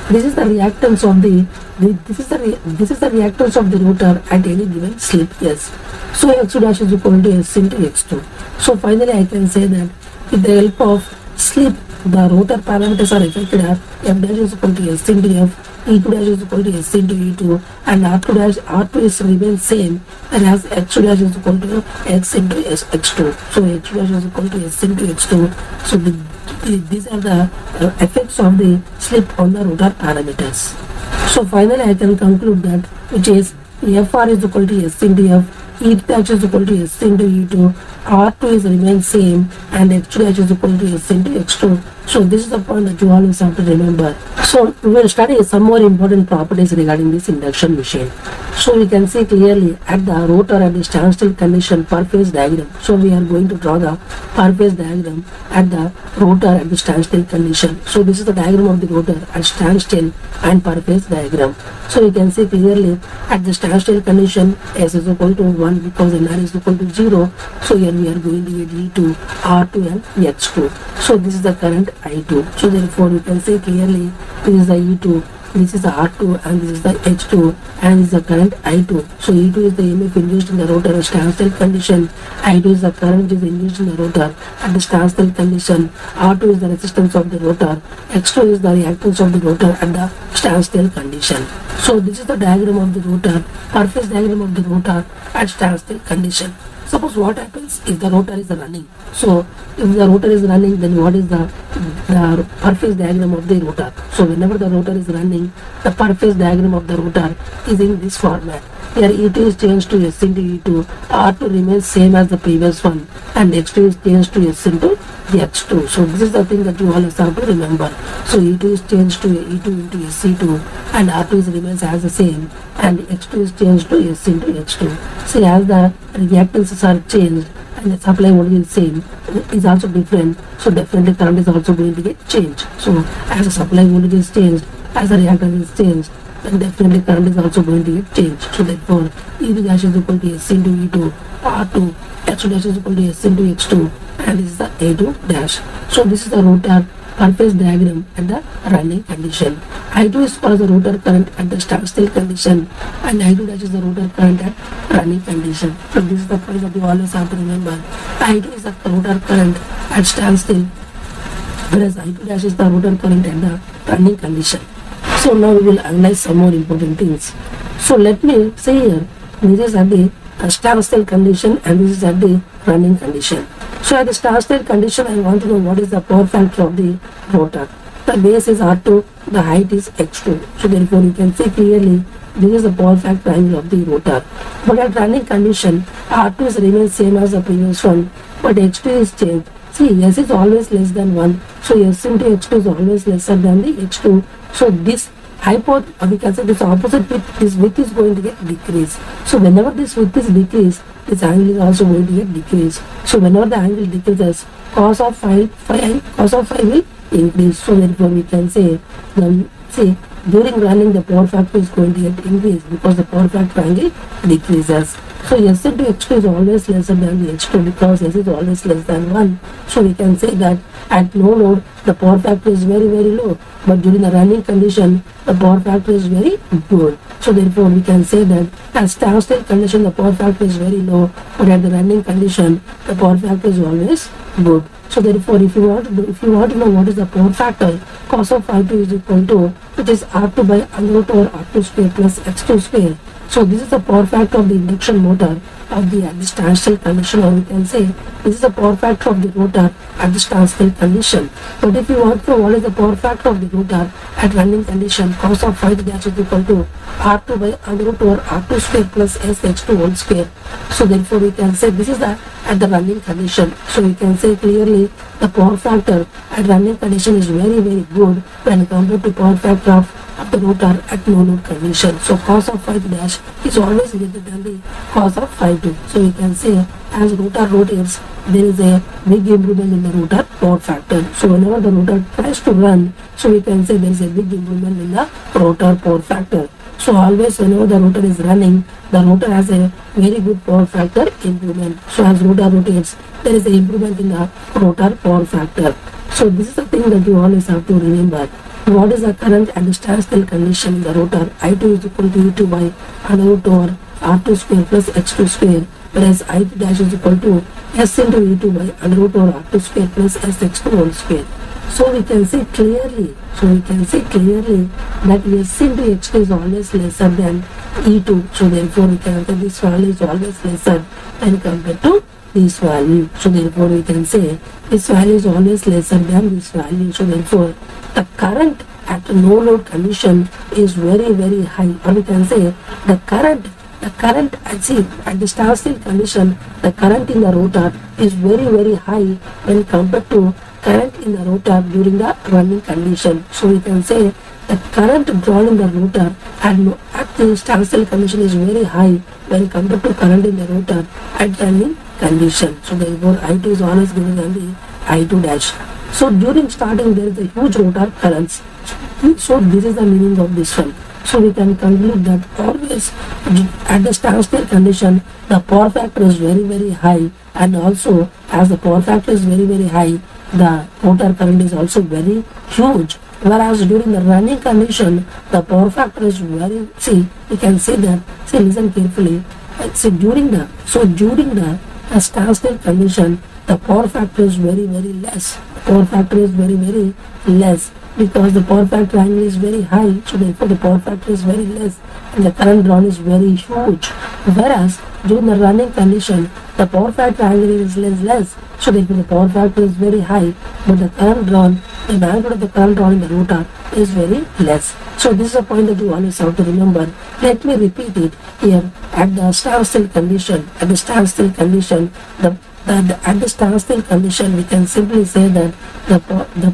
S1: this is the reactance of this is the reactance of the rotor at any given slip s. So x2 dash is equal to s into x2. So finally I can say that with the help of slip the rotor parameters are affected as f dash is equal to s into f, E2 dash is equal to s into E2, and R2 is remains same, whereas x2 dash is equal to x into x2. So x2 dash is equal to s into x2. So these are the effects of the slip on the rotor parameters. So finally I can conclude that, which is Fr is equal to s into f, E dash is equal to s into E2, R2 is remains same, and x2 dash is equal to s into x2. So this is the point that you always have to remember. So we will study some more important properties regarding this induction machine. So we can see clearly at the rotor at the standstill condition per phase diagram. So we are going to draw the per phase diagram at the rotor at the standstill condition. So this is the diagram of the rotor at standstill and per phase diagram. So we can see clearly at the standstill condition S is equal to 1 because NR is equal to 0. So here we are going to get E2, R2 and X2. So this is the current I2. So therefore you can say clearly this is the E2, this is the R2 and this is the H2 and this is the current I2. So E2 is the EMF induced in the rotor at standstill condition, I2 is the current which is induced in the rotor at the standstill condition, R2 is the resistance of the rotor, X2 is the reactance of the rotor at the standstill condition. So this is the diagram of the rotor, per phase diagram of the rotor at standstill condition. Suppose what happens if the rotor is running. So if the rotor is running, then what is the per phase diagram of the rotor? So whenever the rotor is running, the per phase diagram of the rotor is in this format. Here E2 is changed to S into E2, R2 remains same as the previous one, and X2 is changed to S into the X2. So this is the thing that you always have to remember. So E2 is changed to E2 into SC2, and R2 is remains as the same, and X2 is changed to S into X2. See, as the reactances are changed and the supply voltage is same, is also different, so definitely current is also going to get changed. So as the supply voltage is changed, as the reactance is changed, then definitely current is also going to get changed. So therefore E2 dash is equal to S into E2, R2, X2 dash is equal to S into X2, and this is the A2 dash. So this is the rotor per phase diagram at the running condition. I2 is called the rotor current at the standstill condition, and I2 dash is the rotor current at running condition. So this is the point that you always have to remember. I2 is the rotor current at standstill, whereas I2 dash is the rotor current at the running condition. So now we will analyze some more important things. So let me say here, this is at the standstill condition and this is at the running condition. So at the standstill condition, I want to know what is the power factor of the rotor. The base is R2, the height is X2. So therefore you can see clearly this is the power factor angle of the rotor. But at running condition, R2 is remains same as the previous one, but X2 is changed. See, S is always less than 1. So S into X2 is always lesser than the X2. So this we can say this opposite width, this width is going to get decreased. So whenever this width is decreased, this angle is also going to get decreased. So whenever the angle decreases, cos of phi will increase. So therefore we can say, during running the power factor is going to get increased because the power factor angle decreases. So S into X2 is always lesser than the X2 because S is always less than 1. So we can say that at no load the power factor is very low, but during the running condition the power factor is very good. So therefore we can say that at standstill condition the power factor is very low, but at the running condition the power factor is always good. So therefore if you want to know what is the power factor, cos of phi2 is equal to, which is R2 by under root over R2 square plus X2 square. So this is the power factor of the induction motor of the at the standstill condition, or we can say this is the power factor of the rotor at the standstill condition. But if you want to know what is the power factor of the rotor at running condition, cos of phi dash is equal to R2 by under root over R2 square plus SX2 whole square. So therefore we can say this is the at the running condition. So we can say clearly the power factor at running condition is very good when compared to power factor of the rotor at no load condition. So cos of phi dash is always greater than the cos of phi 2. So we can say as rotor rotates, there is a big improvement in the rotor power factor. So whenever the rotor tries to run, so we can say there is a big improvement in the rotor power factor. So always whenever the rotor is running, the rotor has a very good power factor improvement. So as rotor rotates, there is an improvement in the rotor power factor. So this is the thing that you always have to remember. What is the current at the standstill condition in the rotor? I2 is equal to E2 by under root over R2 square plus X2 square, whereas I2 dash is equal to S into E2 by under root over R2 square plus SX2 whole square. So we can see clearly, that S into X2 is always lesser than E2. So therefore we can say this value is always lesser when compared to this value. So therefore we can say this value is always lesser than this value. So therefore the current at no load condition is very high, or we can say the current at the standstill condition, the current in the rotor is very high when compared to current in the rotor during the running condition. So we can say the current drawn in the rotor at the standstill condition is very high when compared to current in the rotor at running condition. So therefore I2 is always greater than the I2 dash. So during starting there is a huge rotor currents. So this is the meaning of this one. So we can conclude that always at the standstill condition the power factor is very high, and also as the power factor is very high, the rotor current is also very huge. Whereas during the running condition the power factor is very, we can say that, listen carefully, during the standstill condition the power factor is very less. Power factor is very less because the power factor angle is very high, so therefore the power factor is very less and the current drawn is very huge. Whereas during the running condition the power factor angle is less, so therefore the power factor is very high, but the current drawn, the magnitude of the current drawn in the rotor is very less. So this is a point that you always have to remember. Let me repeat it here. At the standstill condition, at the standstill condition we can simply say that the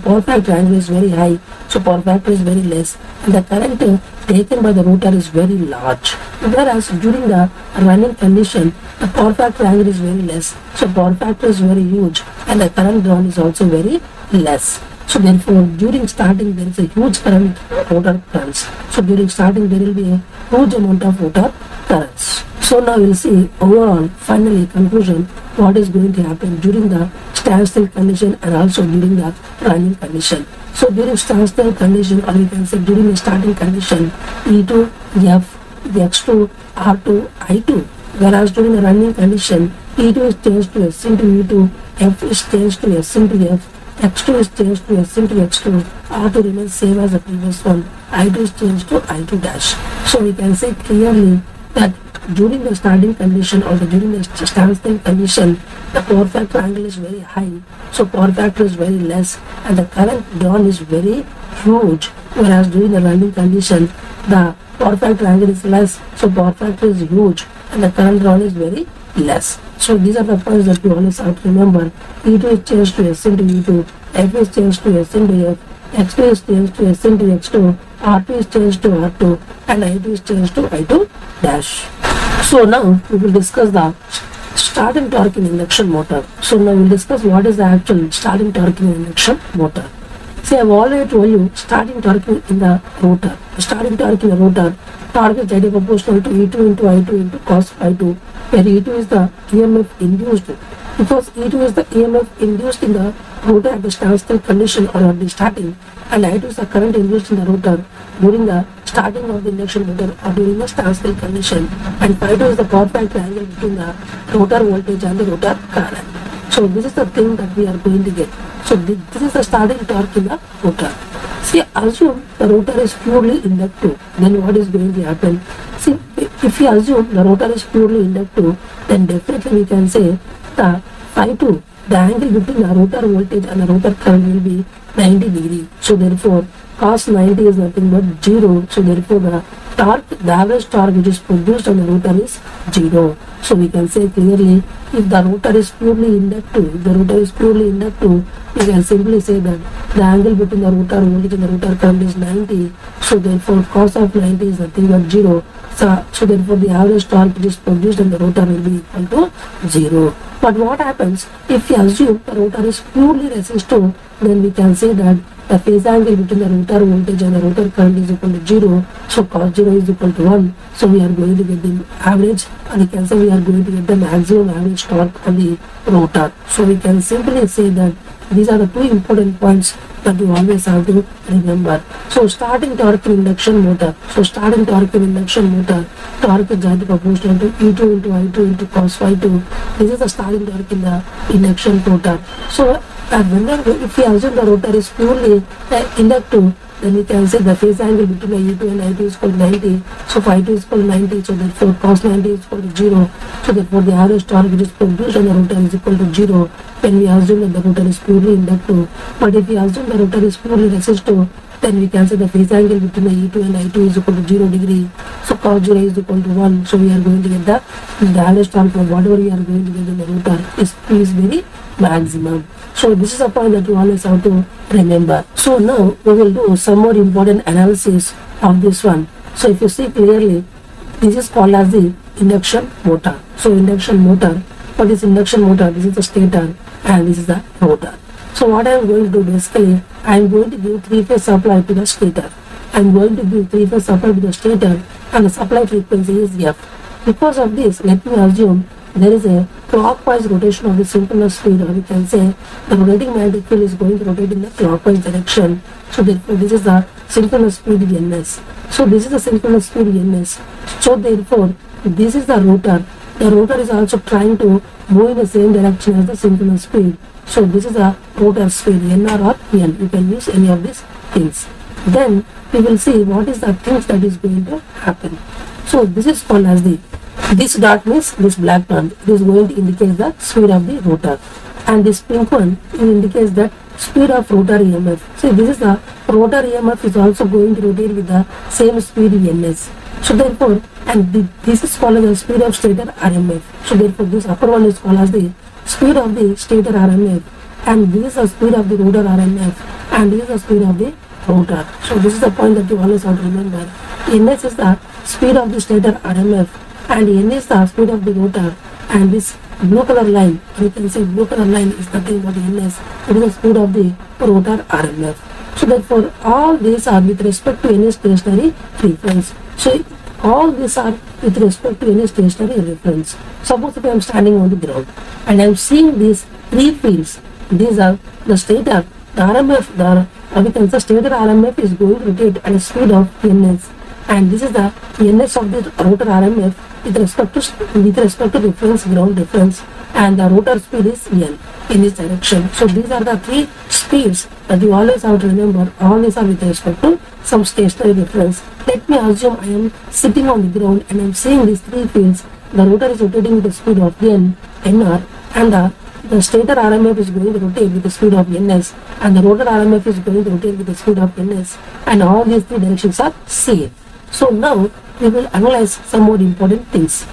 S1: power factor angle is very high, so power factor is very less, and the current taken by the rotor is very large. Whereas during the running condition the power factor angle is very less, so power factor is very huge and the current drawn is also very less. So therefore during starting there is a huge current rotor currents. So during starting there will be a huge amount of rotor currents. So now we'll see overall, finally conclusion, what is going to happen during the standstill condition and also during the running condition. So during standstill condition, or we can say during the starting condition, E2, F, X2, R2, I2. Whereas during the running condition, E2 is changed to S into E2, F is changed to S into F, X2 is changed to S into X2, R2 remains same as the previous one, I2 is changed to I2 dash. So we can say clearly that during the starting condition or during the standstill condition, the power factor angle is very high, so power factor is very less and the current drawn is very huge. Whereas during the running condition, the power factor angle is less, so power factor is huge and the current drawn is very less. So these are the points that you always have to remember. E2 is changed to S into E2, F is changed to S into F, X2 is changed to S into X2, R2 is changed to R2, and I2 is changed to I2 dash. So now we will discuss the starting torque in induction motor. So now we will discuss what is the actual starting torque in induction motor. See, I have already told you starting torque in the rotor. The starting torque in the rotor, torque is directly proportional to E2 into I2 into cos phi2, where E2 is the EMF induced. Because E2 is the EMF induced in the rotor at the standstill condition or at the starting, and I2 is the current induced in the rotor during the starting of the induction motor or during the standstill condition, and phi2 is the power factor angle between the rotor voltage and the rotor current. So this is the thing that we are going to get. So this is the starting torque in the rotor. See, assume the rotor is purely inductive, then what is going to happen? See, if we assume the rotor is purely inductive, then definitely we can say the phi 2, the angle between the rotor voltage and the rotor current will be 90 degree. So therefore cos 90 is nothing but 0. So therefore the torque, the average torque which is produced on the rotor is 0. So we can say clearly, if the rotor is purely inductive, we can simply say that the angle between the rotor voltage and the rotor current is 90. So therefore cos of 90 is nothing but 0. So therefore the average torque which is produced on the rotor will be equal to 0. But what happens if we assume the rotor is purely resistive? Then we can say that the phase angle between the rotor voltage and the rotor current is equal to 0. So cos 0 is equal to 1. So we are going to get the average, and we can say we are going to get the maximum average torque on the rotor. So we can simply say that these are the two important points that you always have to remember. So starting torque in induction motor. Torque is directly proportional to E2 into I2 into cos phi 2. This is the starting torque in the induction motor. So whenever if we assume the rotor is purely inductive, then we can say the phase angle between the E2 and I2 is equal to 90. So phi 2 is equal to 90. So therefore cos 90 is equal to 0. So therefore the average torque which is produced on the rotor is equal to 0 when we assume that the rotor is purely inductive. But if we assume the rotor is purely resistive, then we can say the phase angle between the E2 and I2 is equal to 0 degree. So cos 0 is equal to 1. So we are going to get the average torque for whatever we are going to get in the rotor is very maximum. So this is a point that you always have to remember. So now we will do some more important analysis of this one. So if you see clearly, this is called as the induction motor. So induction motor, what is induction motor? This is the stator and this is the rotor. So what I am going to do basically, I am going to give 3-phase supply to the stator. I am going to give 3-phase supply to the stator and the supply frequency is F. Because of this, let me assume there is a clockwise rotation of the synchronous speed, or we can say the rotating magnetic field is going to rotate in the clockwise direction. So therefore this is the synchronous speed ns. So this is the synchronous speed ns. So therefore this is the rotor. The rotor is also trying to move in the same direction as the synchronous speed. So this is the rotor speed, nr or n. You can use any of these things. Then we will see what is the things that is going to happen. So this is called as this dot means this black one. It is going to indicate the speed of the rotor, and this pink one indicates that speed of rotor EMF. So this is the rotor EMF is also going to rotate with the same speed ns. So therefore, and this is called as the speed of stator RMF. So therefore this upper one is called as the speed of the stator RMF, and this is the speed of the rotor RMF, and this is the speed of the rotor. So this is the point that you always have to remember. ns is the speed of the stator RMF, and n is the speed of the rotor, and this blue color line, you can say blue color line is nothing but ns. It is the speed of the rotor RMF. So therefore all these are with respect to any stationary reference. So all these are with respect to any stationary reference. Suppose if I am standing on the ground and I am seeing these three fields, these are the stator, the RMF, we can say stator RMF is going to rotate at a speed of ns, and this is the ns of the rotor RMF with respect to reference, ground reference, and the rotor speed is n in this direction. So these are the three speeds that you always have to remember. All these are with respect to some stationary reference. Let me assume I am sitting on the ground and I am seeing these three fields. The rotor is rotating with the speed of nr, and the stator RMF is going to rotate with the speed of ns, and the rotor RMF is going to rotate with the speed of ns, and all these three directions are same. So now we will analyze some more important things.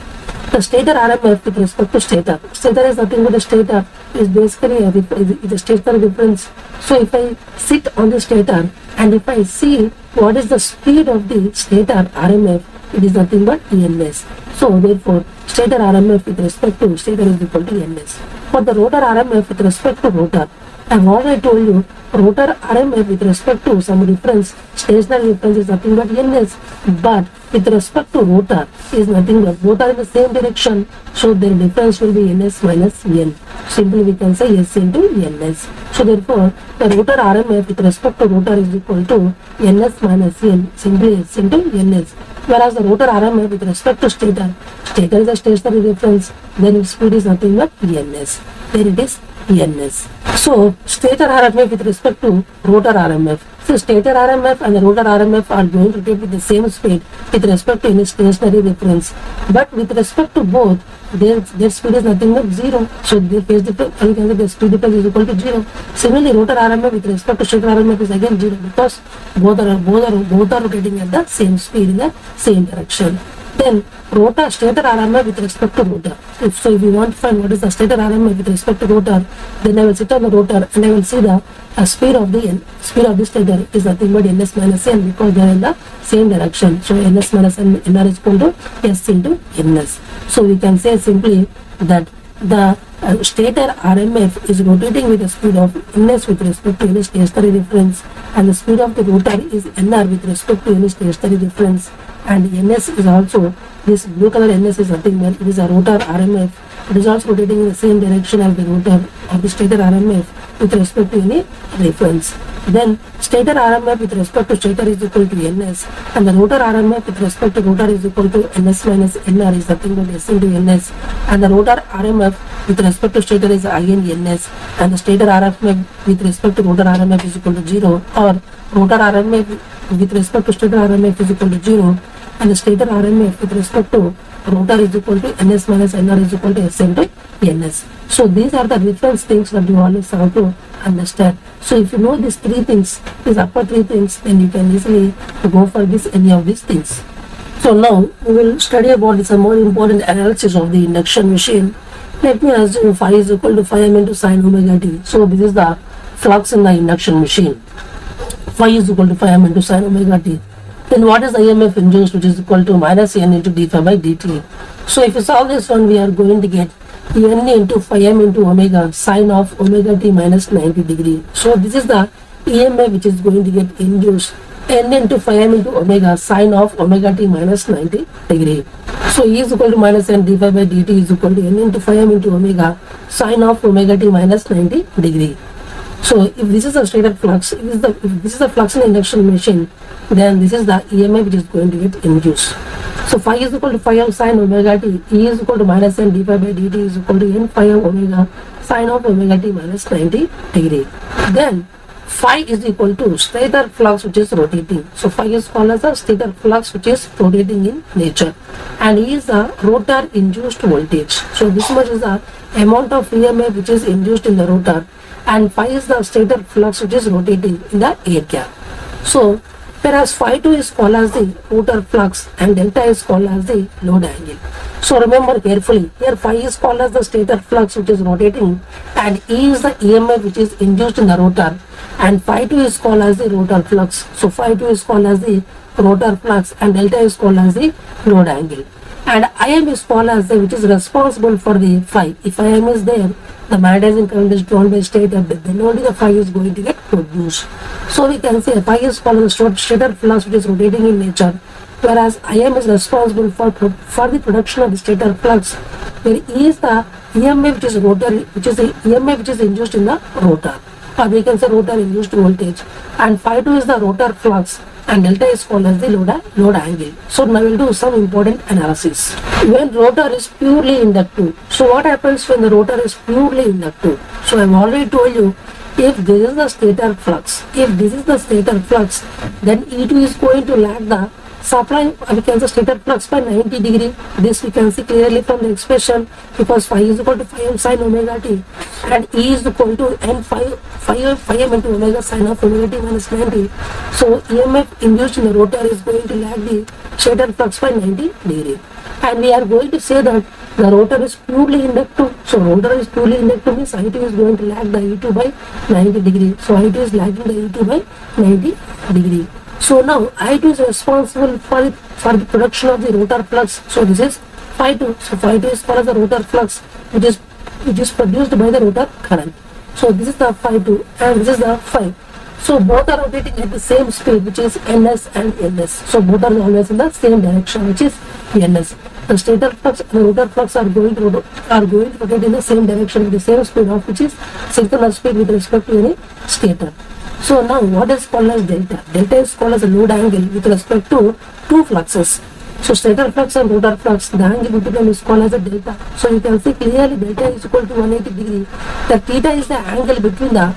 S1: The stator RMF with respect to stator. Stator is nothing but the stator is basically a stationary reference. So if I sit on the stator and if I see what is the speed of the stator RMF, it is nothing but ns. So therefore stator RMF with respect to stator is equal to ns. For the rotor RMF with respect to rotor, and what I told you, rotor RMF with respect to some reference, stationary reference is nothing but ns, but with respect to rotor is nothing but both are in the same direction, so their difference will be ns minus n. Simply we can say s into ns. So therefore the rotor RMF with respect to rotor is equal to ns minus n, simply s into ns. Whereas the rotor RMF with respect to stator is a stationary reference, then its speed is nothing but ns. Then it is ns. So stator RMF with respect to rotor RMF. So stator RMF and the rotor RMF are going to rotate with the same speed with respect to any stationary reference. But with respect to both, their speed is nothing but 0. So their phase difference, you can say the speed difference is equal to 0. Similarly, rotor RMF with respect to stator RMF is again 0 because both are rotating at the same speed in the same direction. Then stator RMF with respect to rotor. If you want to find what is the stator RMF with respect to rotor, then I will sit on the rotor and I will see the speed of the stator is nothing but ns minus n because they are in the same direction. So ns minus nr is equal to s into ns. So we can say simply that the stator RMF is rotating with the speed of ns with respect to any stationary reference, and the speed of the rotor is nr with respect to any stationary reference. And ns is also, this blue color ns is nothing but it is a rotor RMF. It is also rotating in the same direction as the rotor of the stator RMF with respect to any reference. Then stator RMF with respect to stator is equal to ns, and the rotor RMF with respect to rotor is equal to ns minus nr is nothing but s into ns, and the rotor RMF with respect to stator is again ns, and the stator RMF with respect to rotor RMF is equal to 0, or rotor RMF with respect to stator RMF is equal to 0, and the stator RMF with respect to rotor is equal to ns minus nr is equal to s into ns. So these are the reference things that you always have to understand. So if you know these three things, these upper three things, then you can easily go for any of these things. So now we will study about some more important analysis of the induction machine. Let me assume phi is equal to phi m into sine omega t. So this is the flux in the induction machine. Phi is equal to phi m into sine omega t. Then what is EMF induced, which is equal to minus n into d phi by dt. So if you solve this one, we are going to get n into phi m into omega sine of omega t minus 90 degree. So this is the EMF which is going to get induced, n into phi m into omega sine of omega t minus 90 degree. So E is equal to minus n d phi by dt is equal to n into phi m into omega sine of omega t minus 90 degree. So if this is a stator flux, if this is a flux in the induction machine, then this is the EMF which is going to get induced. So phi is equal to phi of sine omega t, E is equal to minus n d phi by dt is equal to n phi of omega sine of omega t minus 90 degree. Then phi is equal to stator flux which is rotating. So phi is called as a stator flux which is rotating in nature, and E is the rotor induced voltage. So this much is the amount of EMF which is induced in the rotor, and phi is the stator flux which is rotating in the air gap. So whereas phi 2 is called as the rotor flux and delta is called as the load angle. So remember carefully, here phi is called as the stator flux which is rotating, and E is the EMF which is induced in the rotor, and phi 2 is called as the rotor flux. So phi 2 is called as the rotor flux and delta is called as the load angle, and Im is called as the which is responsible for the phi. If Im is there, the magnetizing current is drawn by stator, then only the phi is going to get produced. So we can say phi is called as the stator flux which is rotating in nature, whereas Im is responsible for the production of the stator flux, where E is the EMF which is the EMF which is induced in the rotor, or we can say rotor induced voltage, and phi 2 is the rotor flux and delta is called as the load angle. So now we will do some important analysis. When rotor is purely inductive, so what happens when the rotor is purely inductive? So I have already told you, if this is the stator flux, then E2 is going to lag the supply, we can say stator flux by 90 degree. This we can see clearly from the expression, because phi is equal to phi m sine omega t, and E is equal to n phi m into omega sine of omega t minus 90. So EMF induced in the rotor is going to lag the stator flux by 90 degree, and we are going to say that the rotor is purely inductive. So rotor is purely inductive means I2 is going to lag the E2 by 90 degree. So I2 is lagging the E2 by 90 degree. So now I2 is responsible for the production of the rotor flux. So this is phi 2. So phi 2 is called as the rotor flux which is produced by the rotor current. So this is the phi 2 and this is the phi. So both are rotating at the same speed, which is ns and ns. So both are always in the same direction, which is ns. The stator flux and the rotor flux are going to rotate in the same direction with the same speed of which is synchronous speed with respect to any stator. So now what is called as delta? Delta is called as a load angle with respect to two fluxes. So stator flux and rotor flux, the angle between them is called as a delta. So you can see clearly delta is equal to 180 degree. The theta is the angle between the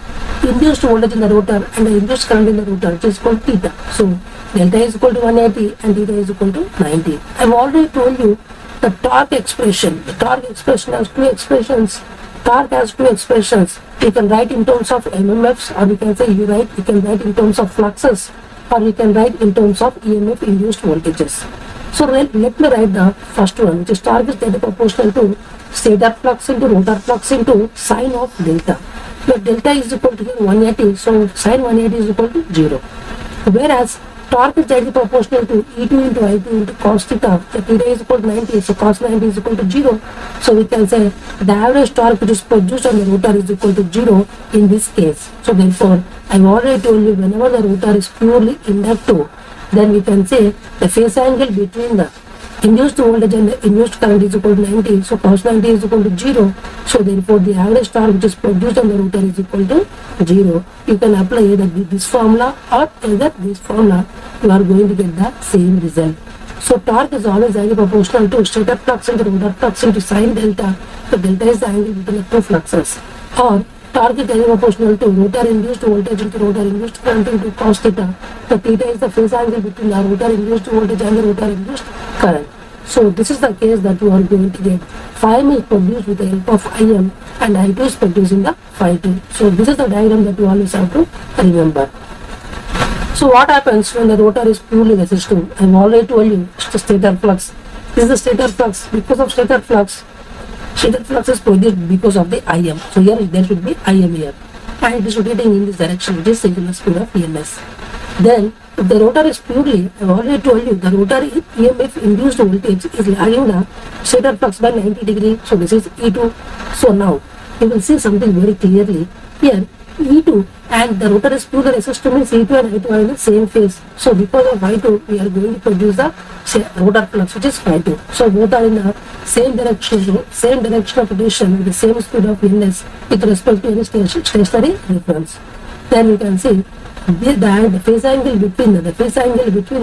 S1: induced voltage in the rotor and the induced current in the rotor, which is called theta. So delta is equal to 180 and theta is equal to 90. I have already told you the torque expression. The torque expression has two expressions. Torque has two expressions. You can write in terms of MMFs, or you can say you can write in terms of fluxes, or you can write in terms of EMF induced voltages. So let me write the first one, which is torque is directly proportional to stator flux into rotor flux into sine of delta. Where delta is equal to 180, so sine 180 is equal to 0. Whereas torque is directly proportional to E2 into I2 into cos theta. The theta is equal to 90, so cos 90 is equal to 0. So we can say the average torque which is produced on the rotor is equal to 0 in this case. So therefore, I have already told you whenever the rotor is purely inductive, then we can say the phase angle between the induced voltage and the induced current is equal to 90. So cos 90 is equal to 0. So therefore, the average torque which is produced on the rotor is equal to 0. You can apply either this formula or either this formula. You are going to get the same result. So torque is always directly proportional to stator flux into rotor flux into sine delta. So delta is the angle between the two fluxes. Or torque is directly proportional to rotor induced voltage into rotor induced current into cos theta. The theta is the phase angle between the rotor induced voltage and the rotor induced current. So this is the case that you are going to get. Phi is produced with the help of Im and I2 is produced in the phi 2. So this is the diagram that you always have to remember. So what happens when the rotor is purely resistive? I have already told you the stator flux. This is the stator flux. Because of stator flux is produced because of the Im. So here there should be Im here. And it is rotating in this direction, which is singular speed of EMS. Then if the rotor is purely, I have already told you, the rotor EMF induced voltage is lagging the stator flux by 90 degree. So this is E2. So now you will see something very clearly here. E2 and the rotor is purely resistive means E2 and I2 are in the same phase. So because of I2, we are going to produce the rotor flux, which is phi 2. So both are in the same direction of rotation with the same speed of ns with respect to any stationary reference. Then we can see the phase angle between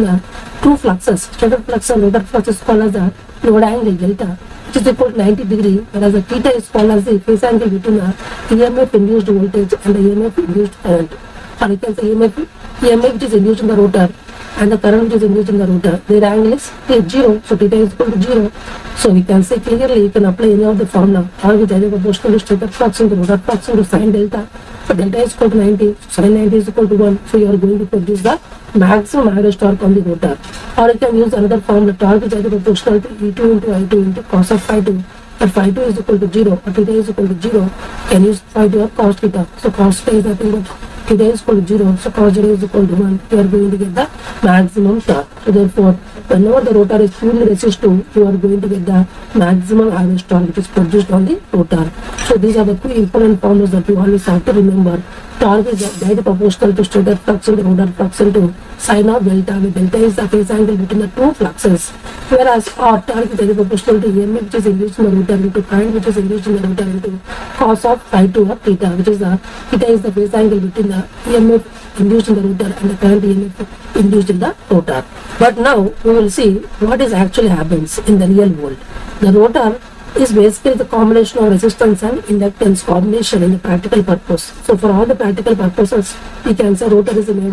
S1: the two fluxes, stator flux and rotor flux, is called as the load angle delta, which is equal to 90 degree, whereas the theta is called as the phase angle between the EMF induced voltage and the EMF induced current. Or you can say EMF which is induced in the rotor and the current which is induced in the rotor, their angle is 0, so theta is equal to 0. So we can say clearly, you can apply any of the formula, or which is proportional to stator flux into rotor flux into sine delta. So delta is equal to 90, so sine 90 is equal to 1, so you are going to produce the maximum average torque on the rotor. Or you can use another formula, torque is proportional to E2 into I2 into cos of phi 2. If phi 2 is equal to 0 or theta is equal to 0, can use phi 2 or cos theta. So cos theta is nothing but theta is equal to 0, so cos 0 is equal to 1. You are going to get the maximum torque. So therefore, whenever the rotor is purely resistive, you are going to get the maximum average torque which is produced on the rotor. So these are the two important formulas that you always have to remember. Torque is directly proportional to stator flux into rotor flux into sine of delta, where delta is the phase angle between the two fluxes. Whereas torque is directly proportional to EMF which is induced in the rotor into current which is induced in the rotor into cos of phi 2 or theta, which is the theta is the phase angle between the EMF induced in the rotor and the current EMF induced in the rotor. But now we will see what is actually happens in the real world. The rotor is basically the combination of resistance and inductance combination in the practical purpose. So for all the practical purposes, we can say rotor is made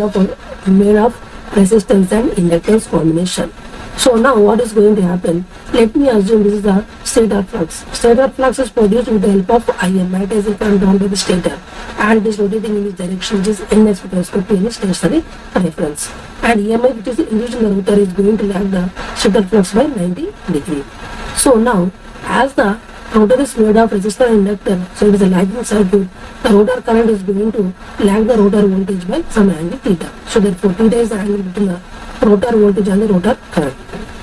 S1: of resistance and inductance combination. So now what is going to happen? Let me assume this is the stator flux. Stator flux is produced with the help of Im, magnetizing current drawn by the stator, and it is rotating in this direction, which is ns with respect to any stationary reference. And EMF which is induced in the rotor is going to lag the stator flux by 90 degree. So now, as the rotor is made of resistor and inductor, so it is a lagging circuit, the rotor current is going to lag the rotor voltage by some angle theta. So therefore theta is the angle between the rotor voltage and the rotor current.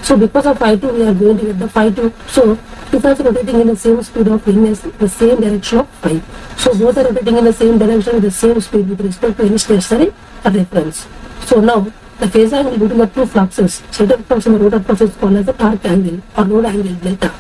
S1: So because of phi 2, we are going to get the phi 2. So it is also rotating in the same speed of ns, the same direction of phi. So both are rotating in the same direction with the same speed with respect to any stationary reference. So now the phase angle between the two fluxes, stator flux and the rotor flux, is called as the torque angle or load angle delta.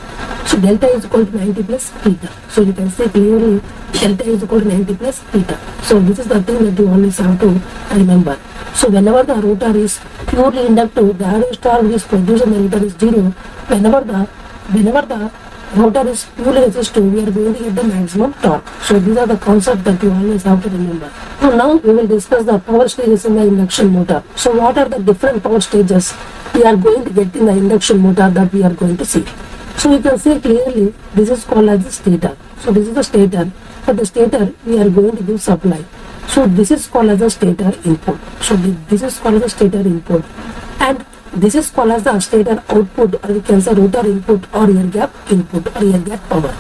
S1: So delta is equal to 90 plus theta. So you can say clearly delta is equal to 90 plus theta. So this is the thing that you always have to remember. So whenever the rotor is purely inductive, the average torque which is produced in the rotor is 0. Whenever the rotor is purely resistive, we are going to get the maximum torque. So these are the concepts that you always have to remember. So now we will discuss the power stages in the induction motor. So what are the different power stages we are going to get in the induction motor that we are going to see? So you can see clearly this is called as the stator. So this is the stator. For the stator we are going to give supply. So this is called as the stator input. So this is called as the stator input. And this is called as the stator output, or we can say rotor input or air gap input or air gap power.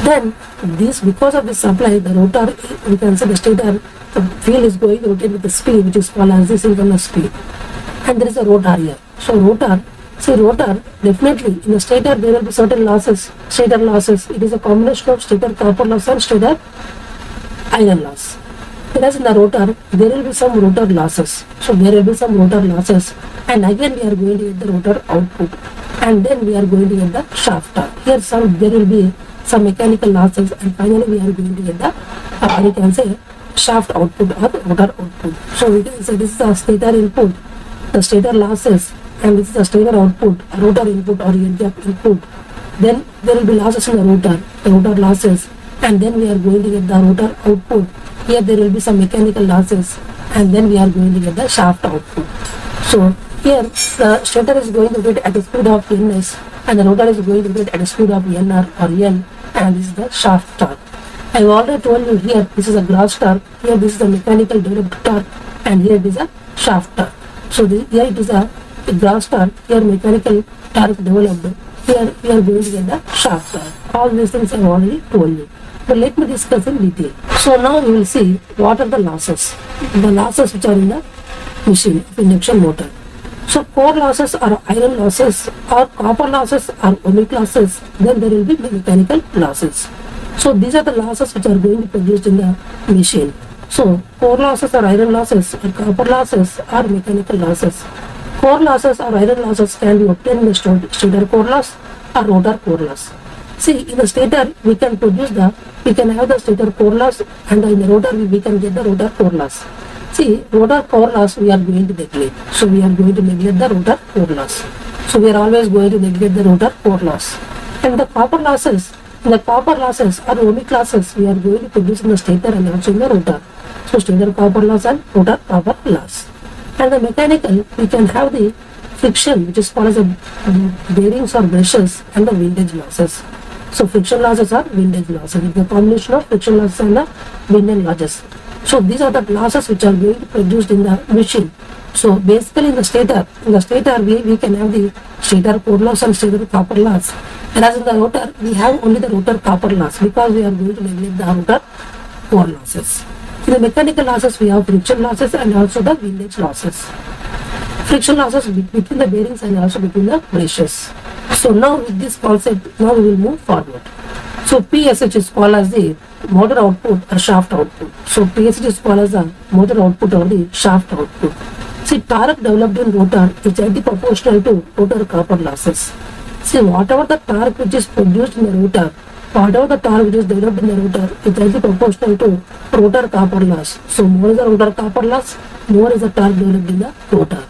S1: Then this, because of the supply, the rotor, we can say the stator, the field is going to rotate with the speed which is called as the synchronous speed. And there is a rotor here. So rotor, definitely in the stator there will be certain losses, stator losses. It is a combination of stator copper loss and stator iron loss. Whereas in the rotor, there will be some rotor losses. So there will be some rotor losses, and again we are going to get the rotor output, and then we are going to get the shaft torque. Here there will be some mechanical losses, and finally we are going to get the, we can say, shaft output or rotor output. So we can say this is the stator input, the stator losses, and this is the stator output, rotor input or air gap input. Then there will be losses in the rotor losses, and then we are going to get the rotor output. Here there will be some mechanical losses, and then we are going to get the shaft output. So here the stator is going to get at the speed of ns, and the rotor is going to get at the speed of nr or n, and this is the shaft torque. I have already told you here this is a gross torque, here this is the mechanical developed torque, and here it is a shaft torque. So here it is a gross torque, here mechanical torque developed, here we are going to get the shaft torque. All these things I have already told you. But let me discuss in detail. So now we will see what are the losses. The losses which are in the machine of induction motor. So core losses are iron losses, or copper losses are ohmic losses. Then there will be mechanical losses. So these are the losses which are going to be produced in the machine. So core losses are iron losses, or copper losses are mechanical losses. Core losses or iron losses can be obtained in the stator core loss or rotor core loss. See, in the stator we can have the stator core loss, and in the rotor we can get the rotor core loss. See, rotor core loss we are going to neglect. So we are going to neglect the rotor core loss. So we are always going to neglect the rotor core loss. And the copper losses or ohmic losses we are going to produce in the stator and also in the rotor. So stator copper loss and rotor copper loss. And the mechanical, we can have the friction, which is called as the bearings or brushes, and the windage losses. So friction losses are windage losses. It's the combination of friction losses and the windage losses. So these are the losses which are being produced in the machine. So basically in the stator we can have the stator core loss and stator copper loss. Whereas in the rotor we have only the rotor copper loss, because we are going to neglect the rotor core losses. In the mechanical losses we have friction losses and also the windage losses. Friction losses between the bearings and also between the brushes. So now with this concept, now we will move forward. So PSH is called as the motor output or shaft output. So PSH is called as the motor output or the shaft output. See, torque developed in rotor is directly proportional to rotor copper losses. See, whatever the torque which is produced in the rotor, whatever the torque which is developed in the rotor is directly proportional to rotor copper loss. So more is the rotor copper loss, more is the torque developed in the rotor.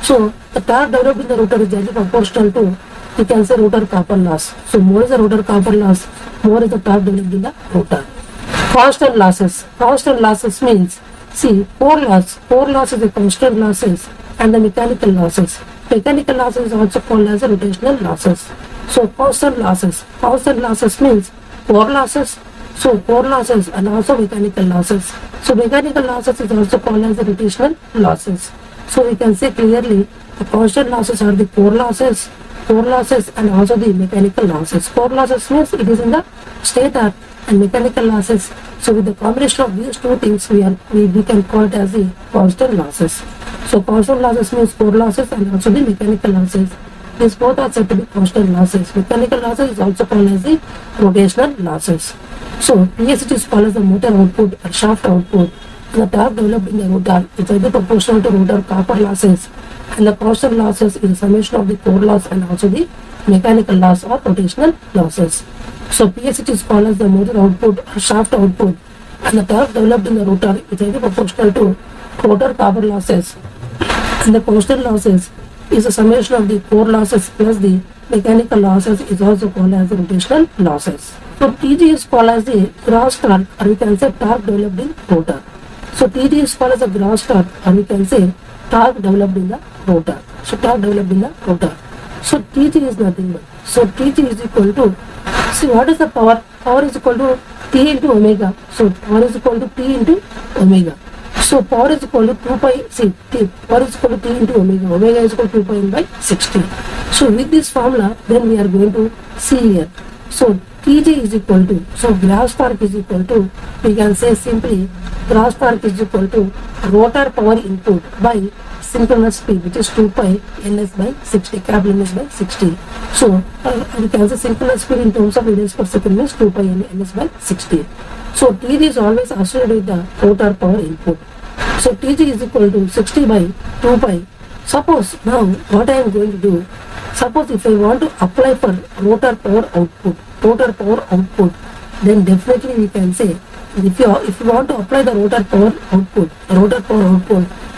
S1: So the torque developed in the rotor is directly proportional to, you can say, rotor copper loss. So more is the rotor copper loss, more is the torque developed in the rotor. Constant losses means, see, core loss is the constant losses, and the mechanical losses. Mechanical losses is also called as the rotational losses. So constant losses means core losses, so core losses and also mechanical losses. So mechanical losses is also called as the rotational losses. So we can say clearly the constant losses are the core losses and also the mechanical losses. Core losses means it is in the stator, and mechanical losses. So with the combination of these two things we can call it as the constant losses. So constant losses means core losses and also the mechanical losses. These both are said to be constant losses. Mechanical losses is also called as the rotational losses. So PSH is called as the motor output or shaft output. The torque developed in the rotor is either proportional to rotor copper losses, and the constant losses is a summation of the core loss and also the mechanical loss or rotational losses. So PSH is called as the motor output or shaft output, and the torque developed in the rotor is highly proportional to rotor copper losses, and the constant losses is a summation of the core losses plus the mechanical losses is also called as the rotational losses. So TG is called as the gross torque, or we can say torque developed in rotor. So TG is called as a gross torque, or we can say torque developed in the rotor. So torque developed in the rotor. So TG is nothing but, so TG is equal to, see what is the power? Power is equal to T into omega. So power is equal to T into omega. So power is equal to 2 pi, see, power is equal to T into omega. Omega is equal to 2 pi n by 60. So with this formula, then we are going to see here. So TG is equal to, so gross torque is equal to, we can say simply, gross torque is equal to rotor power input by synchronous speed, which is 2 pi ns by 60, capital Ns by 60. So we can say synchronous speed in terms of radians per second means 2 pi ns by 60. So TG is always associated with the rotor power input. So TG is equal to 60 by 2 pi. Suppose now what I am going to do, suppose if I want to apply for rotor power output, then definitely we can say, if you want to apply the rotor power output,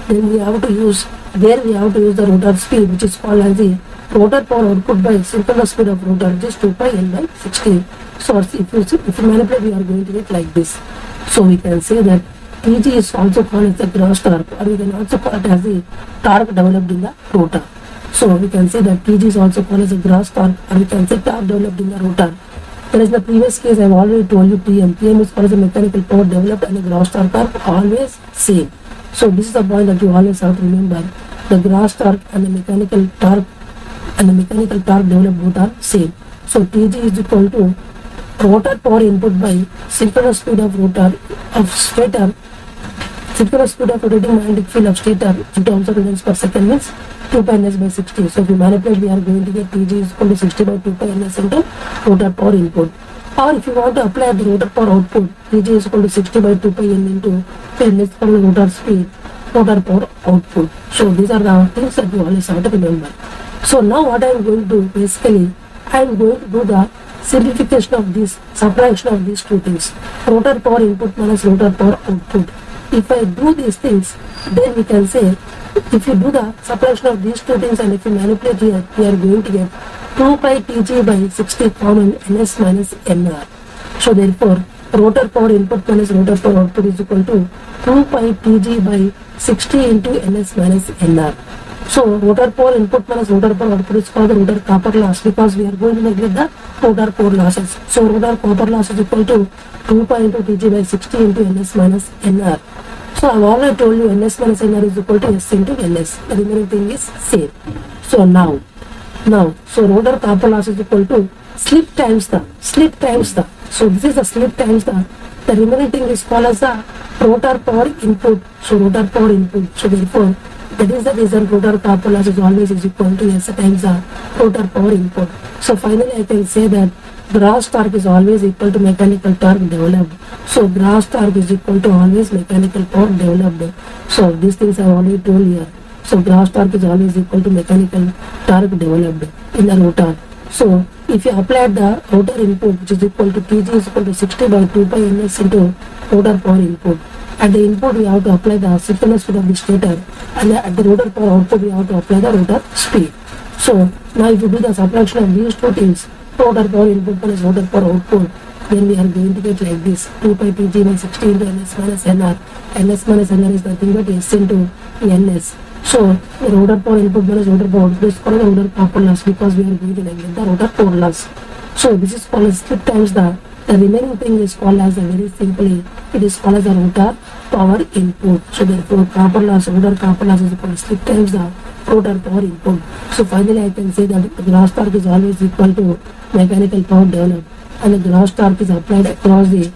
S1: then we have to use the rotor speed, which is called as the rotor power output by synchronous speed of rotor, which is 2 pi n by 60. So if you manipulate, we are going to get like this. So we can say that TG is also called as the gross torque, or we can also call it as the torque developed in the rotor. So we can say that TG is also called as a gross torque, or we can say torque developed in the rotor. Whereas in the previous case, I have already told you TM is called as a mechanical power developed, and the gross torque are always same. So this is the point that you always have to remember. The gross torque and the mechanical torque developed both are same. So TG is equal to rotor power input by synchronous speed of stator, synchronous speed of rotating magnetic field of stator in terms of radians per second means 2 pi ns by 60. So if we manipulate, we are going to get TG is equal to 60 by 2 pi ns into rotor power input. Or if you want to apply the rotor power output, TG is equal to 60 by 2 pi n into ns for the rotor speed, rotor power output. So these are the things that you always have to remember. So now what I am going to do, basically, I am going to do the simplification of this, subtraction of these two things, rotor power input minus rotor power output. If I do these things, then we can say, if you do the subtraction of these two things and if you manipulate here, we are going to get 2 pi TG by 60 common ns minus nr. So therefore, rotor power input minus rotor power output is equal to 2 pi TG by 60 into ns minus nr. So rotor power input minus rotor power output is called the rotor copper loss, because we are going to neglect the rotor core losses. So rotor copper loss is equal to 2 pi into TG by 60 into ns minus nr. So I have already told you ns minus nr is equal to s into ns. The remaining thing is same. So now, so rotor copper loss is equal to slip times the. So this is the slip times the. The remaining thing is called as the rotor power input. So rotor power input. So therefore, that is the reason rotor copper loss is always equal to s times the rotor power input. So finally, I can say that gross torque is always equal to mechanical torque developed. So gross torque is equal to always mechanical power developed. So these things I have already told here. So gross torque is always equal to mechanical torque developed in the rotor. So if you apply the rotor input, which is equal to TG is equal to 60 by 2 pi ns into rotor power input. At the input, we have to apply the synchronous speed of the stator, and at the rotor power output, we have to apply the rotor speed. So now if you do the subtraction of these two things, rotor power input minus rotor power output, then we are going to get like this, 2 pi TG by 60 into ns minus nr. Ns minus nr is nothing but s into ns. So the rotor power input minus rotor power output is called the rotor copper loss, because we are going to neglect the rotor core loss. So this is called as slip times the remaining thing is called as very simply, it is called as the rotor power input. So therefore rotor copper loss is equal to slip times the rotor power input. So finally I can say that the gross torque is always equal to mechanical power developed, and the gross torque is applied across the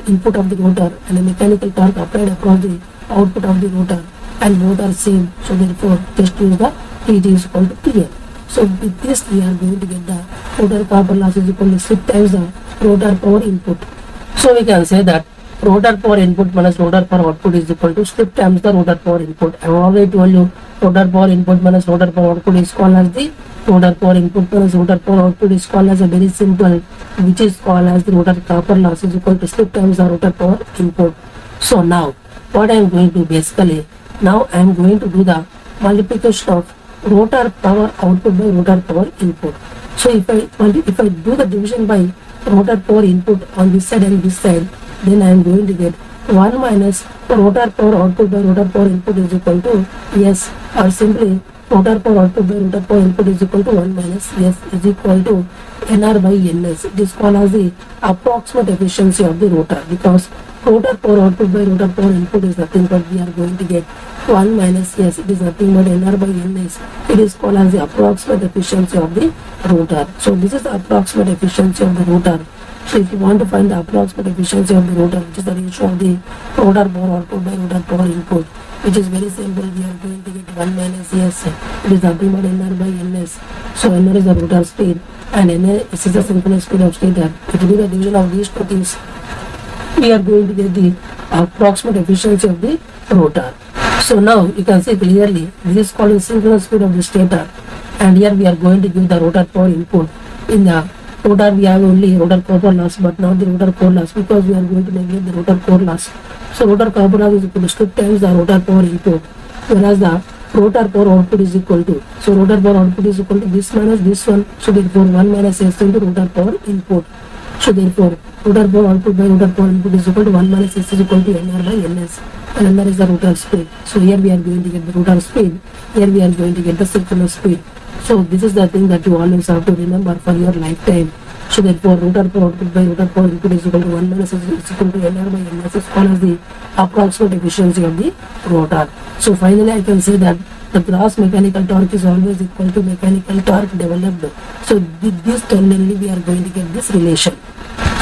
S1: input of the rotor, and the mechanical torque applied across the output of the rotor, and both are same. So therefore just use the TG is equal to TL. So with this we are going to get the rotor copper loss is equal to slip times the rotor power input. So we can say that rotor power input minus rotor power output is equal to slip times the rotor power input. I have already told you rotor power input minus rotor power output is called as the rotor power input plus rotor power output is called as a very simple, which is called as the rotor copper loss is equal to slip times the rotor power input. So now what I am going to basically, now I am going to do the multiplication of rotor power output by rotor power input. So if I do the division by rotor power input on this side and this side, then I am going to get 1 minus rotor power output by rotor power input is equal to S, or simply rotor power output by rotor power input is equal to 1 minus S is equal to NR by NS. It is called as the approximate efficiency of the rotor, because rotor power output by rotor power input is nothing but we are going to get 1 minus S. It is nothing but NR by NS. It is called as the approximate efficiency of the rotor. So this is the approximate efficiency of the rotor. So if you want to find the approximate efficiency of the rotor, which is the ratio of the rotor power output by rotor power input, which is very simple, we are going to get 1 minus S. It is nothing but NR by NS. So NR is the rotor speed and NS is the synchronous speed of stator. If you do the division of these two things, we are going to get the approximate efficiency of the rotor. So now you can see clearly this is called the synchronous speed of the stator, and here we are going to give the rotor power input. In the rotor we have only rotor copper loss but not the rotor core loss, because we are going to negate the rotor core loss. So rotor copper loss is equal to slip times the rotor power input, whereas the rotor power output is equal to, so rotor power output is equal to this minus this one, so therefore 1 minus S into rotor power input. So therefore rotor power output by rotor power input is equal to 1 minus S is equal to NR by NS, and NR is the rotor speed. So here we are going to get the rotor speed, here we are going to get the synchronous speed. So this is the thing that you always have to remember for your lifetime. So therefore rotor power output by rotor power input is equal to 1 minus S is equal to NR by NS is called as the approximate efficiency of the rotor. So finally I can say that the gross mechanical torque is always equal to mechanical torque developed. So with this term only we are going to get this relation.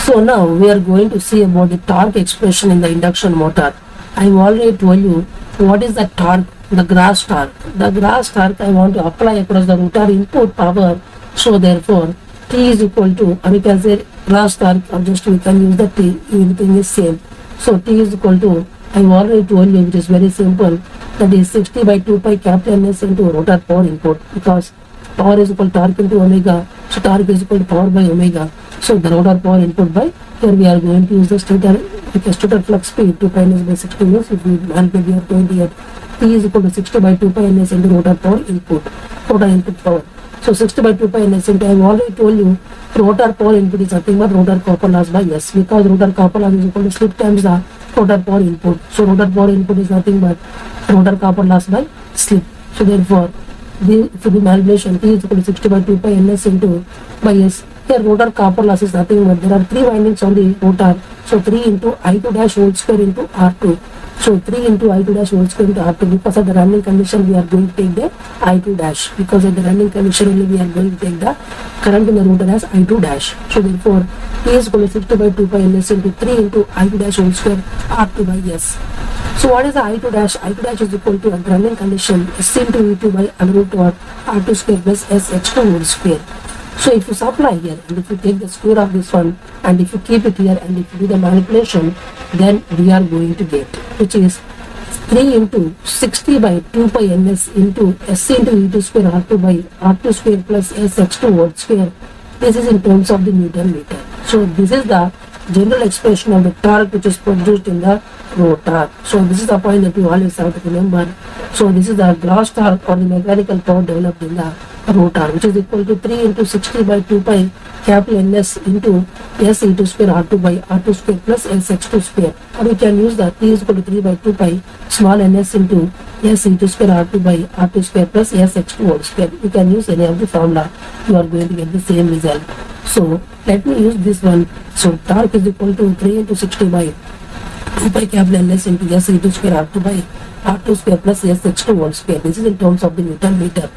S1: So now we are going to see about the torque expression in the induction motor. I have already told you what is the torque, the gross torque. The gross torque I want to apply across the rotor input power. So therefore T is equal to, or you can say gross torque, or just we can use the T, everything is same. So T is equal to, I have already told you, which is very simple, that is 60 by 2 pi capital S into rotor power input, because power is equal to torque into omega, so torque is equal to power by omega. So the rotor power input by, here we are going to use the stator, because stator flux speed 2 pi ns by 60 means if we manipulate we are going to get T is equal to 60 by 2 pi ns into rotor power input, rotor input power. So 60 by 2 pi ns into, I have already told you, rotor power input is nothing but rotor copper loss by S, because rotor copper loss is equal to slip times the rotor power input. So rotor power input is nothing but rotor copper loss by slip. So therefore, if you do manipulation, T is equal to 60 by 2 pi ns into by S. Here rotor copper loss is nothing but there are 3 windings on the rotor. So 3 into I2 dash whole square into R2. So 3 into I2 dash whole square into R2, because of the running condition we are going to take the I2 dash, because of the running condition only we are going to take the current in the rotor as I2 dash. So therefore T is equal to 60 by 2 pi ns into 3 into I2 dash whole square R2 by S. So what is the I2 dash? I2 dash is equal to a running condition S into V2 by under root of R2 square plus SX2 whole square. So if you supply here and if you take the square of this one and if you keep it here and if you do the manipulation, then we are going to get, which is 3 into 60 by 2 pi ns into S into V2 square R2 by R2 square plus SX2 whole square. This is in terms of the Newton meter. So this is the general expression of the torque which is produced in the rotor. So this is the point that you always have to remember. So this is the gross torque or the mechanical power developed in the rotor, which is equal to 3 into 60 by 2 pi capital Ns into S E2 square R2 by R2 square plus SX2 square. Or we can use the T is equal to 3 by 2 pi small ns into S E2 square R2 by R2 square plus SX2 whole square. You can use any of the formula, you are going to get the same result. So let me use this one. So torque is equal to 3 into 60 by 2 pi capital Ns into S E2 square R2 by R2 square plus SX2 whole square. This is in terms of the Newton meter.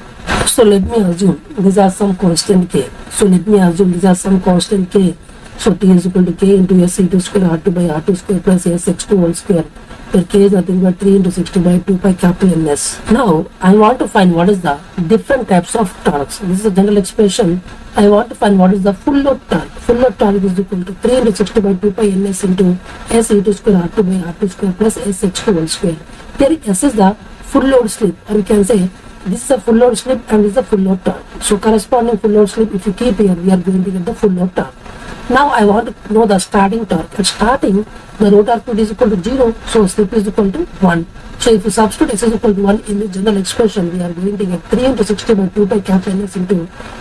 S1: So let me assume these are some constant K. So let me assume these are some constant K. So T is equal to K into S E2 square R2 by R2 square plus SX2 whole square, where K is nothing but 3 into 60 by 2 pi capital Ns. Now I want to find what is the different types of torques. This is a general expression. I want to find what is the full load torque. Full load torque is equal to 3 into 60 by 2 pi Ns into S E2 square R2 by R2 square plus SX2 whole square. Here S is the full load slip, or we can say this is a full load slip and this is a full load torque. So corresponding full load slip, if you keep here, we are going to get the full load torque. Now I want to know the starting torque. At starting, the rotor speed is equal to 0, so slip is equal to 1. So if you substitute s is equal to 1 in the general expression, we are going to get 3 into 60 by 2 pi capital S into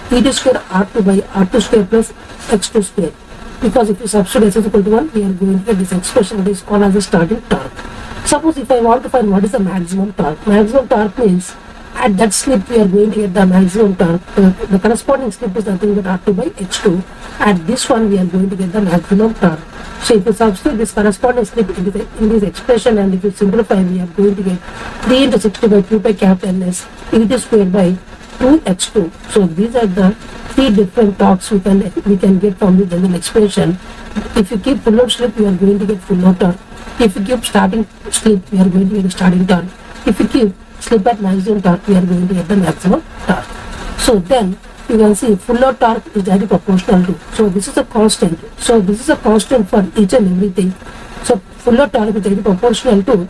S1: e2 square r2 by r2 square plus x2 square. Because if you substitute s is equal to 1, we are going to get this expression that is called as the starting torque. Suppose if I want to find what is the maximum torque. Maximum torque means at that slip we are going to get the maximum torque. The corresponding slip is nothing but r2 by h2. At this one we are going to get the maximum torque. So if you substitute this corresponding slip in this expression and if you simplify, we are going to get 3 into 60 by 2 pi capital S e2 square by 2h2. So these are the three different torques we can get from the general expression. If you keep full load slip, you are going to get full load torque. If you keep starting slip, we are going to get a starting torque. If you keep slip at maximum torque, we are going to get the maximum torque. So then you can see full load torque is directly proportional to. So this is a constant. So this is a constant for each and everything. So full load torque is directly proportional to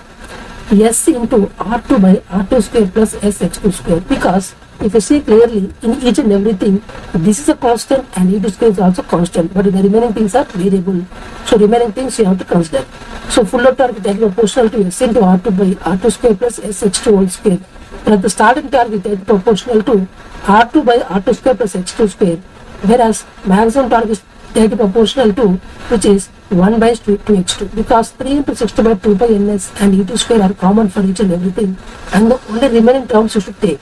S1: S into R2 by R2 square plus SH2 square. Because if you see clearly in each and everything, this is a constant and E2 square is also constant, but the remaining things are variable. So remaining things you have to consider. So full load torque is directly proportional to S into R2 by R2 square plus SH2 whole square. But the starting torque is directly proportional to R2 by R2 square plus H2 square, whereas maximum torque is directly proportional to, which is 1 by 2h2, because 3 into 60 by 2 by ns and e2 square are common for each and everything, and the only remaining terms you should take.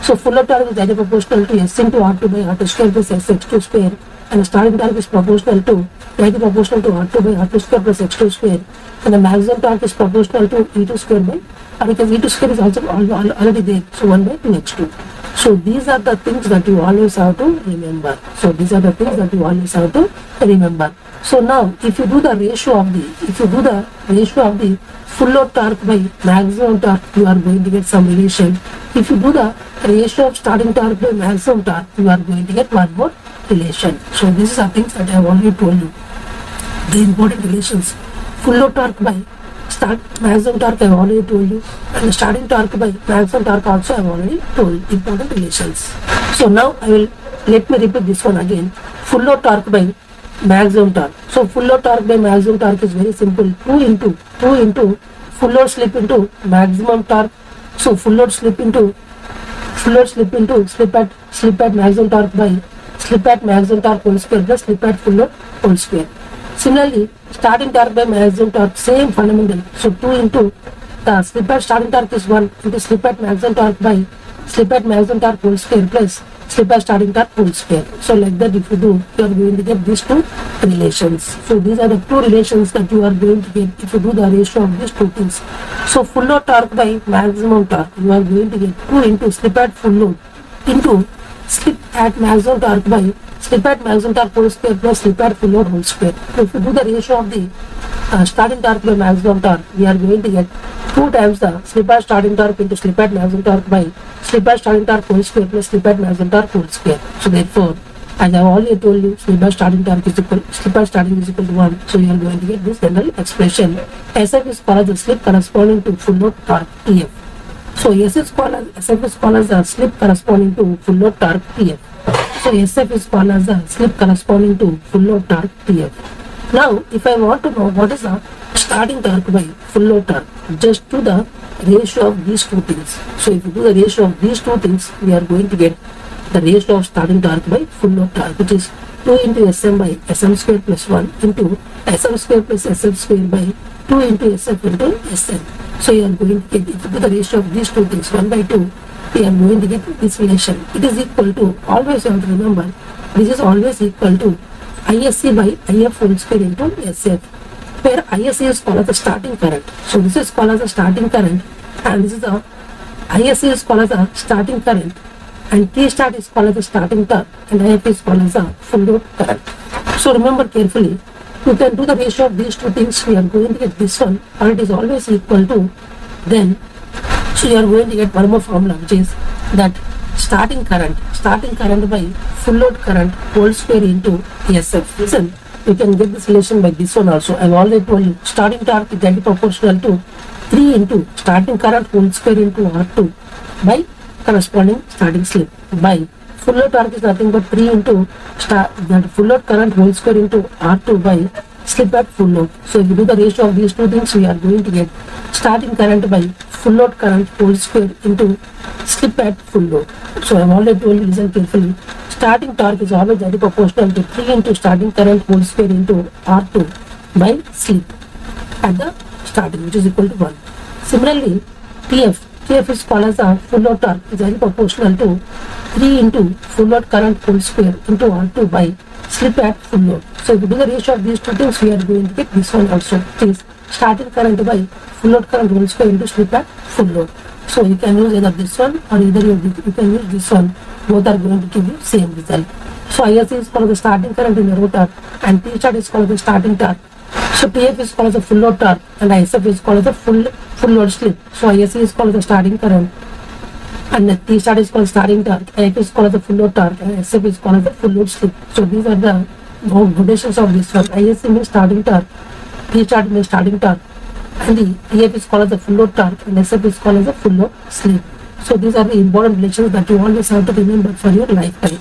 S1: So full load torque is directly proportional to S into R2 by R2 square plus SH2 square, and the starting torque is proportional to directly proportional to R2 by R2 square plus H2 square, and the maximum torque is proportional to E2 square by, because E2 square is also already there, so 1 by 2h2. So these are the things that you always have to remember. So these are the things that you always have to remember. So now if you do the ratio of the full load torque by maximum torque, you are going to get some relation. If you do the ratio of starting torque by maximum torque, you are going to get one more relation. So these are things that I have already told you. The important relations. Full load torque by maximum torque I have already told you, and the starting torque by maximum torque also I have already told you. Important relations. So now let me repeat this one again. Full load torque by maximum torque. So full load torque by maximum torque is very simple. 2 into full load slip into maximum torque. So full load slip into slip at maximum torque by slip at maximum torque whole square plus slip at full load whole square. Similarly, starting torque by maximum torque, same fundamental. So 2 into the slip at starting torque is 1 into slip at maximum torque by slip at maximum torque whole square plus slip at starting torque whole square. So like that if you do, you are going to get these two relations. So these are the two relations that you are going to get if you do the ratio of these two things. So full load torque by maximum torque, you are going to get 2 into slip at full load into slip at maximum torque by slip at maximum torque whole square plus slip at full load whole square. So if you do the ratio of the starting torque by maximum torque, we are going to get 2 times the slip at starting torque into slip at maximum torque by slip at starting torque whole square plus slip at maximum torque whole square. So therefore, as I have already told you, slip at starting torque is equal, slip at starting is equal to 1. So you are going to get this general expression. SF is called as the slip corresponding to full load torque TF. So SF is called as the slip corresponding to full load torque TF. So SF is called as the slip corresponding to full load torque TF. Now, if I want to know what is the starting torque by full load torque, just do the ratio of these two things. So if you do the ratio of these two things, we are going to get the ratio of starting torque by full load torque, which is 2 into Sm by Sm square plus 1 into Sm square plus Sf square by 2 into Sf into Sn. So you are going to get, if you do the ratio of these two things, 1 by 2, we are going to get this relation. It is equal to, always you have to remember, this is always equal to ISC by IF whole square into SF, where ISC is called as the starting current. So this is called as the starting current, and this is the ISC is called as the starting current, and T start is called as the starting torque, and IF is called as the full load current. So remember carefully, you can do the ratio of these two things, we are going to get this one, or it is always equal to, then, so you are going to get one more formula, which is that starting current by full load current whole square into SF. Listen, you can get this relation by this one also. I have already told you, starting torque is directly proportional to 3 into starting current whole square into R2 by corresponding starting slip by full load torque is nothing but 3 into that full load current whole square into R2 by slip at full load. So if you do the ratio of these two things, we are going to get starting current by full load current whole square into slip at full load. So I have already told you, listen carefully. Starting torque is always directly proportional to 3 into starting current whole square into R2 by slip at the starting, which is equal to 1. Similarly, TF is called as a full load torque is directly proportional to 3 into full load current whole square into R2 by slip at full load. So if you do the ratio of these two things, we are going to get this one also, which is starting current by full load current whole square into slip at full load. So you can use either this one or either you can use this one. Both are going to give you same result. So ISC is called the starting current in the rotor and T start is called the starting torque. So TF is called the full load torque and ISF is called the full load slip. So ISC is called the starting current and the T start is called starting torque, IF is called the full load torque and SF is called the full load slip. So these are the notations of this one. ISC means starting torque, T start means starting torque, and the TF is called as the full load torque and SF is called as the full load slip. So these are the important relations that you always have to remember for your lifetime.